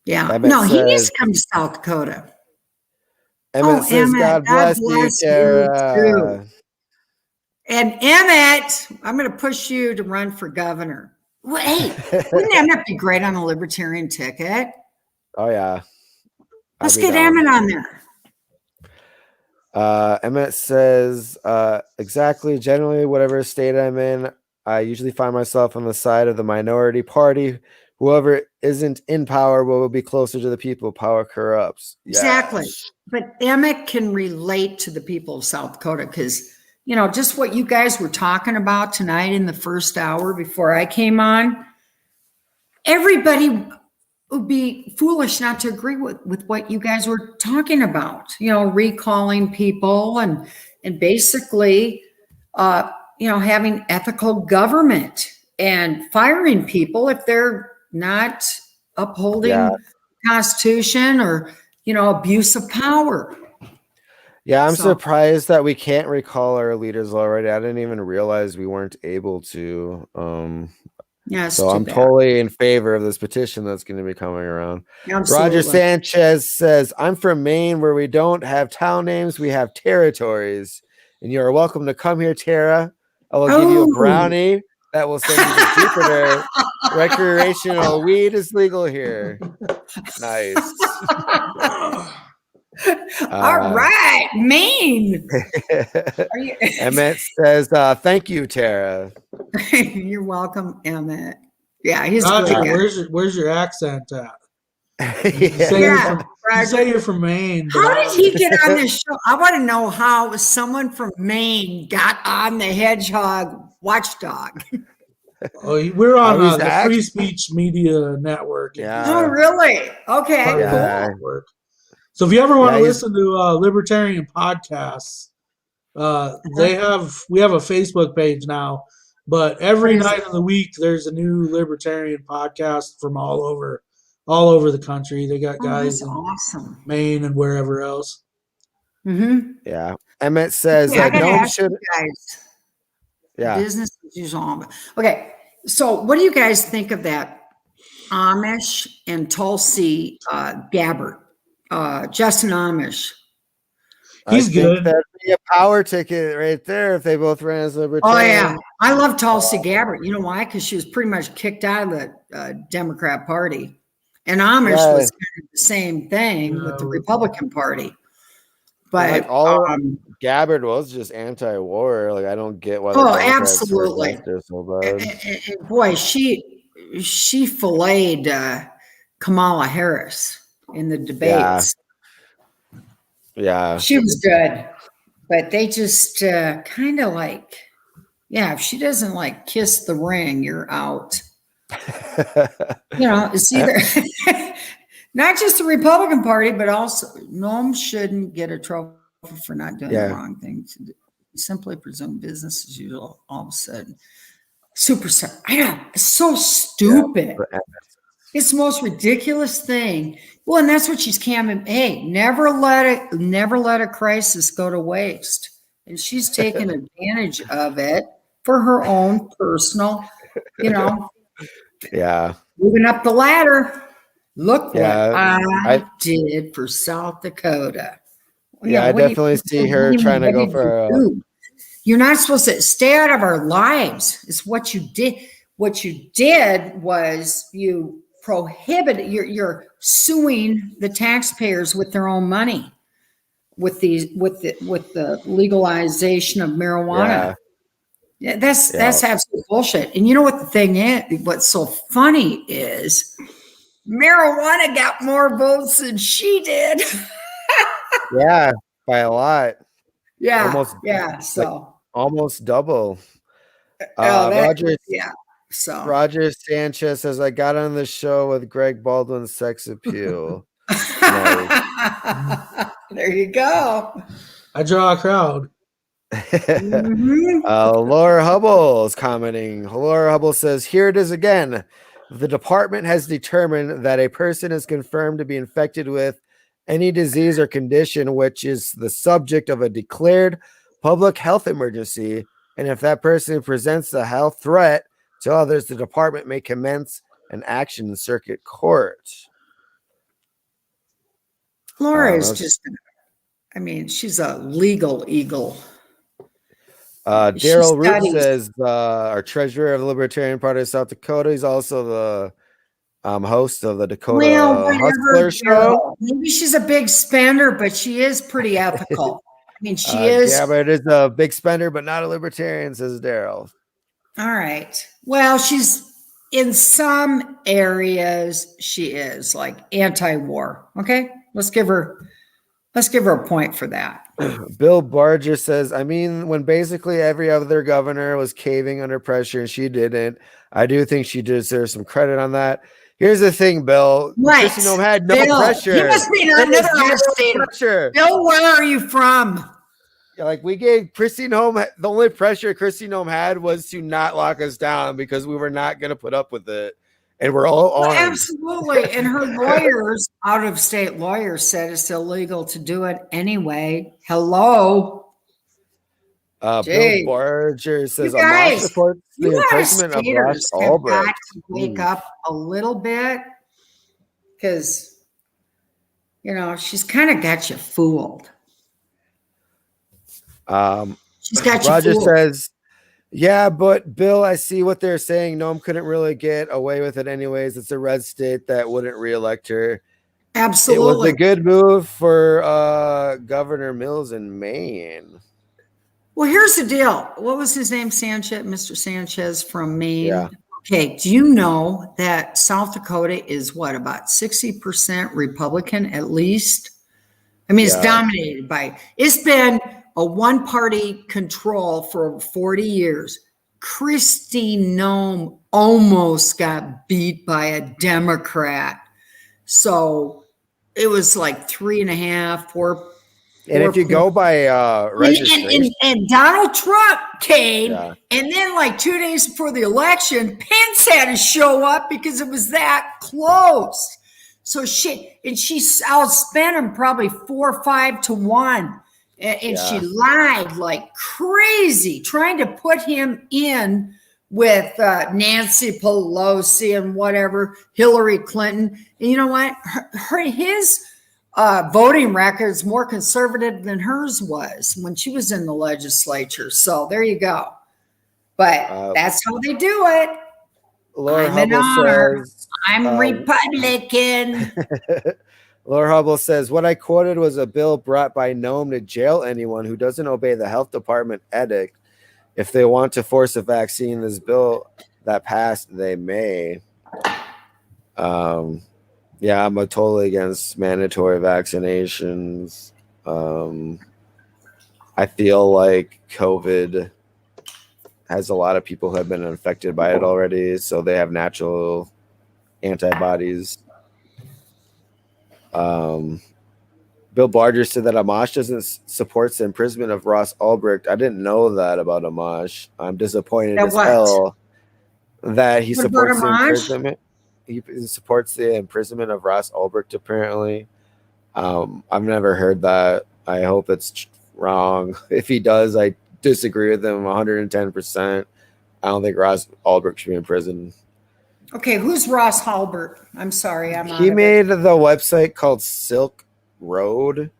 Emmett he needs to come to South Dakota. Emmett says, God bless you, Tara. And Emmett, I'm going to push you to run for governor. Well, hey, wouldn't Emmett be great on a libertarian ticket? Oh, yeah. Let's get Emmett on there. Emmett says, exactly, generally, whatever state I'm in, I usually find myself on the side of the minority party. Whoever isn't in power will be closer to the people. Power corrupts. Exactly. But Emmett can relate to the people of South Dakota because, just what you guys were talking about tonight in the first hour before I came on, everybody would be foolish not to agree with what you guys were talking about, recalling people and basically, having ethical government and firing people if they're not upholding Constitution or, abuse of power. Yeah, I'm surprised that we can't recall our leaders already. I didn't even realize we weren't able to. So I'm totally in favor of this petition that's going to be coming around. Absolutely. Roger Sanchez says, I'm from Maine where we don't have town names. We have territories. And you are welcome to come here, Tara. I will give you a brownie that will send you to Jupiter. Recreational weed is legal here. Nice. All right, Maine. Emmett says, thank you, Tara. You're welcome, Emmett. Yeah, he's good. Where's your accent at? You say you're from Maine. How did he get on this show? I want to know how someone from Maine got on the Hedgehog Watchdog. We're on the Free Speech Media Network. Yeah. Oh, really? Okay, cool. So if you ever want to listen to libertarian podcasts, we have a Facebook page now, but every night of the week there's a new libertarian podcast from all over the country. They got guys in Maine and wherever else. Mm-hmm. Yeah. Emmett says no one should. Guys, business as usual. Okay. So what do you guys think of that Amish and Tulsi Gabbard? Justin Amish. He's good. That'd be a power ticket right there if they both ran as libertarian. Oh, yeah. I love Tulsi Gabbard. You know why? Because she was pretty much kicked out of the Democrat Party. And Amish was kind of the same thing with the Republican Party. But Gabbard was just anti-war. Like I don't get why. Absolutely. So bad. And boy, she filleted Kamala Harris in the debates. Yeah. She was good, but they just kind of if she doesn't kiss the ring, you're out. It's either not just the Republican Party, but also Noam shouldn't get a trophy for not doing the wrong thing. Simply presume business as usual. All of a sudden, superstar. I know it's so stupid. Yeah. It's the most ridiculous thing. Well, and that's what she's camming. Hey, never let a crisis go to waste. And she's taking advantage of it for her own personal, moving up the ladder. Look what I did for South Dakota. I definitely see her trying to go for You're not supposed to stay out of our lives. It's what you did. What you did was you prohibited. You're suing the taxpayers with their own money, with the legalization of marijuana. Yeah, that's absolute bullshit. And you know what the thing is? What's so funny is marijuana got more votes than she did. Yeah, by a lot. Yeah, almost double. Roger Sanchez says, I got on the show with Greg Baldwin's sex appeal. There you go. I draw a crowd. Laura Hubble is commenting. Laura Hubble says, here it is again. The department has determined that a person is confirmed to be infected with any disease or condition which is the subject of a declared public health emergency. And if that person presents a health threat to others, the department may commence an action in circuit court. Laura is just, she's a legal eagle. Daryl Root says, our treasurer of the Libertarian Party of South Dakota. He's also the host of the Dakota Hustler show. Maybe she's a big spender, but she is pretty ethical. She is. Yeah, but it is a big spender, but not a libertarian, says Daryl. All right. Well, she's in some areas, she is like anti-war. Okay. Let's give her a point for that. Bill Barger says, when basically every other governor was caving under pressure and she didn't, I do think she deserves some credit on that. Here's the thing, Bill. Right. Kristi Noem had no pressure. You must be another out-of-stater. Bill, where are you from? Like, we gave Kristi Noem, the only pressure Kristi Noem had was to not lock us down because we were not going to put up with it. And we're all armed. Absolutely. And her lawyers, out-of-state lawyers, said it's illegal to do it anyway. Hello. Bill Barger says, Amash supports the imprisonment of Ross Ulbricht. Got to wake up a little bit because, she's kind of got you fooled. She's got you Roger fooled. says, yeah, but Bill, I see what they're saying. Noem couldn't really get away with it anyways. It's a red state that wouldn't reelect her. Absolutely. It was a good move for Governor Mills in Maine. Well, here's the deal. What was his name? Sanchez, Mr. Sanchez from Maine. Yeah. Okay. Do you know that South Dakota is about 60% Republican at least? It's dominated by, it's been a one-party control for 40 years. Kristi Noem almost got beat by a Democrat. So it was like 3.5, 4. And if you go by registration. And Donald Trump came, and then like 2 days before the election, Pence had to show up because it was that close. So she outspent him probably 4 or 5 to 1. And she lied like crazy, trying to put him in with Nancy Pelosi and whatever, Hillary Clinton. And you know what? His voting record is more conservative than hers was when she was in the legislature. So there you go. But that's how they do it. Laura Hubble says, I'm Republican. Laura Hubble says, what I quoted was a bill brought by Noem to jail anyone who doesn't obey the health department edict. If they want to force a vaccine, this bill that passed, they may. I'm totally against mandatory vaccinations. I feel like COVID has a lot of people who have been infected by it already, so they have natural antibodies. Bill Barger said that Amash doesn't support the imprisonment of Ross Ulbricht. I didn't know that about Amash. I'm disappointed as hell that he supports the imprisonment. He supports the imprisonment of Ross Ulbricht, apparently. I've never heard that. I hope it's wrong. If he does, I disagree with him 110%. I don't think Ross Ulbricht should be in prison. Okay, who's Ross Ulbricht? I'm sorry, He made the website called Silk Road,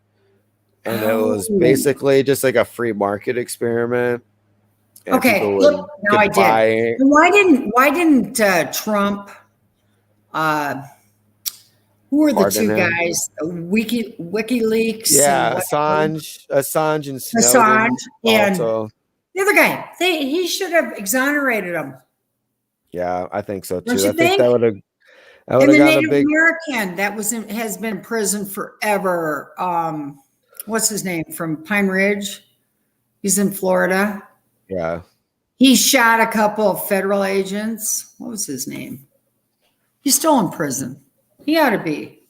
and it was basically just like a free market experiment. Okay, look, now I did. Why didn't Trump? Who are the two guys? WikiLeaks. Yeah, Assange and Snowden. And the other guy. He should have exonerated him. Yeah, I think so too. I think that would have. And the Native American that has been in prison forever. What's his name from Pine Ridge? He's in Florida. Yeah. He shot a couple of federal agents. What was his name? He's still in prison. He ought to be,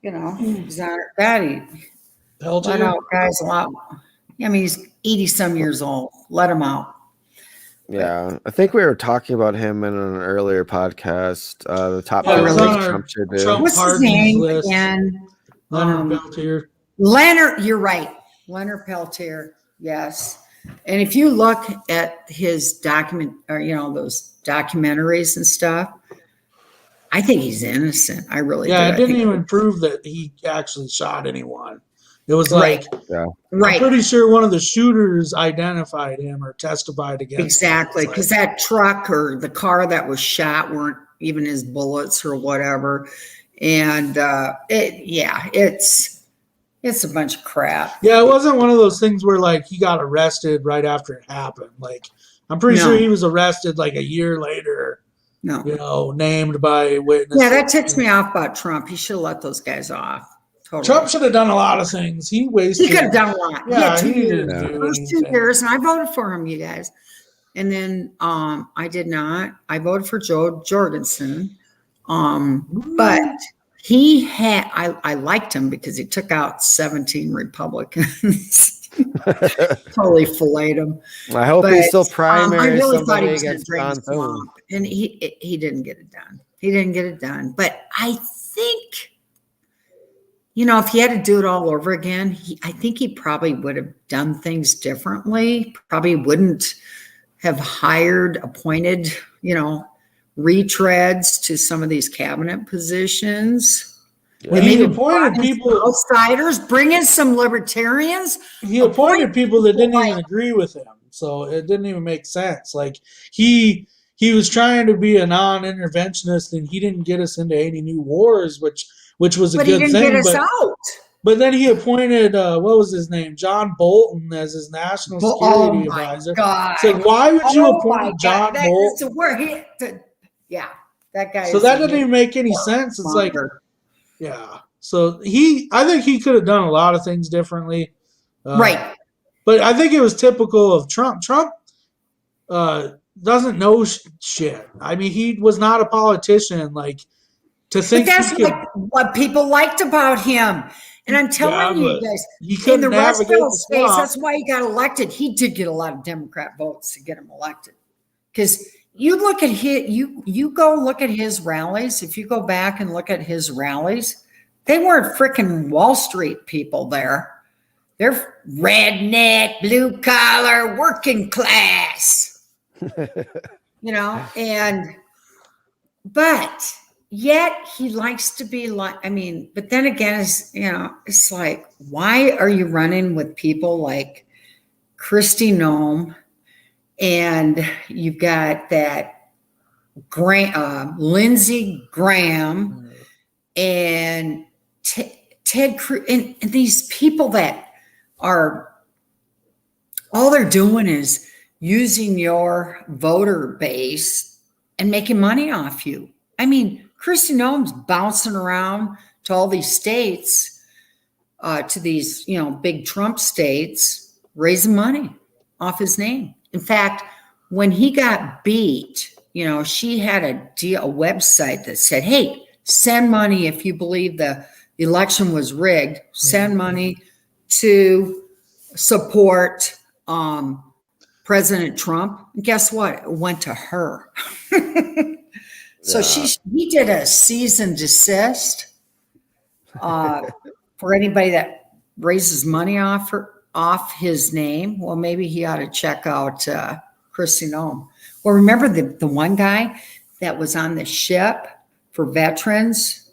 exonerated. Let out, guys. I mean, he's 80-some years old. Let him out. Yeah, I think we were talking about him in an earlier podcast. The top Trump should do. Trump What's his name again? Leonard Peltier. Leonard, you're right. Leonard Peltier. Yes. And if you look at his those documentaries and stuff, I think he's innocent. I really do. Yeah, it didn't even prove that he actually shot anyone. It was like, I'm pretty sure one of the shooters identified him or testified against him. Exactly, because that truck or the car that was shot weren't even his bullets or whatever. And it's a bunch of crap. Yeah, it wasn't one of those things where like he got arrested right after it happened. Like I'm pretty sure he was arrested like a year later. No. Named by witnesses. Yeah, that ticks me off about Trump. He should have let those guys off. Totally. Trump should have done a lot of things. He wasted. He could have done a lot. Yeah, he didn't do first 2 years, and I voted for him, you guys. And then I did not. I voted for Joe Jorgensen. But he had. I liked him because he took out 17 Republicans. Totally filleted him. I hope he still primary. I really thought he was going to drain the swamp, and he didn't get it done. He didn't get it done. But I think. If he had to do it all over again, I think he probably would have done things differently. Probably wouldn't have appointed, retreads to some of these cabinet positions. Well, he appointed people, outsiders, bring in some libertarians. He appointed people that didn't even agree with him, so it didn't even make sense. Like he was trying to be a non-interventionist, and he didn't get us into any new wars, which was a good thing. But he didn't get us out. But then he appointed, what was his name? John Bolton as his national security advisor. God. So why would you appoint John Bolton? That guy. So that didn't even make any sense. It's like, yeah. So I think he could have done a lot of things differently. Right. But I think it was typical of Trump. Trump doesn't know shit. I mean, he was not a politician. Like, to think but that's what people liked about him. And I'm telling you guys, in the Rust Belt space, that's why he got elected. He did get a lot of Democrat votes to get him elected. Because you look at you go look at his rallies. If you go back and look at his rallies, they weren't freaking Wall Street people there. They're redneck, blue collar, working class. But yet he likes to be like, but then again, it's like, why are you running with people like Kristi Noem, and you've got that Lindsey Graham and Ted Cruz, and these people that are, all they're doing is using your voter base and making money off you. Kristi Noem's bouncing around to all these states, to these, big Trump states, raising money off his name. In fact, when he got beat, she had a website that said, hey, send money if you believe the election was rigged. Send money to support President Trump. And guess what? It went to her. So he did a cease and desist for anybody that raises money off his name. Well, maybe he ought to check out Kristi Noem. Well, remember the one guy that was on the ship for veterans,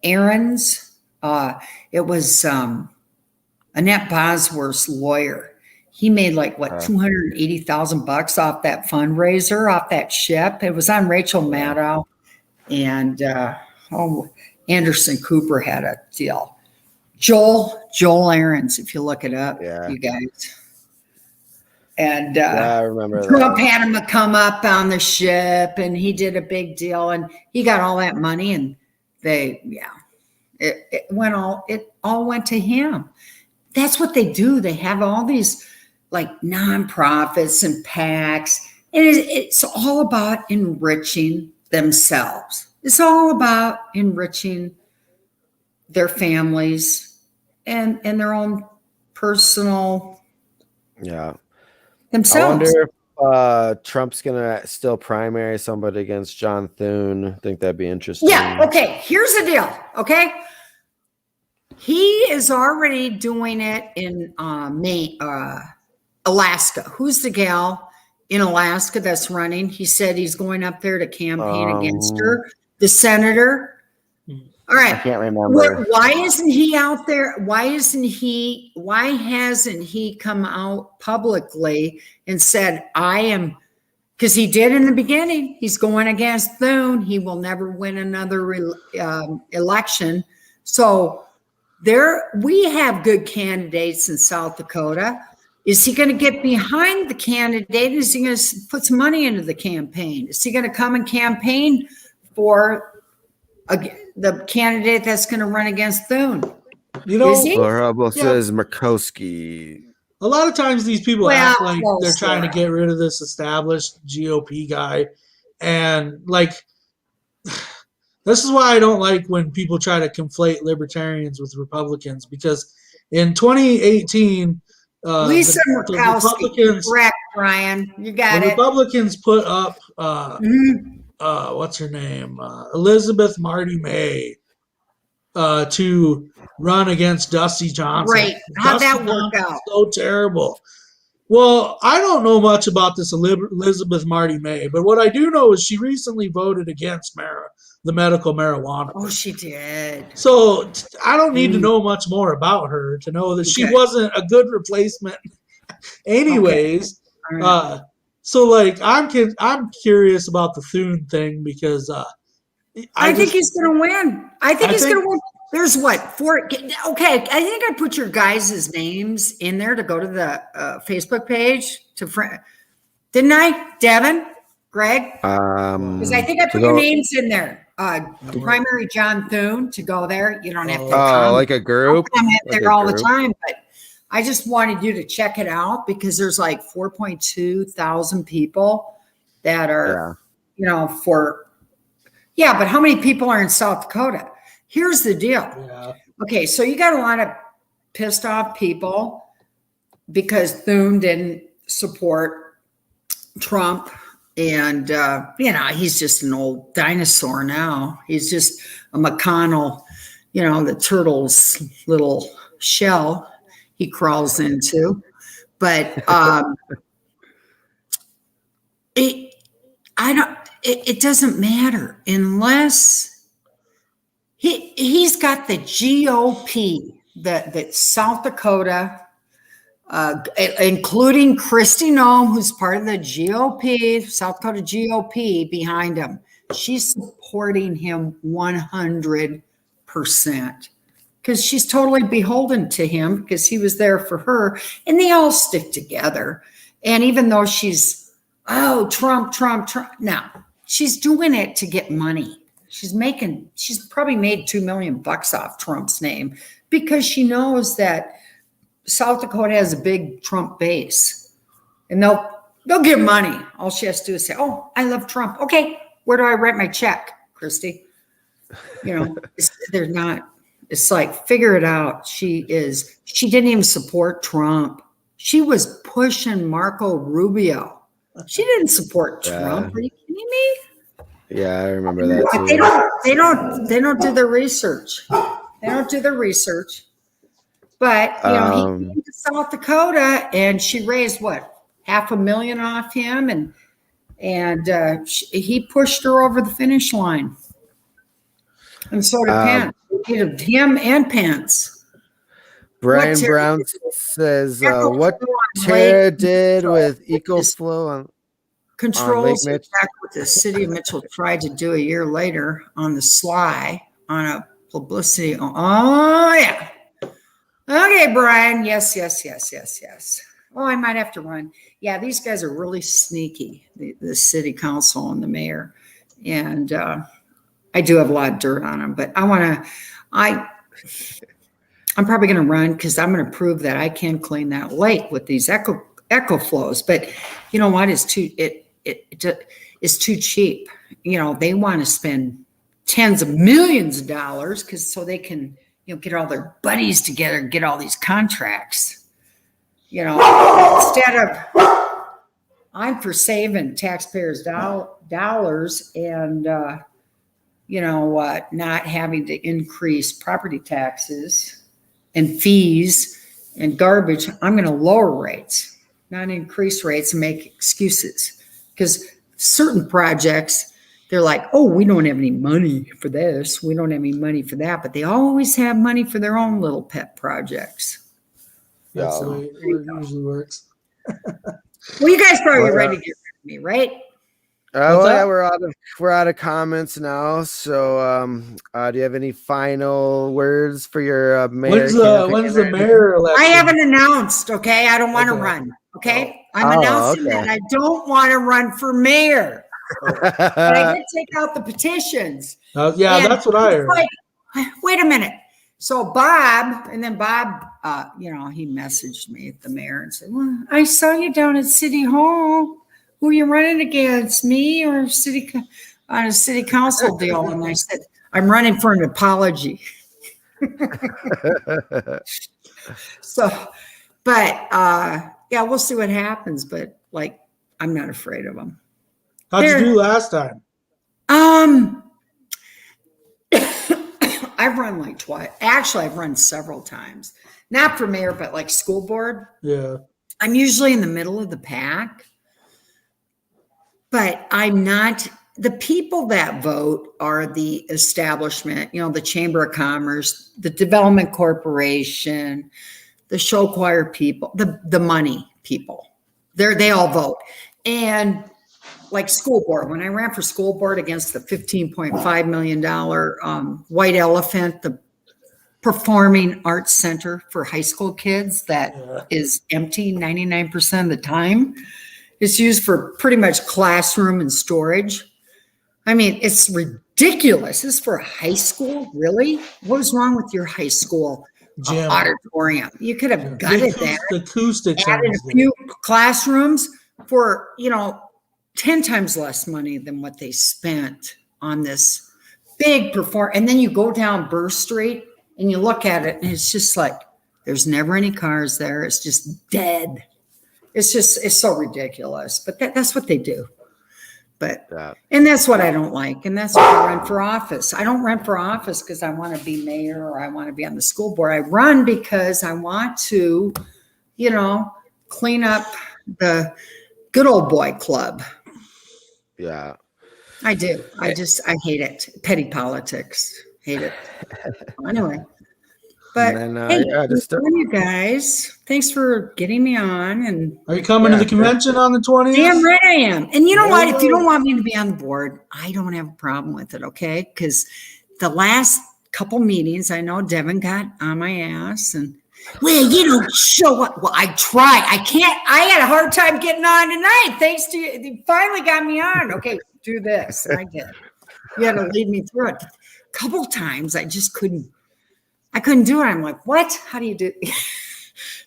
errands? It was Annette Bosworth's lawyer. He made like $280,000 off that fundraiser, off that ship. It was on Rachel Maddow, and Anderson Cooper had a deal. Joel Aarons, if you look it up, you guys. And I remember Trump had him come up on the ship, and he did a big deal, and he got all that money, and it all went to him. That's what they do. They have all these like nonprofits and PACs, and it's all about enriching themselves. It's all about enriching their families and their own personal themselves. I wonder if Trump's gonna still primary somebody against John Thune. I think that'd be interesting. Yeah. Okay. Here's the deal. Okay. He is already doing it in Alaska. Who's the gal in Alaska that's running? He said he's going up there to campaign against her. The senator. All right. I can't remember. Why isn't he out there? Why hasn't he come out publicly and said, I am, because he did in the beginning. He's going against Thune. He will never win another election. So we have good candidates in South Dakota. Is he going to get behind the candidate? Is he going to put some money into the campaign? Is he going to come and campaign for the candidate that's going to run against Thune? Says Murkowski. A lot of times these people act like they're trying to get rid of this established GOP guy. And like, this is why I don't like when people try to conflate libertarians with Republicans, because in 2018, Lisa Murkowski, correct, Brian. You got it. Republicans put up what's her name? Elizabeth Marty May to run against Dusty Johnson. Right. How'd that work out? So terrible. Well, I don't know much about this Elizabeth Marty May, but what I do know is she recently voted against the medical marijuana. Oh, she did. So I don't need to know much more about her to know that she wasn't a good replacement anyways. Okay. Right. So like I'm curious about the Thune thing because I think he's going to win. I think he's going to win. There's four. Okay, I think I put your guys' names in there to go to the Facebook page didn't I? Devin, Greg, because I think I put your names in there. Primary John Thune to go there. You don't have to. Like a group. I'm there all the time, but I just wanted you to check it out because there's like 4.2 thousand people that are, but how many people are in South Dakota? Here's the deal. Yeah. Okay, so you got a lot of pissed off people because Thune didn't support Trump. And, he's just an old dinosaur now. He's just a McConnell, the turtle's little shell he crawls into. But it doesn't matter unless he's got the GOP, the South Dakota, including Kristi Noem, who's part of the GOP, South Dakota GOP, behind him. She's supporting him 100% because she's totally beholden to him because he was there for her, and they all stick together. And even though she's, Trump, now she's doing it to get money. She's probably made $2 million off Trump's name because she knows that South Dakota has a big Trump base, and they'll give money. All she has to do is say, "Oh, I love Trump." Okay, where do I write my check, Kristi? They're not. It's like, figure it out. She didn't even support Trump. She was pushing Marco Rubio. She didn't support Trump. Are you kidding me? Yeah, I remember that too. They don't do their research. They don't do their research. But he came to South Dakota, and she raised $500,000 off him, and he pushed her over the finish line. And so did Pence. Him and Pence. Brian Brown says, "What Tara did with EcoFlow on controls back what the city of Mitchell tried to do a year later on the sly on a publicity." Oh yeah. Okay, Brian. Yes. Oh, I might have to run. Yeah, these guys are really sneaky, the city council and the mayor. And I do have a lot of dirt on them, but I'm probably going to run because I'm going to prove that I can clean that lake with these echo flows. But you know what? It's too cheap. They want to spend tens of millions of dollars so they can get all their buddies together and get all these contracts. Instead of, I'm for saving taxpayers' dollars and, not having to increase property taxes and fees and garbage. I'm going to lower rates, not increase rates and make excuses. Because certain projects, they're like, oh, we don't have any money for this. We don't have any money for that. But they always have money for their own little pet projects. That's the way it usually works. Well, you guys probably ready to get rid of me, right? We're out of comments now. So, do you have any final words for your mayor? When's the mayor election? I haven't announced. Okay, I don't want to run. Okay, I'm announcing that I don't want to run for mayor. But I did take out the petitions. That's what I heard. Like, wait a minute. So Bob, he messaged me at the mayor and said, well, I saw you down at City Hall. Who are you running against, me or on a city council deal? And I said, I'm running for an apology. We'll see what happens. But I'm not afraid of them. How'd you do last time? I've run twice. Actually, I've run several times. Not for mayor, but school board. Yeah. I'm usually in the middle of the pack. But I'm not. The people that vote are the establishment, the Chamber of Commerce, the Development Corporation, the show choir people, the money people. They all vote. And school board, when I ran for school board against the $15.5 million White Elephant, the performing arts center for high school kids that is empty 99% of the time. It's used for pretty much classroom and storage. I mean, it's ridiculous. This is for high school, really? What was wrong with your high school auditorium? You could have gutted that. The acoustics. Added a few classrooms for, 10 times less money than what they spent on this big performance. And then you go down Burr Street and you look at it and it's just there's never any cars there. It's just dead. It's so ridiculous, but that's what they do. And that's what I don't like. And that's why I run for office. I don't run for office because I want to be mayor or I want to be on the school board. I run because I want to, clean up the good old boy club. Yeah. I do. I hate it. Petty politics. Hate it. Anyway. But you guys, thanks for getting me on. And are you coming to the convention on the 20th? Damn right I am. And you know what? If you don't want me to be on the board, I don't have a problem with it. Okay, because the last couple meetings, I know Devin got on my ass, and you don't show up. Well, I tried. I can't. I had a hard time getting on tonight. Thanks to you, you finally got me on. Okay, do this. And I did. You had to lead me through it. A couple times, I just couldn't. I couldn't do it. I'm like, what? How do you do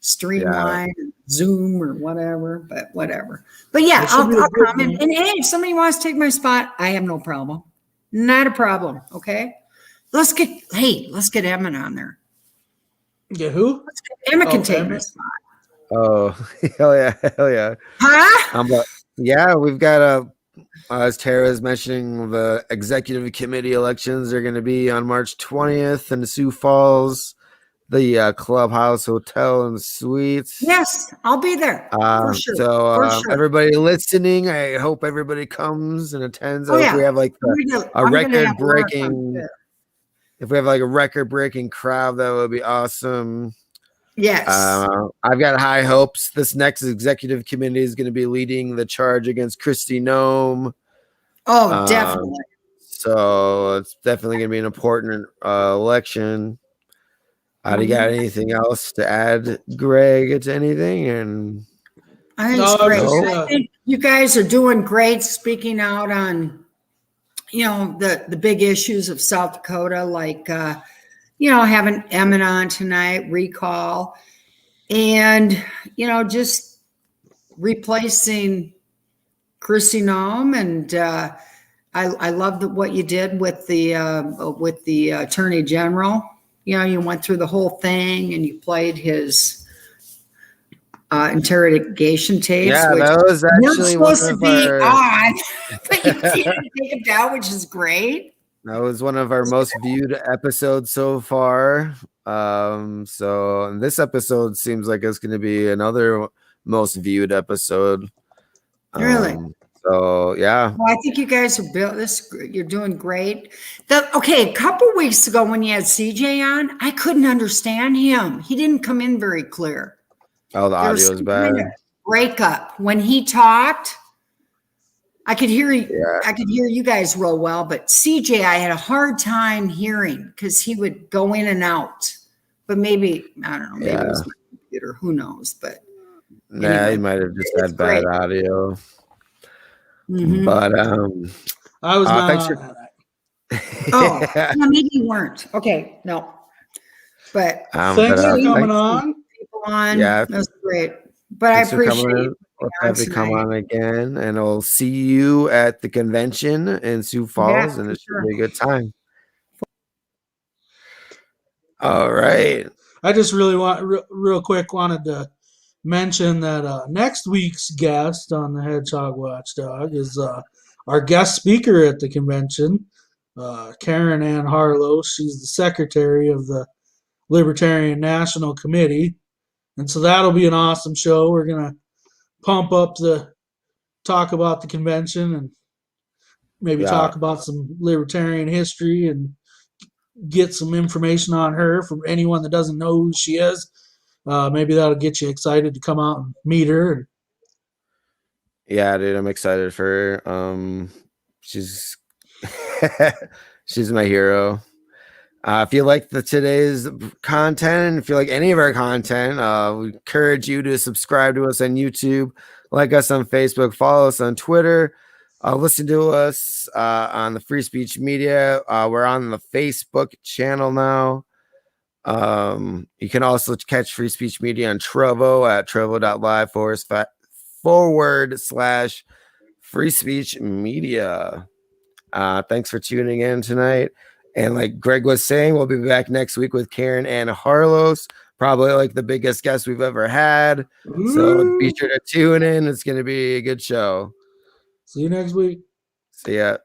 Streamline, Zoom, or whatever? But whatever. But yeah, I'll come. And hey, if somebody wants to take my spot, I have no problem. Not a problem. Okay. Let's get Emmett on there. Get who? Emmett can take my spot. Oh, hell yeah. Huh? We've got as Tara is mentioning, the executive committee elections are going to be on March 20th in Sioux Falls, the Clubhouse Hotel and Suites. Yes, I'll be there for sure. So everybody listening, I hope everybody comes and attends. If we have a record-breaking crowd, that would be awesome. Yes. I've got high hopes. This next executive committee is going to be leading the charge against Kristi Noem. Oh, definitely. So it's definitely going to be an important election. Do you got anything else to add, Greg, to anything? And I think it's great. I think you guys are doing great speaking out on, the big issues of South Dakota, like having Emmett on tonight, recall, and, just replacing Kristi Noem. And I love what you did with the Attorney General, you went through the whole thing and you played his interrogation tapes. Yeah, which that was actually weren't supposed to be on, but you didn't take them down, which is great. That was one of our most viewed episodes so far. So this episode seems like it's going to be another most viewed episode. Really? So yeah. Well, I think you guys are built this. You're doing great. A couple weeks ago when you had CJ on, I couldn't understand him. He didn't come in very clear. Oh, the audio is bad. Kind of breakup when he talked. I could hear I could hear you guys real well, but CJ, I had a hard time hearing because he would go in and out. But maybe I don't know. Maybe it was my computer. Who knows? But anyway, he might have just had bad audio. Mm-hmm. But I was not thanks on for. Oh, no, maybe you weren't. Okay, no. But thanks for coming on. People on. Yeah, that's great. But I appreciate. We'll have to come on again, and I'll see you at the convention in Sioux Falls, and it should be a good time. All right. I just really real quick wanted to mention that next week's guest on the Hedgehog Watchdog is our guest speaker at the convention, Karen Ann Harlow. She's the secretary of the Libertarian National Committee, and so that'll be an awesome show. We're gonna pump up talk about the convention and maybe talk about some libertarian history and get some information on her from anyone that doesn't know who she is. Maybe that'll get you excited to come out and meet her. Yeah, dude, I'm excited for her. She's she's my hero. If you like today's content, if you like any of our content, we encourage you to subscribe to us on YouTube, like us on Facebook, follow us on Twitter, listen to us on the Free Speech Media. We're on the Facebook channel now. You can also catch Free Speech Media on Trovo at trovo.live/Free Speech Media. Thanks for tuning in tonight. And like Greg was saying, we'll be back next week with Karen Ann Harlow, probably like the biggest guest we've ever had. So be sure to tune in. It's going to be a good show. See you next week. See ya.